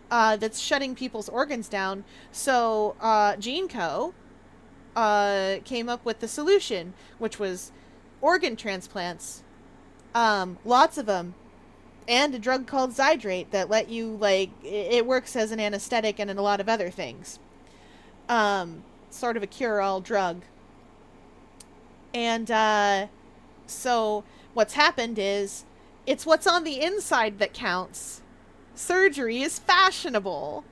that's shutting people's organs down. So Gene Co. Came up with the solution, which was organ transplants, lots of them, and a drug called Zydrate that let you, like, it works as an anesthetic and in a lot of other things. Sort of a cure-all drug. And so what's happened is, it's what's on the inside that counts. Surgery is fashionable.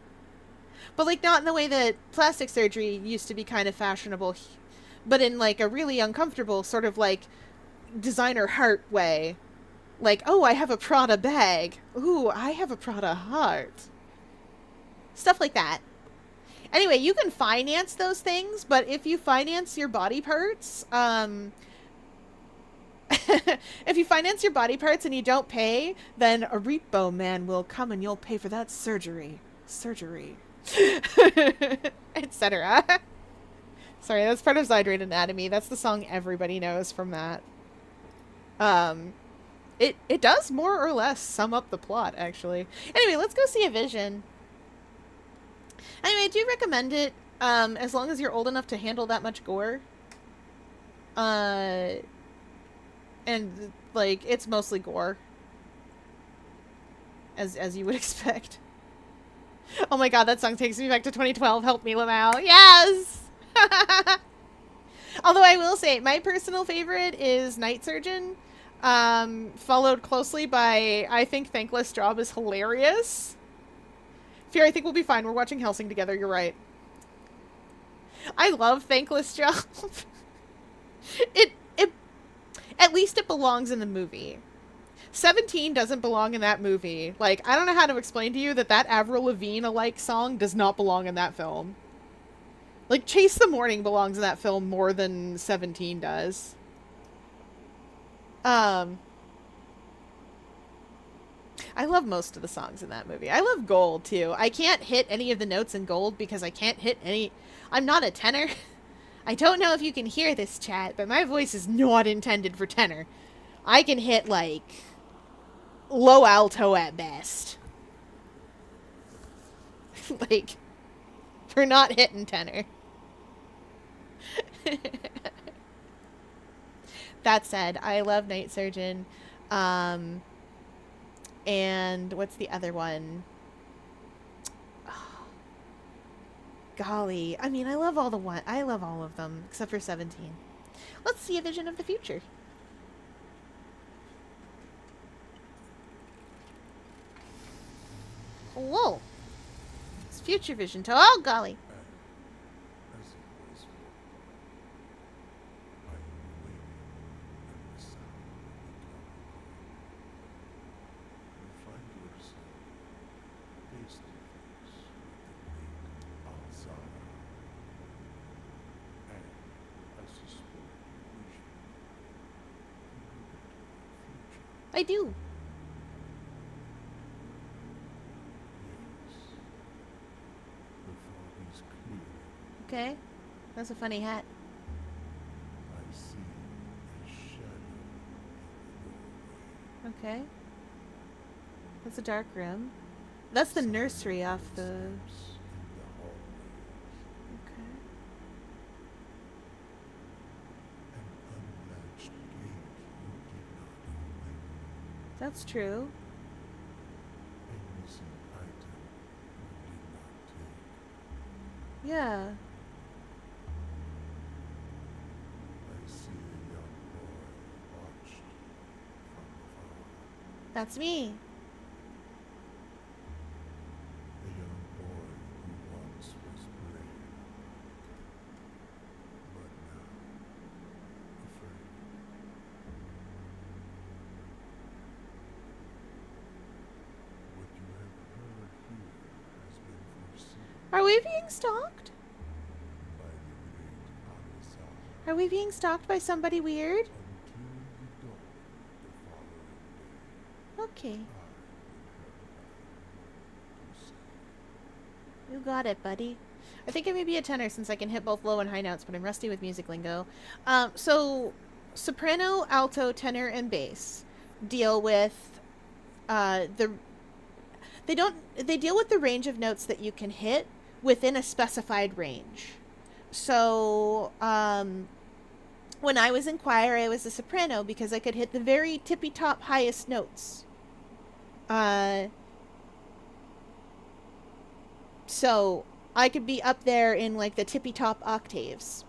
But, like, not in the way that plastic surgery used to be kind of fashionable, but in, like, a really uncomfortable sort of, like, designer heart way. Like, oh, I have a Prada bag. Ooh, I have a Prada heart. Stuff like that. Anyway, you can finance those things, but if you finance your body parts, if you finance your body parts and you don't pay, then a repo man will come and you'll pay for that surgery. Etc. Sorry, that's part of Zydrate Anatomy. That's the song everybody knows from that. It does more or less sum up the plot, actually. Anyway, let's go see a vision. Anyway, I do recommend it, as long as you're old enough to handle that much gore. And, like, it's mostly gore. As you would expect. Oh my god, that song takes me back to 2012. Help me, Lamau. Yes! Although I will say, my personal favorite is Night Surgeon. Followed closely by, I think Thankless Job is hilarious. Fear, I think we'll be fine. We're watching Hellsing together. You're right. I love Thankless Job. At least it belongs in the movie. 17 doesn't belong in that movie. Like, I don't know how to explain to you that Avril Lavigne-alike song does not belong in that film. Like, Chase the Morning belongs in that film more than 17 does. I love most of the songs in that movie. I love Gold, too. I can't hit any of the notes in Gold because I can't hit any... I'm not a tenor. I don't know if you can hear this, chat, but my voice is not intended for tenor. I can hit, like, low alto at best. Like, we're not hitting tenor. That said, I love Night Surgeon. And what's the other one? Oh, golly. I mean, I love all of them, except for 17. Let's see a vision of the future. Whoa. It's future vision. Oh, golly. I do. Okay. That's a funny hat. I see a shadow. Okay. That's a dark room. That's the nursery off the... Okay. That's true. Yeah. That's me. A young boy who once was brave, but now afraid. What you have heard here has been foreseen Are we being stalked? by the great Alisar Are we being stalked by somebody weird? until the dawn the following day. Okay. I will have nothing to say. You got it, buddy. I think I may be a tenor since I can hit both low and high notes, but I'm rusty with music lingo. So soprano, alto, tenor, and bass deal with the they deal with the range of notes that you can hit within a specified range. So when I was in choir, I was a soprano because I could hit the very tippy top highest notes. So I could be up there in like the tippy top octaves.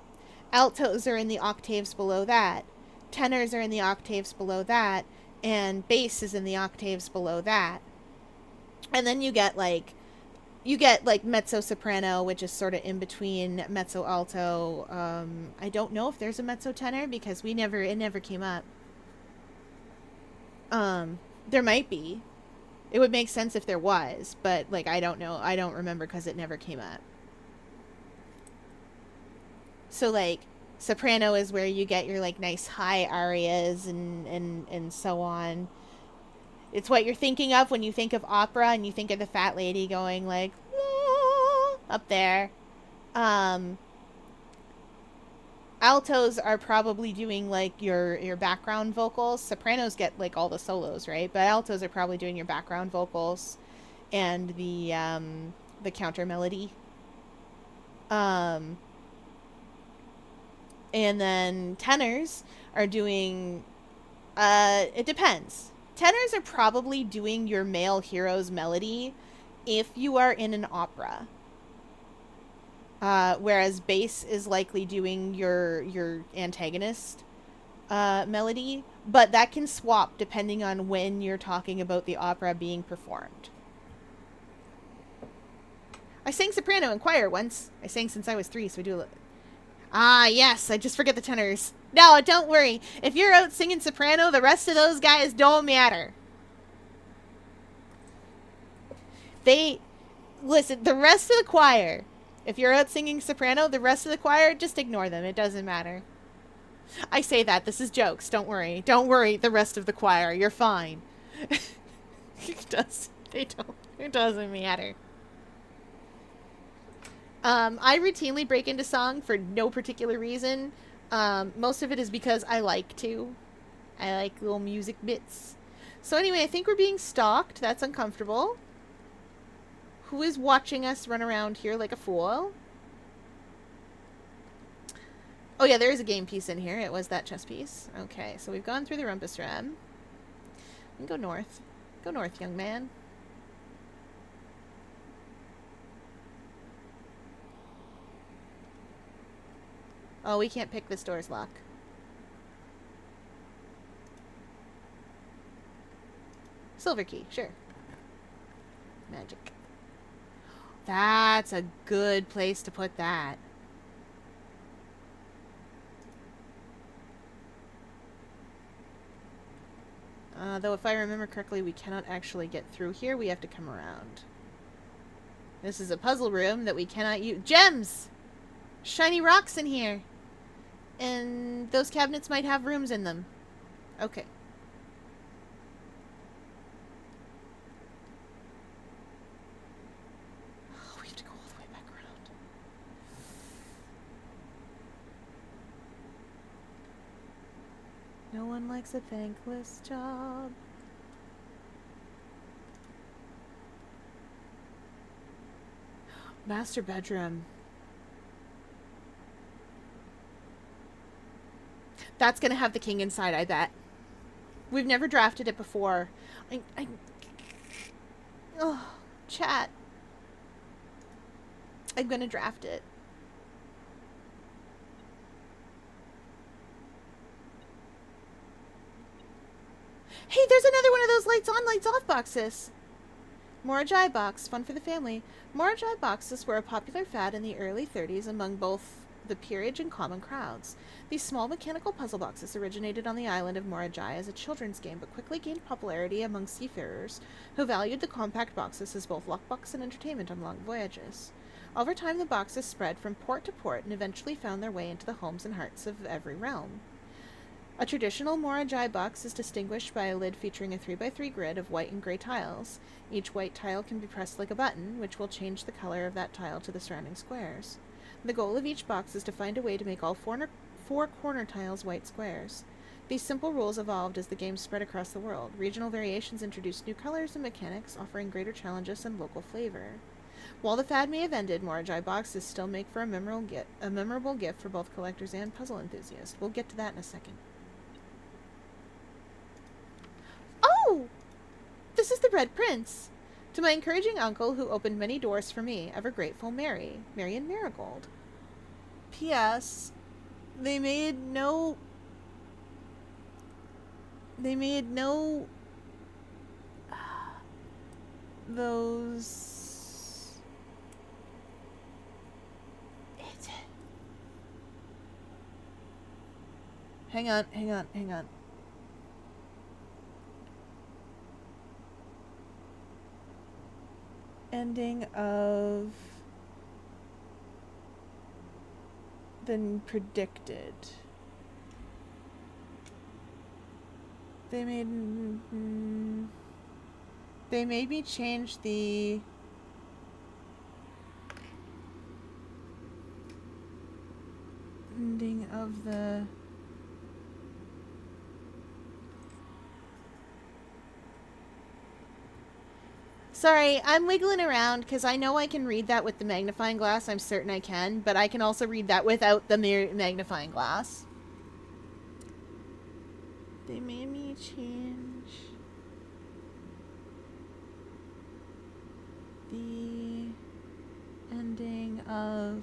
Altos are in the octaves below that. Tenors are in the octaves below that. And bass is in the octaves below that. And then you get like mezzo soprano, which is sort of in between mezzo alto. I don't know if there's a mezzo tenor because it never came up. There might be. It would make sense if there was, but like I don't know. I don't remember because it never came up. So like soprano is where you get your like nice high arias and so on. It's what you're thinking of when you think of opera and you think of the fat lady going like up there. Altos are probably doing like your background vocals. Sopranos get like all the solos, right? But altos are probably doing your background vocals and the counter melody. And then tenors are doing it depends. Tenors are probably doing your male hero's melody if you are in an opera. Whereas bass is likely doing your antagonist melody, but that can swap depending on when you're talking about the opera being performed. I sang soprano in choir once. I sang since I was 3, so I do. Ah, yes, I just forget the tenors. No, don't worry. If you're out singing soprano, the rest of those guys don't matter. Listen, the rest of the choir, if you're out singing soprano, the rest of the choir, just ignore them. It doesn't matter. I say that. This is jokes. Don't worry. Don't worry, the rest of the choir. You're fine. It doesn't matter. I routinely break into song for no particular reason. Most of it is because I like to. I like little music bits. So anyway, I think we're being stalked. That's uncomfortable. Who is watching us run around here like a fool? Oh yeah, there is a game piece in here. It was that chess piece. Okay, so we've gone through the rumpus ram. We can go north. Go north, young man. Oh, we can't pick this door's lock. Silver key, sure. Magic. That's a good place to put that. Though if I remember correctly, we cannot actually get through here. We have to come around. This is a puzzle room that we cannot use. Gems! Shiny rocks in here. And those cabinets might have rooms in them. Okay. Oh, we have to go all the way back around. No one likes a thankless job. Master bedroom. That's gonna have the king inside, I bet. We've never drafted it before. Oh, chat. I'm gonna draft it. Hey, there's another one of those lights on, lights off boxes. Morajai box, fun for the family. Morajai boxes were a popular fad in the early 30s among both the peerage and common crowds. These small mechanical puzzle boxes originated on the island of Morajai as a children's game, but quickly gained popularity among seafarers who valued the compact boxes as both lockbox and entertainment on long voyages. Over time, the boxes spread from port to port and eventually found their way into the homes and hearts of every realm. A traditional Morajai box is distinguished by a lid featuring a 3x3 grid of white and gray tiles. Each white tile can be pressed like a button, which will change the color of that tile to the surrounding squares. The goal of each box is to find a way to make all four corner tiles white squares. These simple rules evolved as the game spread across the world. Regional variations introduced new colors and mechanics, offering greater challenges and local flavor. While the fad may have ended, Morajai boxes still make for a memorable gift for both collectors and puzzle enthusiasts. We'll get to that in a second. Oh! This is the Red Prince! To my encouraging uncle who opened many doors for me, ever grateful Mary. Marion Marigold. P.S. They made no... those... Hang on. Ending of than predicted. They made me change the ending of the Sorry, I'm wiggling around because I know I can read that with the magnifying glass. I'm certain I can, but I can also read that without the magnifying glass. They made me change the ending of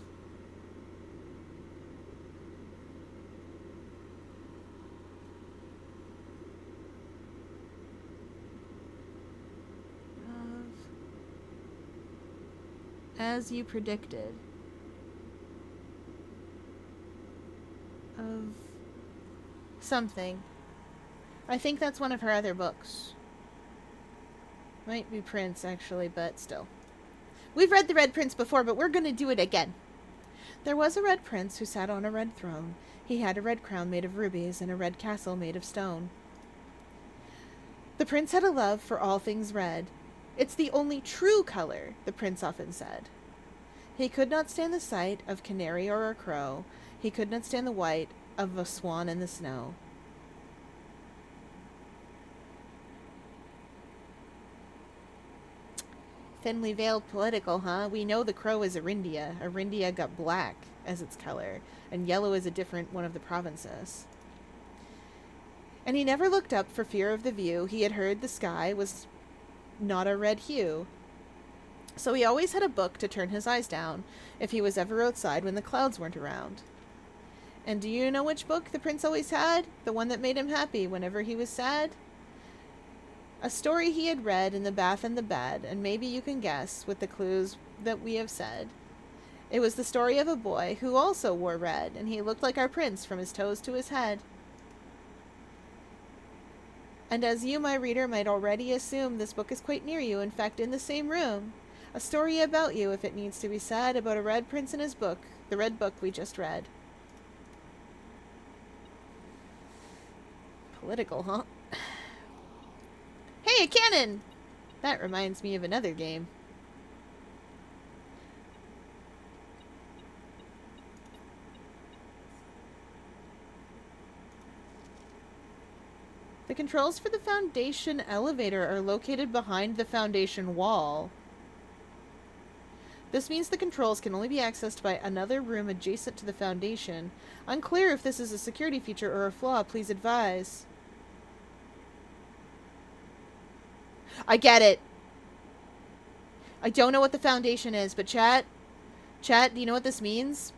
as you predicted of something. I think that's one of her other books. Might be Prince, actually, but still. We've read The Red Prince before, but we're going to do it again. There was a red prince who sat on a red throne. He had a red crown made of rubies and a red castle made of stone. The prince had a love for all things red. It's the only true color, the prince often said. He could not stand the sight of canary or a crow. He could not stand the white of a swan in the snow. Thinly veiled political, huh? We know the crow is Arindia. Arindia got black as its color, and yellow is a different one of the provinces. And he never looked up for fear of the view. He had heard the sky was not a red hue. So he always had a book to turn his eyes down if he was ever outside when the clouds weren't around. And do you know which book the prince always had? The one that made him happy whenever he was sad? A story he had read in the bath and the bed, and maybe you can guess with the clues that we have said. It was the story of a boy who also wore red, and he looked like our prince from his toes to his head. And as you, my reader, might already assume, this book is quite near you, in fact, in the same room. A story about you, if it needs to be said, about a red prince in his book, the red book we just read. Political, huh? Hey, a cannon! That reminds me of another game. The controls for the Foundation elevator are located behind the Foundation wall. This means the controls can only be accessed by another room adjacent to the Foundation. Unclear if this is a security feature or a flaw, please advise. I get it. I don't know what the Foundation is, but chat, do you know what this means?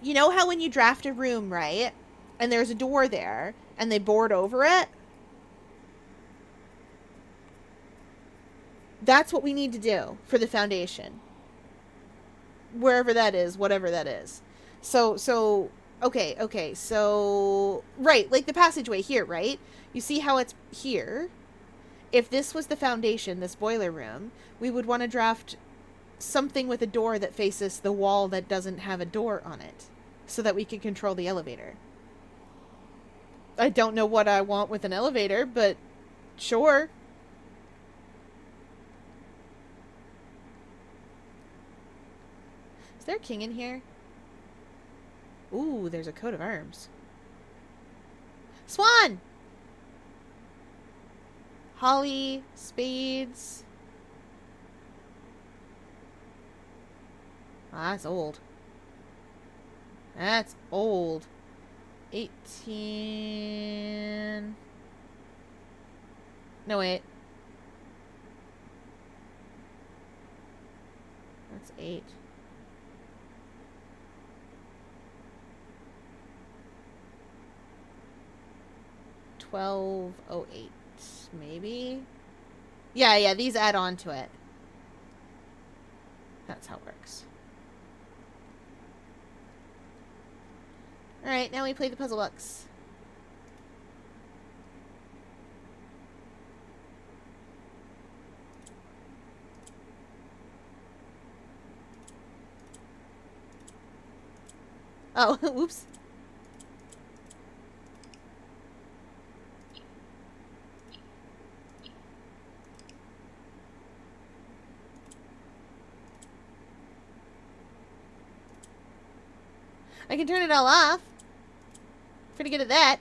You know how when you draft a room, right? And there's a door there, and they board over it? That's what we need to do for the Foundation. Wherever that is, whatever that is. Okay, so, right, like the passageway here, right? You see how it's here? If this was the Foundation, this boiler room, we would want to draft something with a door that faces the wall that doesn't have a door on it, so that we can control the elevator. I don't know what I want with an elevator, but sure. Is there a king in here? Ooh, there's a coat of arms. Swan! Holly, spades. Ah, that's old. That's old. 18... No, wait. That's 8. $12.08, maybe? Yeah, these add on to it. That's how it works. Alright, now we play the puzzle box. Oh, whoops. I can turn it all off. Pretty good at that.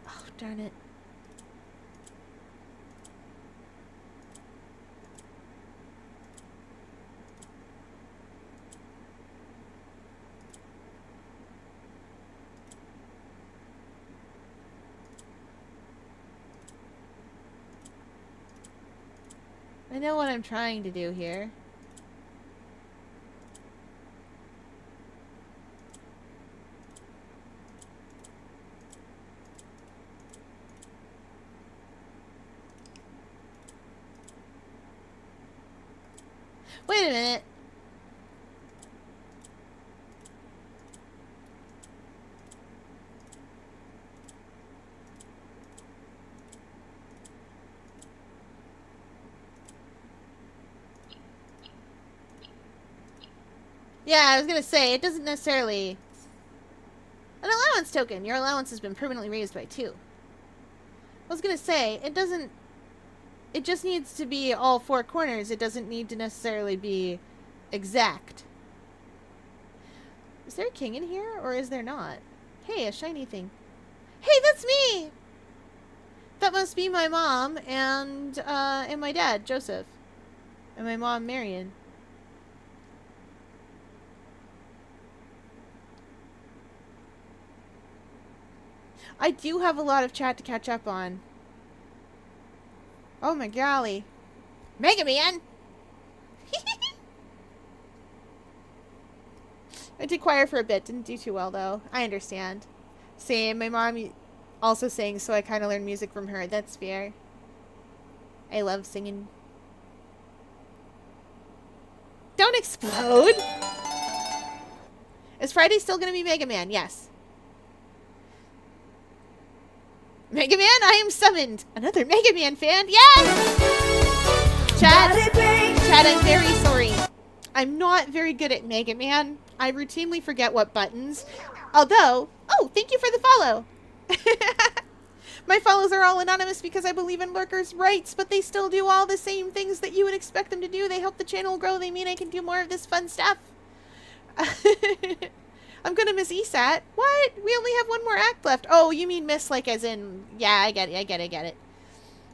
Oh, darn it. I know what I'm trying to do here. Wait a minute. Yeah, I was gonna say, it doesn't necessarily... An allowance token. Your allowance has been permanently raised by 2. I was gonna say, it doesn't... It just needs to be all 4 corners. It doesn't need to necessarily be exact. Is there a king in here, or is there not? Hey, a shiny thing. Hey, that's me! That must be my mom and my dad, Joseph. And my mom, Marion. I do have a lot of chat to catch up on. Oh my golly. Mega Man! I did choir for a bit. Didn't do too well, though. I understand. Same. My mom also sang, so I kind of learned music from her. That's fair. I love singing. Don't explode! Is Friday still going to be Mega Man? Yes. Mega Man, I am summoned! Another Mega Man fan? Yes! Chad, I'm very sorry. I'm not very good at Mega Man. I routinely forget what buttons. Although, oh, thank you for the follow. My follows are all anonymous because I believe in lurkers' rights, but they still do all the same things that you would expect them to do. They help the channel grow. They mean I can do more of this fun stuff. I'm gonna miss ESAT. What? We only have one more act left. Oh, you mean miss like as in... Yeah, I get it.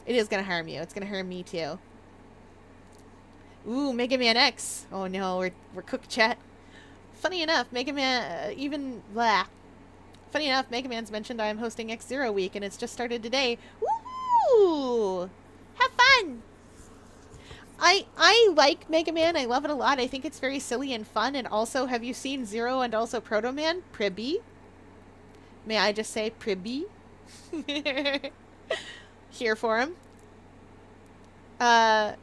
It is gonna harm you. It's gonna harm me too. Ooh, Mega Man X. Oh no, we're cooked, chat. Funny enough, Mega Man... Funny enough, Mega Man's mentioned I'm hosting X-Zero Week, and it's just started today. Woo! Have fun! I like Mega Man. I love it a lot. I think it's very silly and fun. And also, have you seen Zero and also Proto Man? Pribby? May I just say Pribby? Here for him. I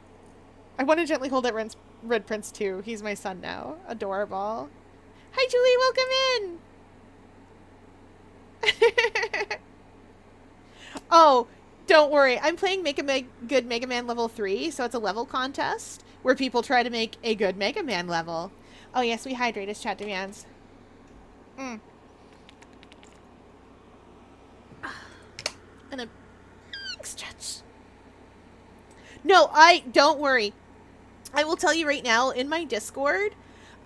want to gently hold it, Red Prince too. He's my son now. Adorable. Hi, Julie. Welcome in. Oh, don't worry. I'm playing Make a Good Mega Man level 3, so it's a level contest where people try to make a good Mega Man level. Oh, yes, we hydrate as chat demands. Mm. And a stretch. No, don't worry. I will tell you right now, in my Discord,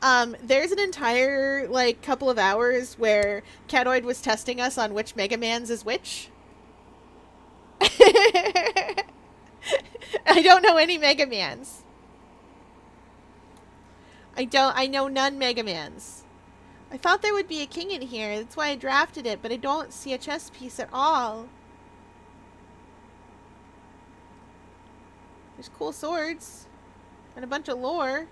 there's an entire, like, couple of hours where Catoid was testing us on which Mega Man's is which. I don't know any Mega Mans. I know none Mega Mans. I thought there would be a king in here. That's why I drafted it, but I don't see a chess piece at all. There's cool swords. And a bunch of lore.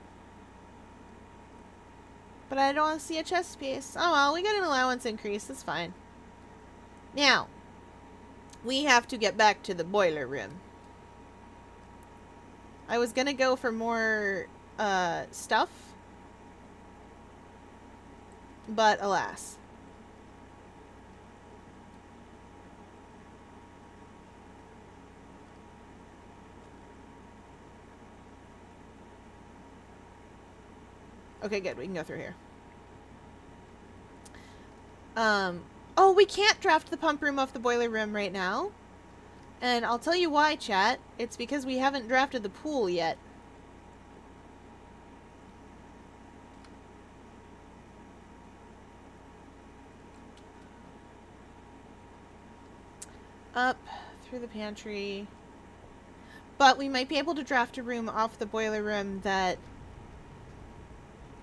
But I don't see a chess piece. Oh well, we got an allowance increase. That's fine. Now, we have to get back to the boiler room. I was gonna go for more stuff. But alas. Okay, good. We can go through here. Oh, we can't draft the pump room off the boiler room right now. And I'll tell you why, chat. It's because we haven't drafted the pool yet. Up through the pantry. But we might be able to draft a room off the boiler room that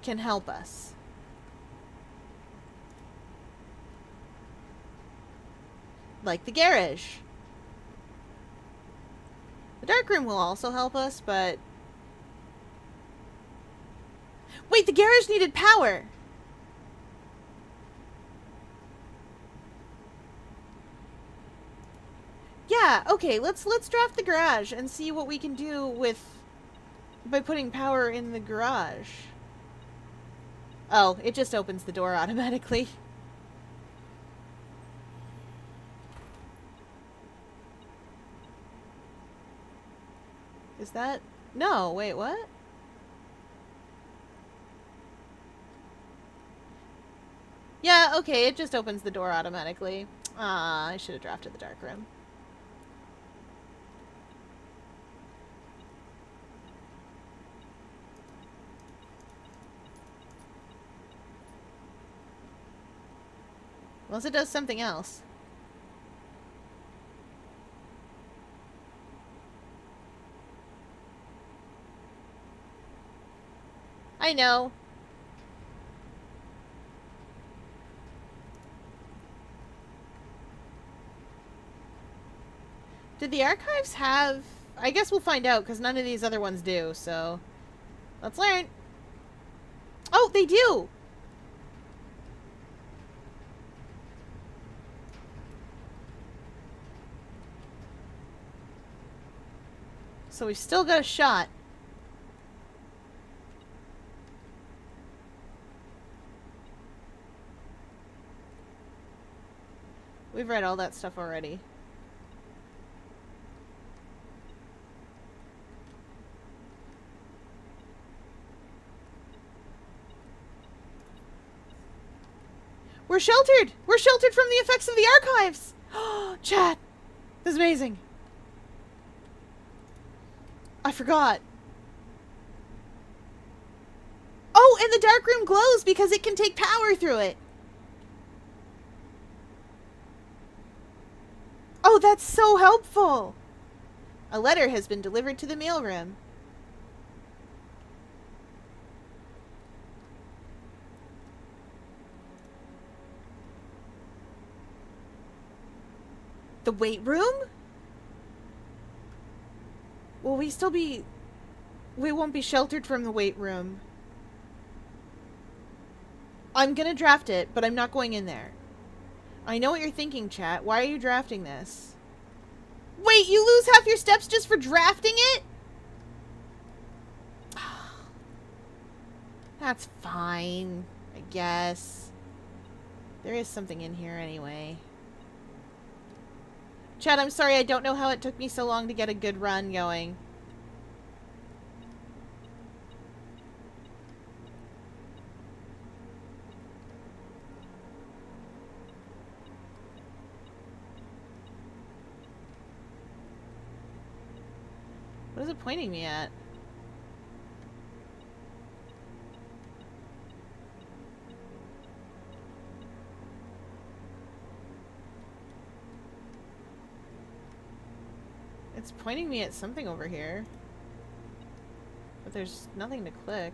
can help us. Like the garage. The dark room will also help us, but... Wait, the garage needed power! Yeah, okay, let's draft the garage and see what we can do with... by putting power in the garage. Oh, it just opens the door automatically. Is that... No, wait, what? Yeah, okay, it just opens the door automatically. Ah, I should have drafted the dark room. Unless it does something else. I know. Did the archives have... I guess we'll find out, because none of these other ones do, so... Let's learn. Oh, they do! So we've still got a shot. We've read all that stuff already. We're sheltered! We're sheltered from the effects of the archives! Chat! This is amazing. I forgot. Oh, and the dark room glows because it can take power through it. Oh, that's so helpful. A letter has been delivered to the mailroom. The weight room? Will we still be... We won't be sheltered from the weight room. I'm gonna draft it, but I'm not going in there. I know what you're thinking, chat. Why are you drafting this? Wait, you lose half your steps just for drafting it? That's fine, I guess. There is something in here anyway. Chad, I'm sorry, I don't know how it took me so long to get a good run going. What is it pointing me at? It's pointing me at something over here. But there's nothing to click.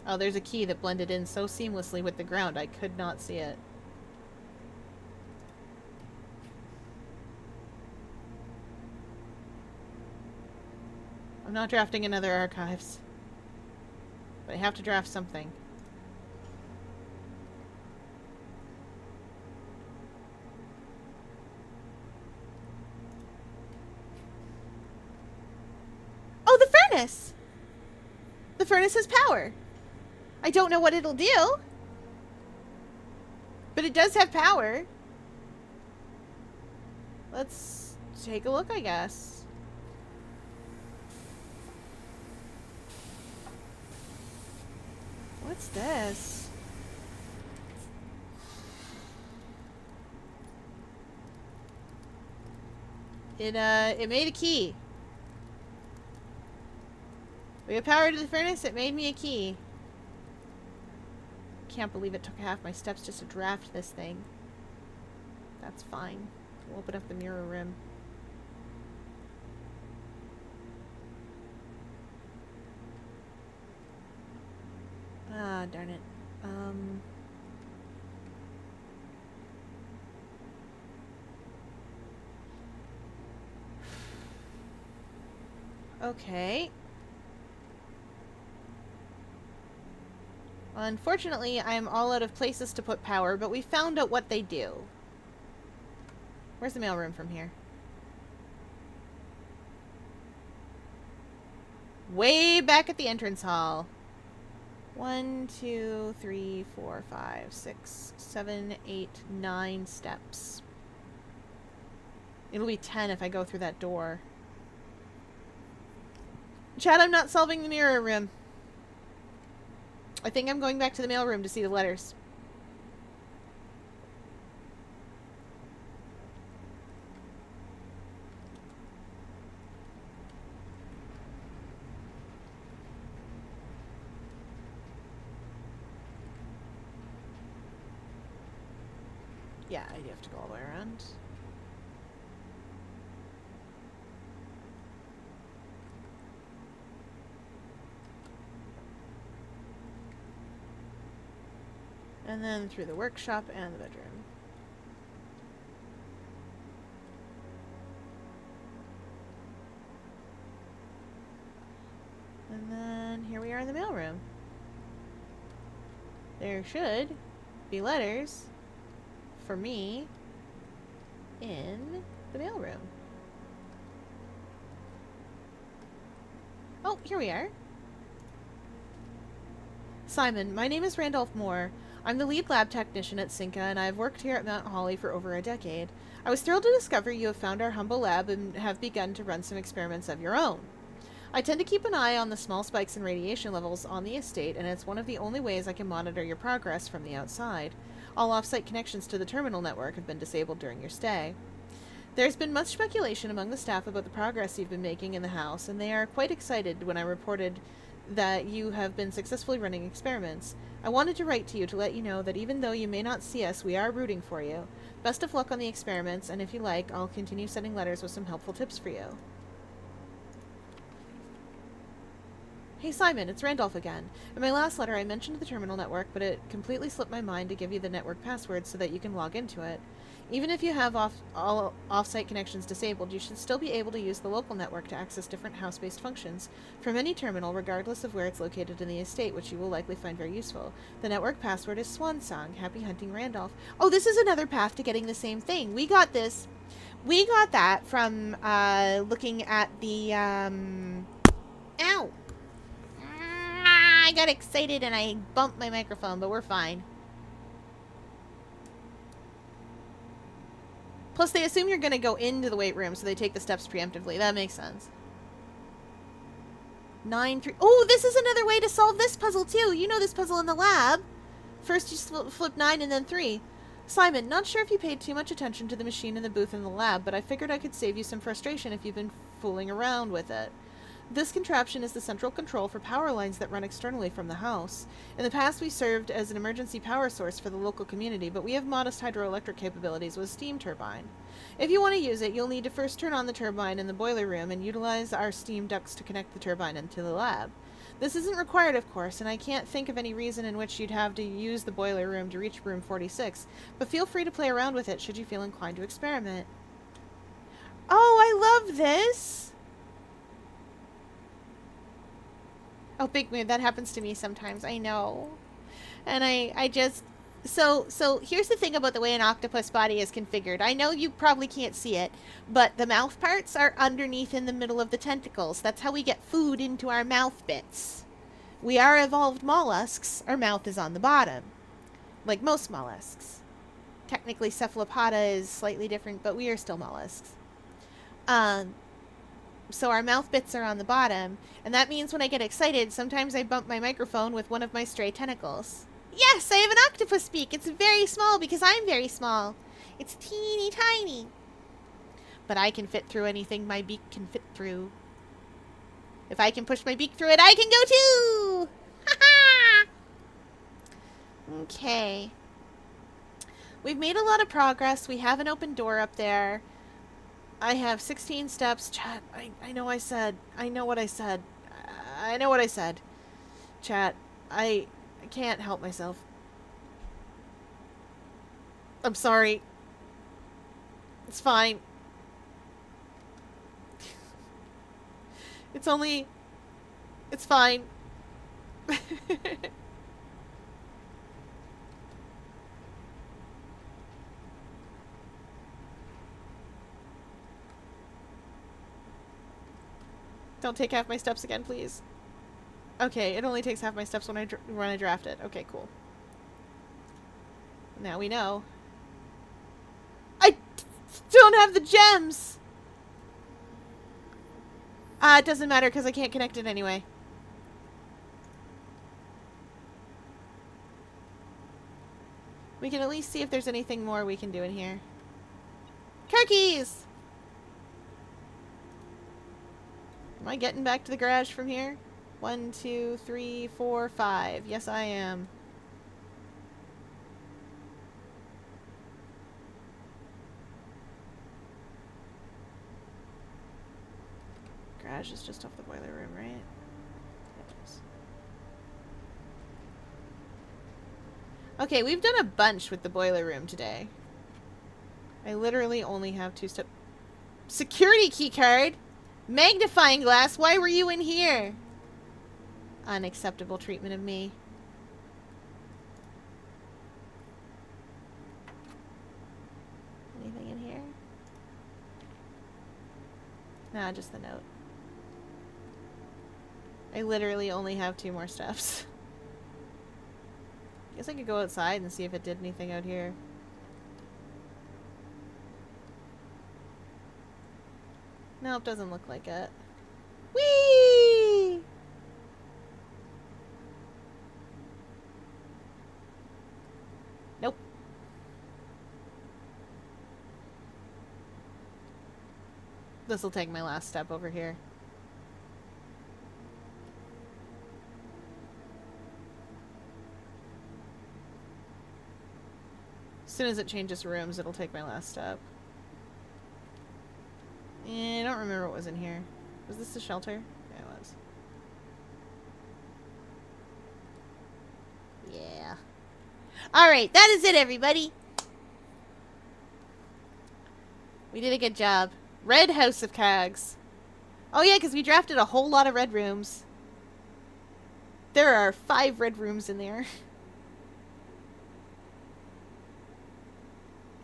Oh, there's a key that blended in so seamlessly with the ground I could not see it. I'm not drafting another archives. But I have to draft something. Oh, the furnace! The furnace has power. I don't know what it'll do. But it does have power. Let's take a look, I guess. What's this? It made a key. We have power to the furnace, it made me a key. Can't believe it took half my steps just to draft this thing. That's fine. We'll open up the mirror rim. Ah, darn it. Okay. Well, unfortunately, I'm all out of places to put power, but we found out what they do. Where's the mailroom from here? Way back at the entrance hall. 1, 2, 3, 4, 5, 6, 7, 8, 9 steps. It'll be 10 if I go through that door. Chad, I'm not solving the mirror room. I think I'm going back to the mailroom to see the letters. Yeah, I do have to go all the way around. And then through the workshop and the bedroom. And then here we are in the mailroom. There should be letters for me in the mailroom. Oh, here we are. Simon, my name is Randolph Moore. I'm the lead lab technician at Cinca, and I've worked here at Mount Holly for over a decade. I was thrilled to discover you have found our humble lab and have begun to run some experiments of your own. I tend to keep an eye on the small spikes in radiation levels on the estate, and it's one of the only ways I can monitor your progress from the outside. All off-site connections to the terminal network have been disabled during your stay. There's been much speculation among the staff about the progress you've been making in the house, and they are quite excited when I reported that you have been successfully running experiments. I wanted to write to you to let you know that even though you may not see us, we are rooting for you. Best of luck on the experiments, and if you like, I'll continue sending letters with some helpful tips for you. Hey Simon, it's Randolph again. In my last letter I mentioned the terminal network, but it completely slipped my mind to give you the network password so that you can log into it. Even if you have all off-site connections disabled, you should still be able to use the local network to access different house-based functions from any terminal, regardless of where it's located in the estate, which you will likely find very useful. The network password is Swansong. Happy hunting, Randolph. Oh, this is another path to getting the same thing. We got this. We got that from looking at the Ow! I got excited and I bumped my microphone, but we're fine. Plus, they assume you're going to go into the weight room, so they take the steps preemptively. That makes sense. 9, 3... Oh, this is another way to solve this puzzle, too. You know this puzzle in the lab. First, you flip 9 and then 3. Simon, not sure if you paid too much attention to the machine in the booth in the lab, but I figured I could save you some frustration if you've been fooling around with it. This contraption is the central control for power lines that run externally from the house. In the past, we served as an emergency power source for the local community, but we have modest hydroelectric capabilities with a steam turbine. If you want to use it, you'll need to first turn on the turbine in the boiler room and utilize our steam ducts to connect the turbine into the lab. This isn't required, of course, and I can't think of any reason in which you'd have to use the boiler room to reach room 46, but feel free to play around with it should you feel inclined to experiment. Oh, I love this! Oh, Big Mood, that happens to me sometimes, I know. And I just... So here's the thing about the way an octopus body is configured. I know you probably can't see it, but the mouth parts are underneath in the middle of the tentacles. That's how we get food into our mouth bits. We are evolved mollusks. Our mouth is on the bottom, like most mollusks. Technically, cephalopoda is slightly different, but we are still mollusks. So our mouth bits are on the bottom, and that means when I get excited, sometimes I bump my microphone with one of my stray tentacles. Yes, I have an octopus beak. It's very small because I'm very small. It's teeny tiny. But I can fit through anything my beak can fit through. If I can push my beak through it, I can go too! Ha ha! Okay. We've made a lot of progress. We have an open door up there. I have 16 steps. Chat, I know I said. I know what I said. I know what I said. Chat, I can't help myself. I'm sorry. It's fine. It's only... It's fine. Don't take half my steps again, please. Okay, it only takes half my steps when I draft it. Okay, cool. Now we know. I don't have the gems! It doesn't matter because I can't connect it anyway. We can at least see if there's anything more we can do in here. Car keys! Am I getting back to the garage from here? 1, 2, 3, 4, 5. Yes, I am. Garage is just off the boiler room, right? It is. Okay, we've done a bunch with the boiler room today. I literally only have 2 steps. Security key card! Magnifying glass! Why were you in here? Unacceptable treatment of me. Anything in here? Nah, just the note. I literally only have 2 more steps. Guess I could go outside and see if it did anything out here. Nope, doesn't look like it. Whee! Nope. This'll take my last step over here. As soon as it changes rooms, it'll take my last step. I don't remember what was in here. Was this the shelter? Yeah, it was. Yeah. Alright, that is it, everybody. We did a good job. Red House of Cags. Oh yeah, because we drafted a whole lot of red rooms. There are 5 red rooms in there.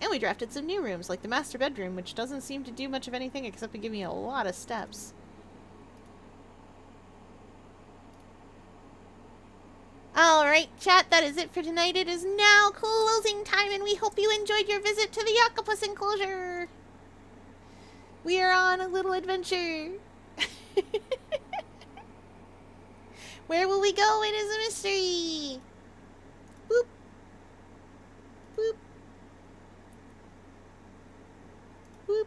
And we drafted some new rooms, like the master bedroom, which doesn't seem to do much of anything except to give me a lot of steps. Alright, chat, that is it for tonight. It is now closing time, and we hope you enjoyed your visit to the octopus enclosure. We are on a little adventure. Where will we go? It is a mystery. Boop. Boop. Boop.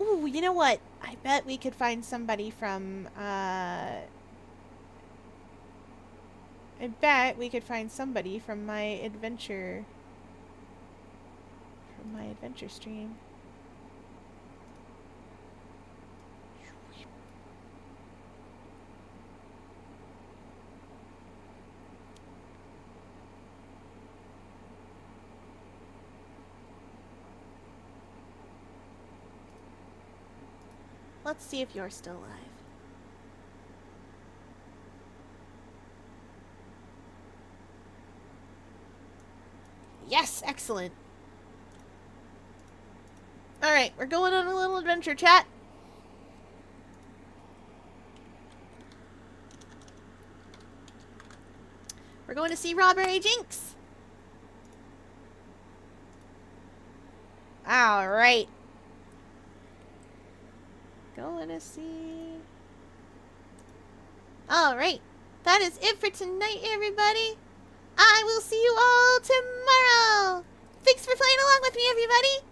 Ooh, you know what? I bet we could find somebody from, I bet we could find somebody from my adventure stream. Let's see if you're still alive. Yes, excellent. Alright, we're going on a little adventure, chat. We're going to see Robbery Jinx. Alright. Going to see... Alright. That is it for tonight, everybody. I will see you all tomorrow. Thanks for playing along with me, everybody.